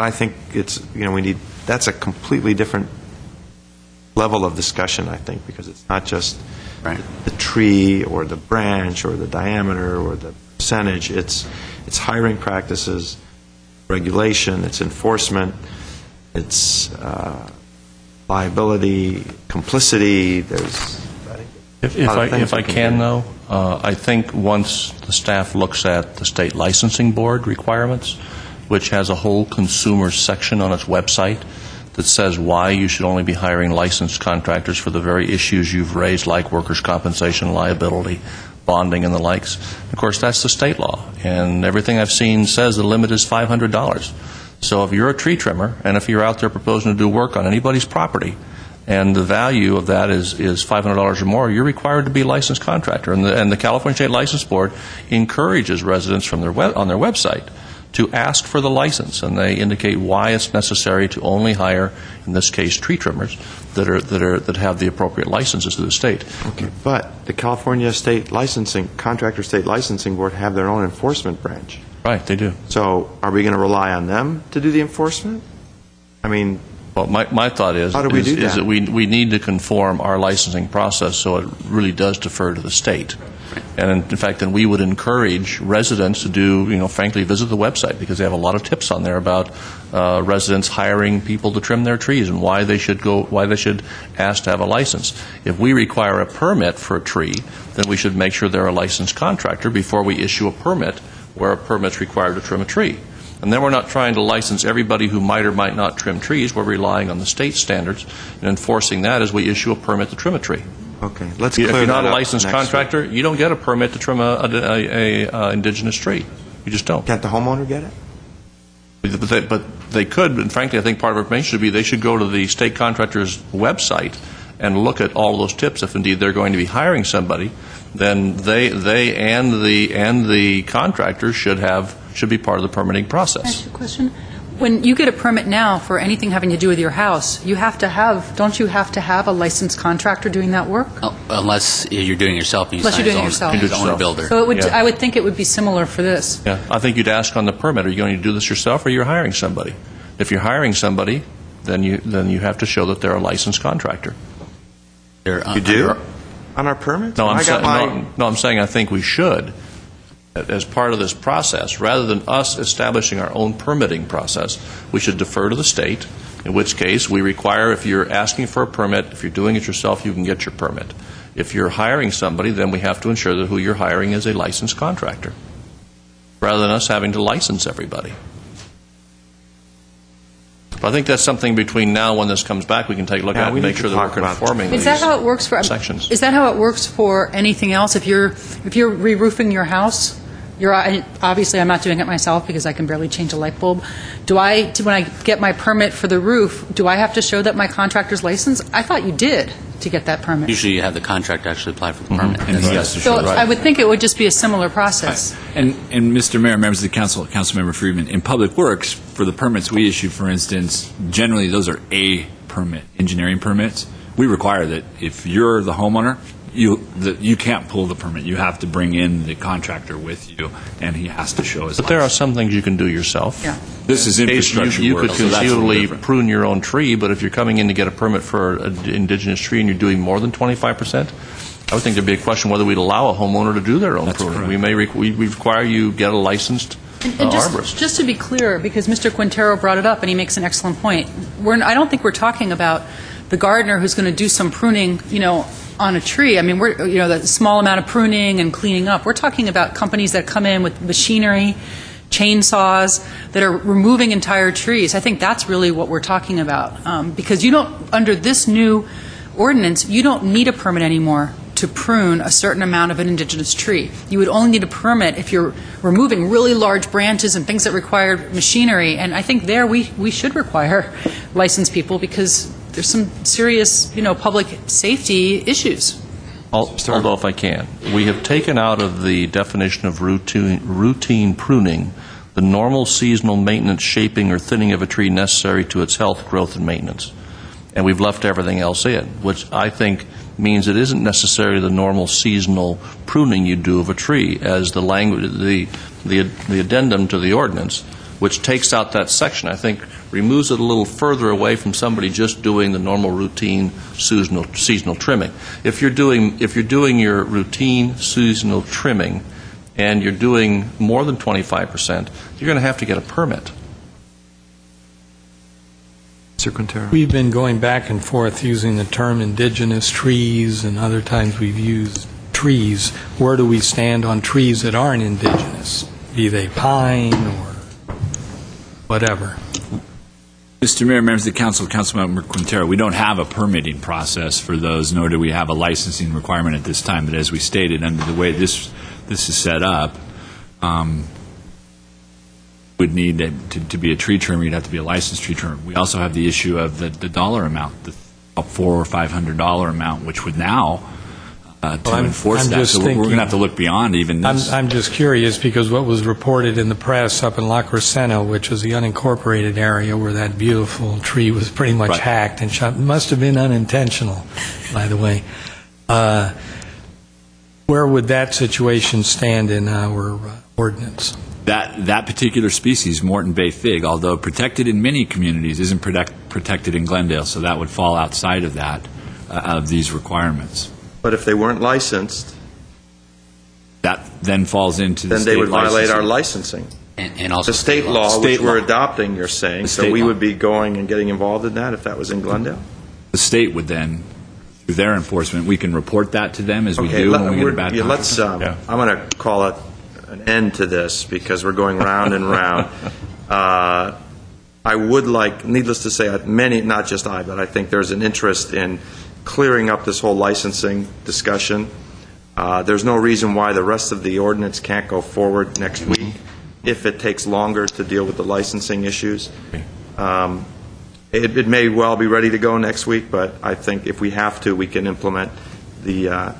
I think it's, we need, that's a completely different level of discussion, I think, because it's not just the tree or the branch or the diameter or the percentage. It's hiring practices, regulation, it's enforcement, it's liability, complicity. There's if I can, though, I think once the staff looks at the state licensing board requirements, which has a whole consumer section on its website that says why you should only be hiring licensed contractors for the very issues you've raised, like workers' compensation, liability, bonding, and the likes. Of course, that's the state law, and everything I've seen says the limit is $500. So if you're a tree trimmer, and if you're out there proposing to do work on anybody's property, and the value of that is $500 or more, you're required to be a licensed contractor. And the California State License Board encourages residents from on their website to ask for the license, and they indicate why it's necessary to only hire, in this case, tree trimmers that have the appropriate licenses to the state. Okay, but the California State Licensing Contractor State Licensing Board have their own enforcement branch. Right, they do. So are we going to rely on them to do the enforcement? I mean, well, my thought is, how do we do is that we need to conform our licensing process so it really does defer to the state. And in fact, then we would encourage residents to do, frankly, visit the website, because they have a lot of tips on there about residents hiring people to trim their trees and why they should ask to have a license. If we require a permit for a tree, then we should make sure they're a licensed contractor before we issue a permit where a permit's required to trim a tree. And then we're not trying to license everybody who might or might not trim trees. We're relying on the state standards and enforcing that as we issue a permit to trim a tree. Okay, let's clear that up. If you're not a licensed contractor, you don't get a permit to trim a indigenous tree. You just don't. Can't the homeowner get it? But they could, and frankly, I think part of our information should be they should go to the state contractor's website and look at all of those tips. If indeed they're going to be hiring somebody, then they and the contractor should be part of the permitting process. Can I ask you a question? When you get a permit now for anything having to do with your house, don't you have to have a licensed contractor doing that work? Unless you're doing it yourself. Unless you're doing it yourself. You're owner builder. So I would think it would be similar for this. Yeah, I think you'd ask on the permit, are you going to do this yourself or you're hiring somebody? If you're hiring somebody, then you have to show that they're a licensed contractor. You do? On our permits? No, I'm saying I think we should, as part of this process, rather than us establishing our own permitting process, we should defer to the state, in which case we require, if you're asking for a permit, if you're doing it yourself, you can get your permit. If you're hiring somebody, then we have to ensure that who you're hiring is a licensed contractor, rather than us having to license everybody. But I think that's something between now when this comes back we can take a look at and make sure that we're conforming these sections. Is that how it works for anything else? If you're re-roofing your house, Obviously, I'm not doing it myself because I can barely change a light bulb. When I get my permit for the roof, do I have to show that my contractor's licensed? I thought you did to get that permit. Usually you have the contractor actually apply for the permit. And he has to show So it. I would think it would just be a similar process. And Mr. Mayor, members of the council, Councilmember Friedman, in Public Works, for the permits we issue, for instance, generally those are A permit, engineering permits. We require that if you're the homeowner, you can't pull the permit. You have to bring in the contractor with you, and he has to show his But there are some things you can do yourself. Yeah. This is infrastructure You work, could so that's a little conceivably different. prune your own tree, but if you're coming in to get a permit for an indigenous tree and you're doing more than 25%, I would think there'd be a question whether we'd allow a homeowner to do their own pruning. We require you get a licensed And arborist. just to be clear, because Mr. Quintero brought it up and he makes an excellent point, I don't think we're talking about the gardener who's going to do some pruning, on a tree. I mean, the small amount of pruning and cleaning up. We're talking about companies that come in with machinery, chainsaws, that are removing entire trees. I think that's really what we're talking about. Because under this new ordinance, you don't need a permit anymore to prune a certain amount of an indigenous tree. You would only need a permit if you're removing really large branches and things that require machinery. And I think there we should require licensed people because there's some serious, public safety issues. Although, if I can, we have taken out of the definition of routine pruning the normal seasonal maintenance, shaping, or thinning of a tree necessary to its health, growth, and maintenance. And we've left everything else in, which I think means it isn't necessarily the normal seasonal pruning you do of a tree, as the language, the addendum to the ordinance, which takes out that section, I think removes it a little further away from somebody just doing the normal routine seasonal trimming. If you're doing your routine seasonal trimming and you're doing more than 25%, you're going to have to get a permit. Mr. Quintero. We've been going back and forth using the term indigenous trees, and other times we've used trees. Where do we stand on trees that aren't indigenous, be they pine or whatever? Mr. Mayor, members of the council, Councilmember Quintero, we don't have a permitting process for those, nor do we have a licensing requirement at this time. But as we stated, under the way this is set up, would need to be a tree trimmer. You'd have to be a licensed tree trimmer. We also have the issue of the dollar amount, the $400 or $500 amount, which would now to enforce that. So we're going to have to look beyond even this. I'm just curious because what was reported in the press up in La Crescenta, which is the unincorporated area where that beautiful tree was pretty much hacked and shot, must have been unintentional, by the way. Where would that situation stand in our ordinance? That particular species, Morton Bay fig, although protected in many communities, isn't protected in Glendale, so that would fall outside of that, of these requirements. But if they weren't licensed, that then falls into the then state they would violate licensing. our licensing. And also the state law, State which we're law. adopting, you're saying, so we would be going and getting involved in that if that was in Glendale? The state would then, through their enforcement, we can report that to them as we do when we get a bad let's. I'm going to call it an end to this because we're going round and round. I would like, needless to say, many, not just I, but I think there's an interest in clearing up this whole licensing discussion. There's no reason why the rest of the ordinance can't go forward next week if it takes longer to deal with the licensing issues. It may well be ready to go next week, but I think if we have to, we can implement the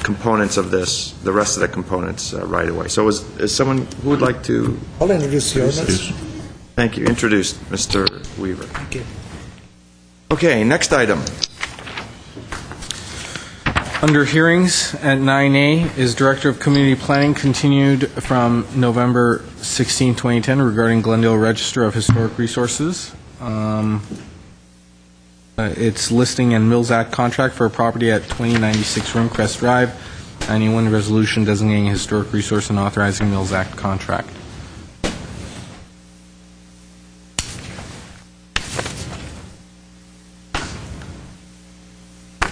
components of this, the rest of the components right away. So is someone who would like to? I'll introduce the ordinance. Thank you. Introduced, Mr. Weaver. Thank you. Okay, next item. Under hearings at 9A is Director of Community Planning continued from November 16, 2010 regarding Glendale Register of Historic Resources. It's listing and Mills Act contract for a property at 2096 Rimcrest Drive, 91 resolution designating a historic resource and authorizing Mills Act contract.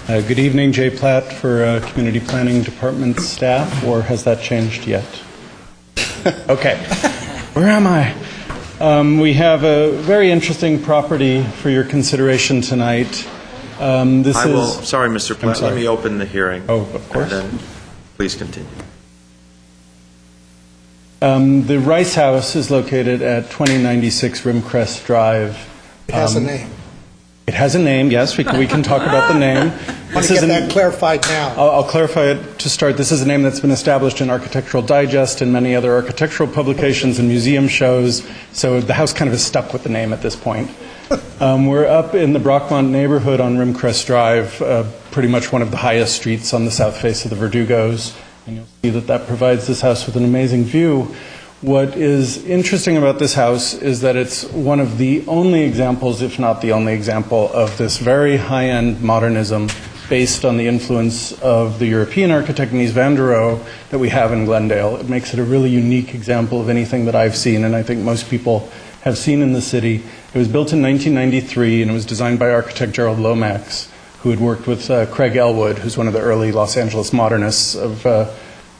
Good evening, Jay Platt for Community Planning Department staff, or has that changed yet? Okay. Where am I? We have a very interesting property for your consideration tonight. Sorry, Mr. Platt, let me open the hearing. Oh, of course. And then please continue. The Rice House is located at 2096 Rimcrest Drive. It has a name. It has a name, yes. We can talk about the name. I want to get that clarified now. I'll clarify it to start. This is a name that's been established in Architectural Digest and many other architectural publications and museum shows, so the house kind of is stuck with the name at this point. We're up in the Brockmont neighborhood on Rimcrest Drive, pretty much one of the highest streets on the south face of the Verdugos, and you'll see that provides this house with an amazing view. What is interesting about this house is that it's one of the only examples, if not the only example, of this very high-end modernism based on the influence of the European architect Mies van der Rohe that we have in Glendale. It makes it a really unique example of anything that I've seen, and I think most people have seen in the city. It was built in 1993, and it was designed by architect Gerald Lomax, who had worked with Craig Elwood, who's one of the early Los Angeles modernists of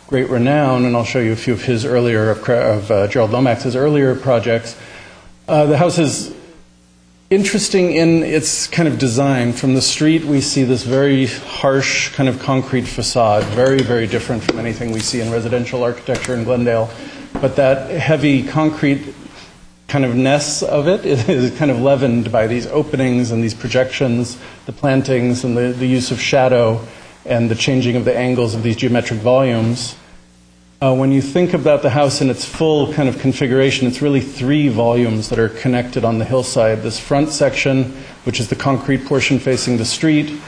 great renown, and I'll show you a few of his earlier, of Gerald Lomax's earlier projects. The house is interesting in its kind of design. From the street, we see this very harsh kind of concrete facade, very, very different from anything we see in residential architecture in Glendale. But that heavy concrete kind of ness of it is kind of leavened by these openings and these projections, the plantings and the use of shadow and the changing of the angles of these geometric volumes. When you think about the house in its full kind of configuration, it's really 3 volumes that are connected on the hillside. This front section, which is the concrete portion facing the street,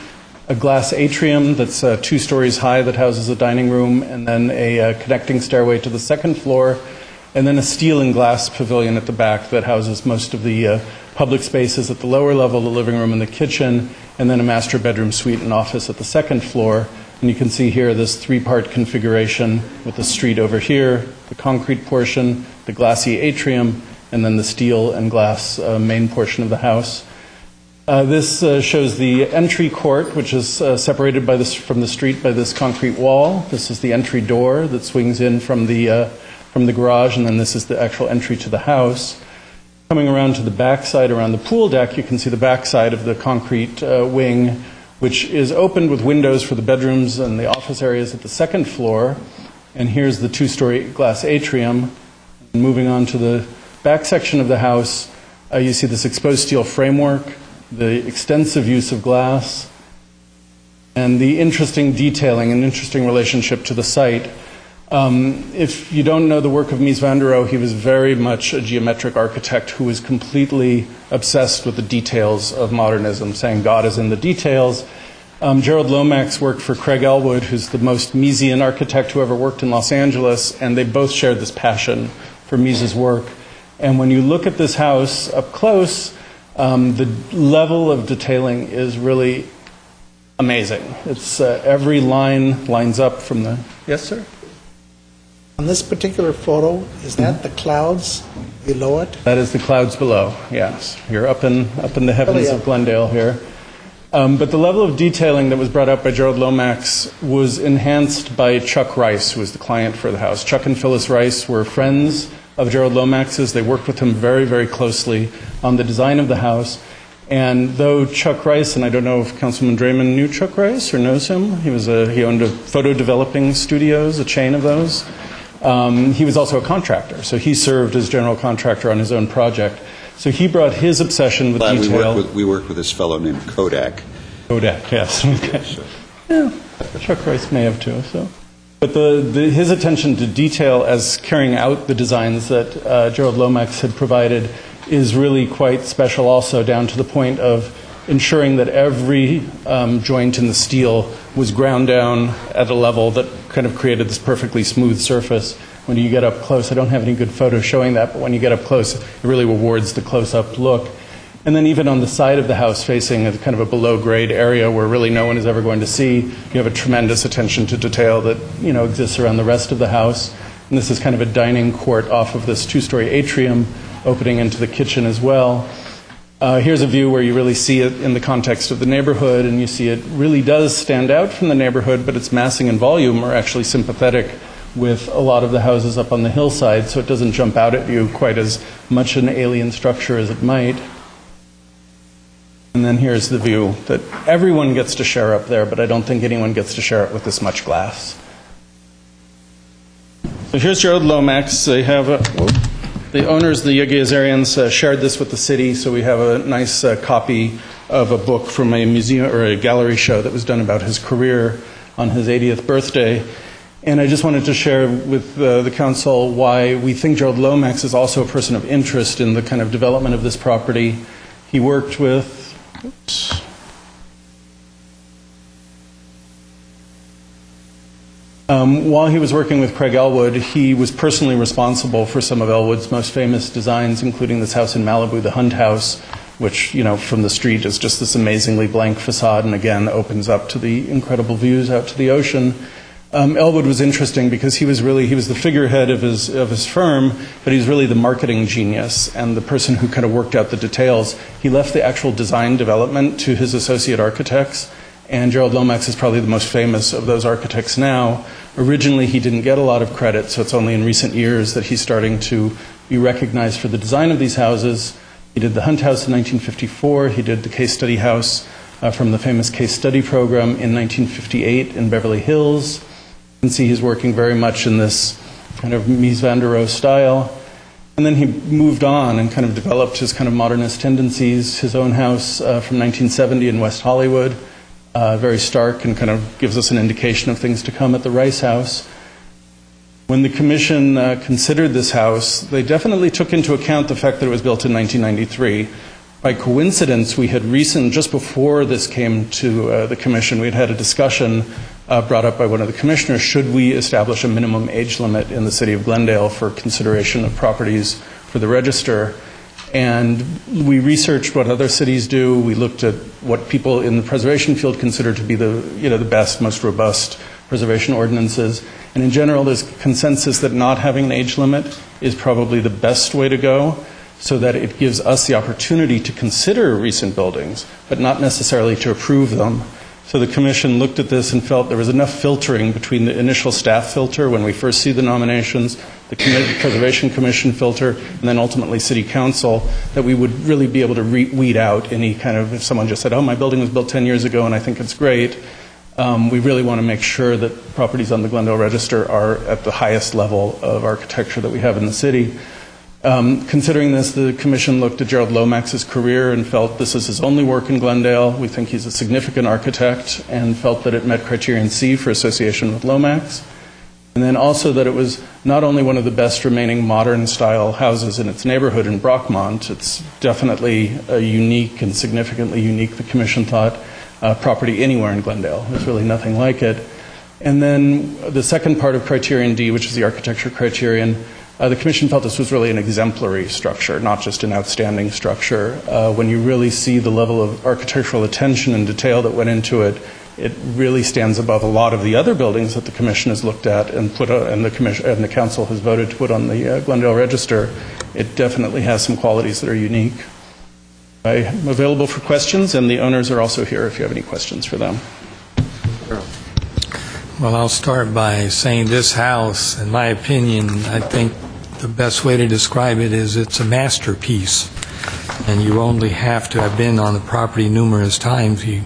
a glass atrium that's 2 stories high that houses a dining room, and then a connecting stairway to the second floor, and then a steel and glass pavilion at the back that houses most of the public spaces at the lower level, the living room and the kitchen, and then a master bedroom suite and office at the second floor. And you can see here this 3-part configuration with the street over here, the concrete portion, the glassy atrium, and then the steel and glass main portion of the house. This shows the entry court, which is separated from the street by this concrete wall. This is the entry door that swings in from the garage, and then this is the actual entry to the house. Coming around to the back side, around the pool deck, you can see the back side of the concrete wing, which is opened with windows for the bedrooms and the office areas at the second floor. And here's the 2-story glass atrium. Moving on to the back section of the house, you see this exposed steel framework, the extensive use of glass, and the interesting detailing and interesting relationship to the site. If you don't know the work of Mies van der Rohe, he was very much a geometric architect who was completely obsessed with the details of modernism, saying God is in the details. Gerald Lomax worked for Craig Elwood, who's the most Miesian architect who ever worked in Los Angeles, and they both shared this passion for Mies's work. And when you look at this house up close, the level of detailing is really amazing. It's every line lines up from the... Yes, sir? On this particular photo, is that the clouds below it? That is the clouds below, yes. You're up in the heavens of Glendale here. But the level of detailing that was brought up by Gerald Lomax was enhanced by Chuck Rice, who was the client for the house. Chuck and Phyllis Rice were friends of Gerald Lomax's. They worked with him very, very closely on the design of the house. And though Chuck Rice, and I don't know if Councilman Draymond knew Chuck Rice or knows him, he owned a photo developing studios, a chain of those. He was also a contractor, so he served as general contractor on his own project. So he brought his obsession with detail. We worked with this fellow named Kodak. Kodak, yes. Okay. Yeah, Chuck Rice may have too. So, but his attention to detail as carrying out the designs that Gerald Lomax had provided is really quite special. Also, down to the point of ensuring that every joint in the steel was ground down at a level that kind of created this perfectly smooth surface. When you get up close, I don't have any good photos showing that, but when you get up close, it really rewards the close-up look. And then even on the side of the house, facing a kind of a below-grade area where really no one is ever going to see, you have a tremendous attention to detail that exists around the rest of the house. And this is kind of a dining court off of this 2-story atrium opening into the kitchen as well. Here's a view where you really see it in the context of the neighborhood, and you see it really does stand out from the neighborhood, but its massing and volume are actually sympathetic with a lot of the houses up on the hillside, so it doesn't jump out at you quite as much an alien structure as it might. And then here's the view that everyone gets to share up there, but I don't think anyone gets to share it with this much glass. So here's Gerald Lomax. They have the owners, the Yagizarians, shared this with the city, so we have a nice copy of a book from a museum or a gallery show that was done about his career on his 80th birthday. And I just wanted to share with the council why we think Gerald Lomax is also a person of interest in the kind of development of this property. He worked with, while he was working with Craig Elwood, he was personally responsible for some of Elwood's most famous designs, including this house in Malibu, the Hunt House, which, you know, from the street is just this amazingly blank facade and again opens up to the incredible views out to the ocean. Elwood was interesting because he was the figurehead of his firm, but he's really the marketing genius and the person who kind of worked out the details. He left the actual design development to his associate architects, and Gerald Lomax is probably the most famous of those architects now. Originally, he didn't get a lot of credit, so it's only in recent years that he's starting to be recognized for the design of these houses. He did the Hunt House in 1954. He did the Case Study House from the famous Case Study Program in 1958 in Beverly Hills. You can see he's working very much in this kind of Mies van der Rohe style. And then he moved on and kind of developed his kind of modernist tendencies. His own house from 1970 in West Hollywood, very stark and kind of gives us an indication of things to come at the Rice House. When the commission considered this house, they definitely took into account the fact that it was built in 1993. By coincidence, we had just before this came to the commission, we had a discussion brought up by one of the commissioners, should we establish a minimum age limit in the city of Glendale for consideration of properties for the register? And we researched what other cities do. We looked at what people in the preservation field consider to be the best, most robust preservation ordinances. And in general, there's consensus that not having an age limit is probably the best way to go, so that it gives us the opportunity to consider recent buildings, but not necessarily to approve them. So the commission looked at this and felt there was enough filtering between the initial staff filter when we first see the nominations, the Preservation Commission filter, and then ultimately City Council, that we would really be able to weed out any kind of, if someone just said, oh, my building was built 10 years ago and I think it's great, we really want to make sure that properties on the Glendale Register are at the highest level of architecture that we have in the city. Considering this, the commission looked at Gerald Lomax's career and felt this is his only work in Glendale. We think he's a significant architect and felt that it met criterion C for association with Lomax. And then also that it was not only one of the best remaining modern-style houses in its neighborhood in Brockmont, it's definitely a unique and significantly unique, the commission thought, property anywhere in Glendale. There's really nothing like it. And then the second part of criterion D, which is the architecture criterion, the commission felt this was really an exemplary structure, not just an outstanding structure. When you really see the level of architectural attention and detail that went into it, it really stands above a lot of the other buildings that the commission has looked at and the council has voted to put on the Glendale Register. It definitely has some qualities that are unique. I'm available for questions, and the owners are also here if you have any questions for them. Well, I'll start by saying this house, in my opinion, I think the best way to describe it is it's a masterpiece. And you only have to have been on the property numerous times. You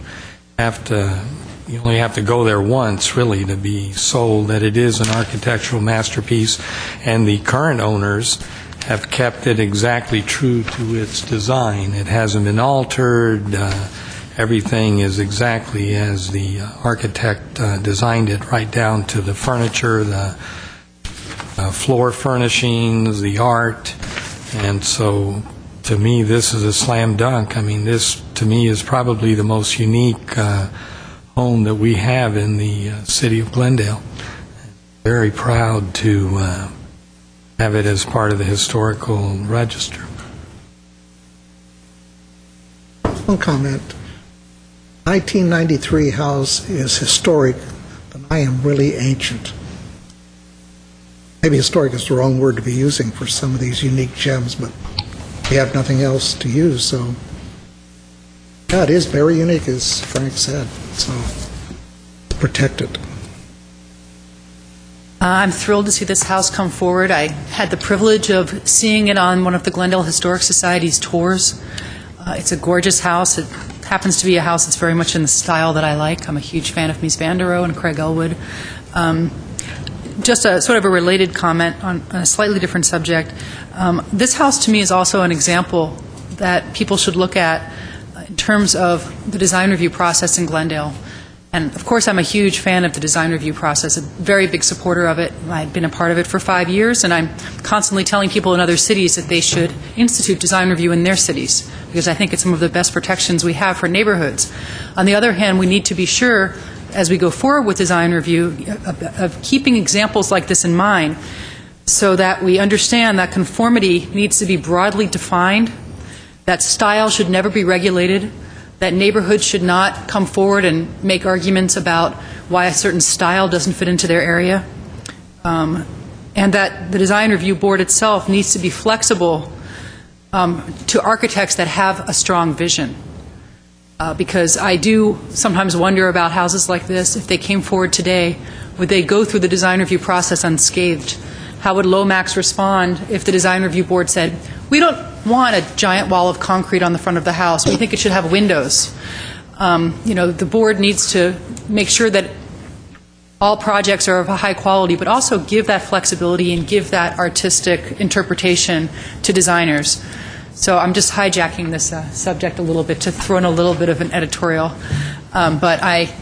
only have to go there once, really, to be sold that it is an architectural masterpiece. And the current owners have kept it exactly true to its design. It hasn't been altered. Everything is exactly as the architect designed it, right down to the furniture, the floor furnishings, the art. And so, to me, this is a slam dunk. I mean, this, to me, is probably the most unique home that we have in the city of Glendale. Very proud to have it as part of the historical register. One comment. 1993 house is historic, but I am really ancient. Maybe historic is the wrong word to be using for some of these unique gems, but we have nothing else to use, so yeah, it is very unique, as Frank said, so protect it. I'm thrilled to see this house come forward. I had the privilege of seeing it on one of the Glendale Historic Society's tours. It's a gorgeous house. It happens to be a house that's very much in the style that I like. I'm a huge fan of Mies van der Rohe and Craig Elwood. just a sort of a related comment on a slightly different subject. This house, to me, is also an example that people should look at in terms of the design review process in Glendale. And, of course, I'm a huge fan of the design review process, a very big supporter of it. I've been a part of it for 5 years, and I'm constantly telling people in other cities that they should institute design review in their cities, because I think it's some of the best protections we have for neighborhoods. On the other hand, we need to be sure, as we go forward with design review, of keeping examples like this in mind so that we understand that conformity needs to be broadly defined, that style should never be regulated, that neighborhoods should not come forward and make arguments about why a certain style doesn't fit into their area, and that the design review board itself needs to be flexible to architects that have a strong vision. Because I do sometimes wonder about houses like this. If they came forward today, would they go through the design review process unscathed? How would Lomax respond if the design review board said, we don't want a giant wall of concrete on the front of the house, we think it should have windows? The board needs to make sure that all projects are of a high quality, but also give that flexibility and give that artistic interpretation to designers. So I'm just hijacking this subject a little bit to throw in a little bit of an editorial. But I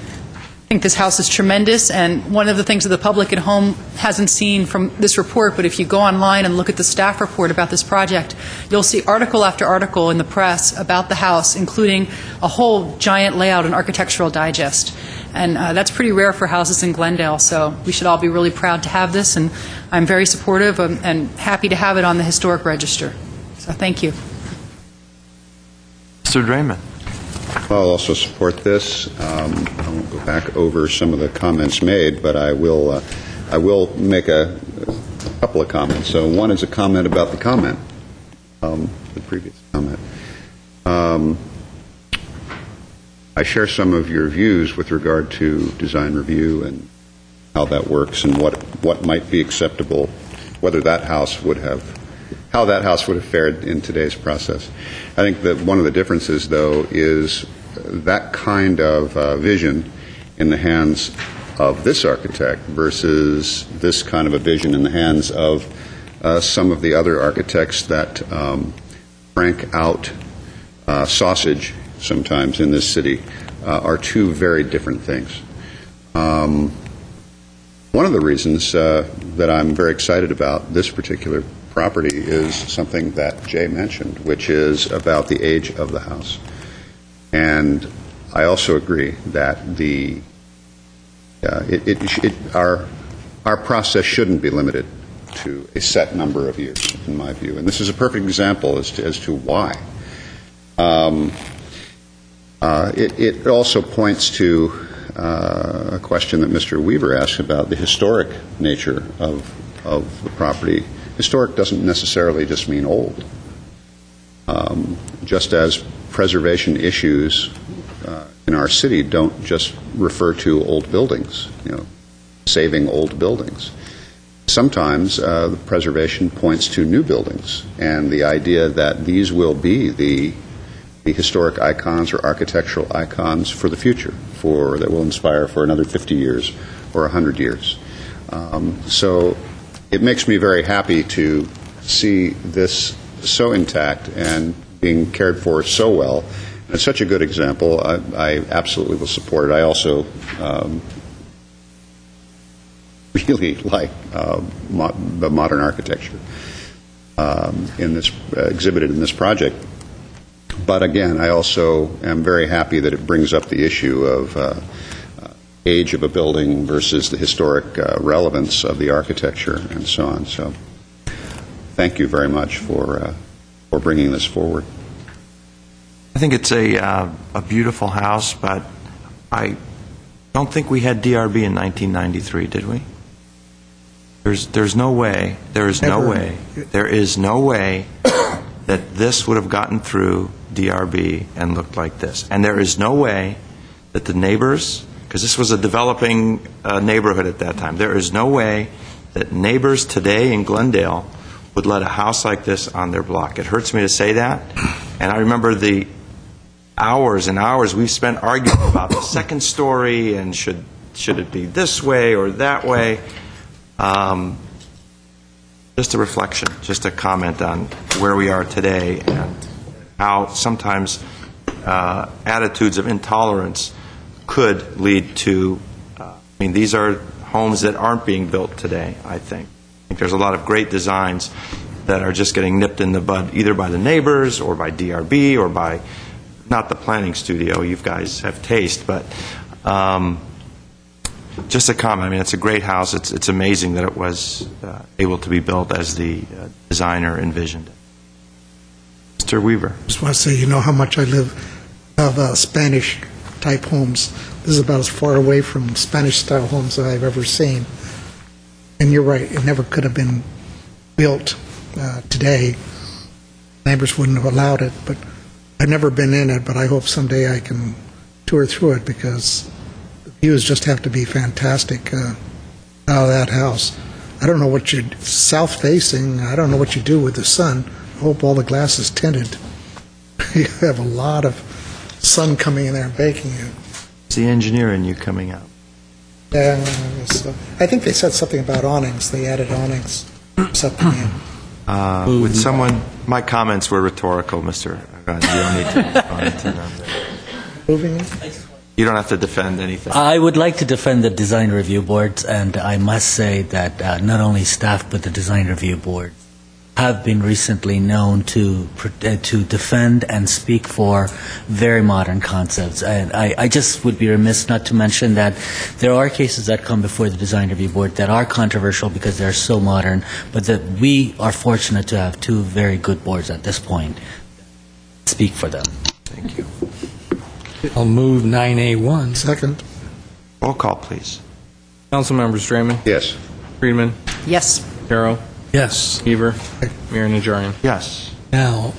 think this house is tremendous, and one of the things that the public at home hasn't seen from this report, but if you go online and look at the staff report about this project, you'll see article after article in the press about the house, including a whole giant layout and architectural digest. And that's pretty rare for houses in Glendale, so we should all be really proud to have this, and I'm very supportive and happy to have it on the historic register. So thank you. Mr. Draymond. I'll also support this. I won't go back over some of the comments made, but I will make a couple of comments. So one is a comment about the comment, the previous comment. I share some of your views with regard to design review and how that works and what might be acceptable, whether that house would have, how that house would have fared in today's process. I think that one of the differences, though, is that kind of vision in the hands of this architect versus this kind of a vision in the hands of some of the other architects that crank out sausage sometimes in this city are two very different things. One of the reasons that I'm very excited about this particular property is something that Jay mentioned, which is about the age of the house. And I also agree that our process shouldn't be limited to a set number of years, in my view. And this is a perfect example as to why. It also points to a question that Mr. Weaver asked about the historic nature of the property. Historic doesn't necessarily just mean old. Just as preservation issues in our city don't just refer to old buildings, saving old buildings. Sometimes the preservation points to new buildings and the idea that these will be the historic icons or architectural icons for the future, that will inspire for another 50 years or 100 years. So it makes me very happy to see this so intact and being cared for so well. And it's such a good example. I absolutely will support it. I also really like the modern architecture exhibited in this project. But again, I also am very happy that it brings up the issue of age of a building versus the historic relevance of the architecture and so on. So thank you very much for bringing this forward. I think it's a beautiful house, but I don't think we had DRB in 1993, did we? There's no way, there is no way that this would have gotten through DRB and looked like this. And there is no way that the neighbors, because this was a developing neighborhood at that time, there is no way that neighbors today in Glendale would let a house like this on their block. It hurts me to say that. And I remember the hours and hours we've spent arguing about the second story and should it be this way or that way. Just a reflection, just a comment on where we are today and how sometimes attitudes of intolerance could lead to, these are homes that aren't being built today, I think. I think there's a lot of great designs that are just getting nipped in the bud, either by the neighbors or by DRB or by, not the planning studio, you guys have taste, but just a comment. It's a great house. It's amazing that it was able to be built as the designer envisioned it. Mr. Weaver. I just want to say, you know how much I love Spanish-type homes. This is about as far away from Spanish-style homes as I've ever seen. And you're right, it never could have been built today. Neighbors wouldn't have allowed it, but I've never been in it, but I hope someday I can tour through it because the views just have to be fantastic out of that house. I don't know what you're south-facing. I don't know what you do with the sun. I hope all the glass is tinted. You have a lot of sun coming in there and baking you. It's the engineer in you coming out. Yeah, I think they said something about awnings. They added awnings. Something in. Would someone? My comments were rhetorical, Mr. Argan. You don't need to respond to them. Moving. You don't have to defend anything. I would like to defend the design review boards, and I must say that not only staff but the design review board have been recently known to defend and speak for very modern concepts. And I just would be remiss not to mention that there are cases that come before the design review board that are controversial because they're so modern, but that we are fortunate to have two very good boards at this point. Speak for them. Thank you. I'll move 9A1. Second. Roll call, please. Council members Draymond. Yes. Friedman. Yes. Carroll. Yes. Beaver. Mayor Najarian. Yes. Now,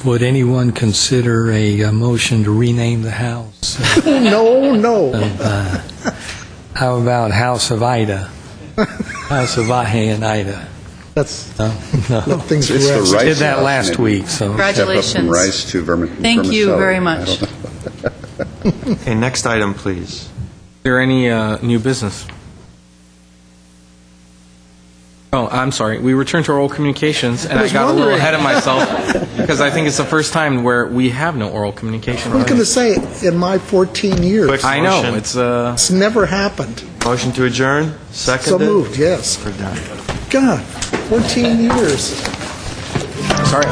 would anyone consider a motion to rename the house? No. How about House of Ida? House of Ahe and Ida. That's no. Let things It's the rest. Rice Did that House, last maybe. week. So Congratulations. Step up from Rice to Thank you vermicelli. very much. Okay, next item, please. Is there any new business? Oh, I'm sorry. We returned to oral communications, and I got a little ahead of myself because I think it's the first time where we have no oral communication. I was going to say, in my 14 years, Quick I know. motion. it's never happened. Motion to adjourn. Seconded. So moved, yes. We're done. God, 14 years. Sorry.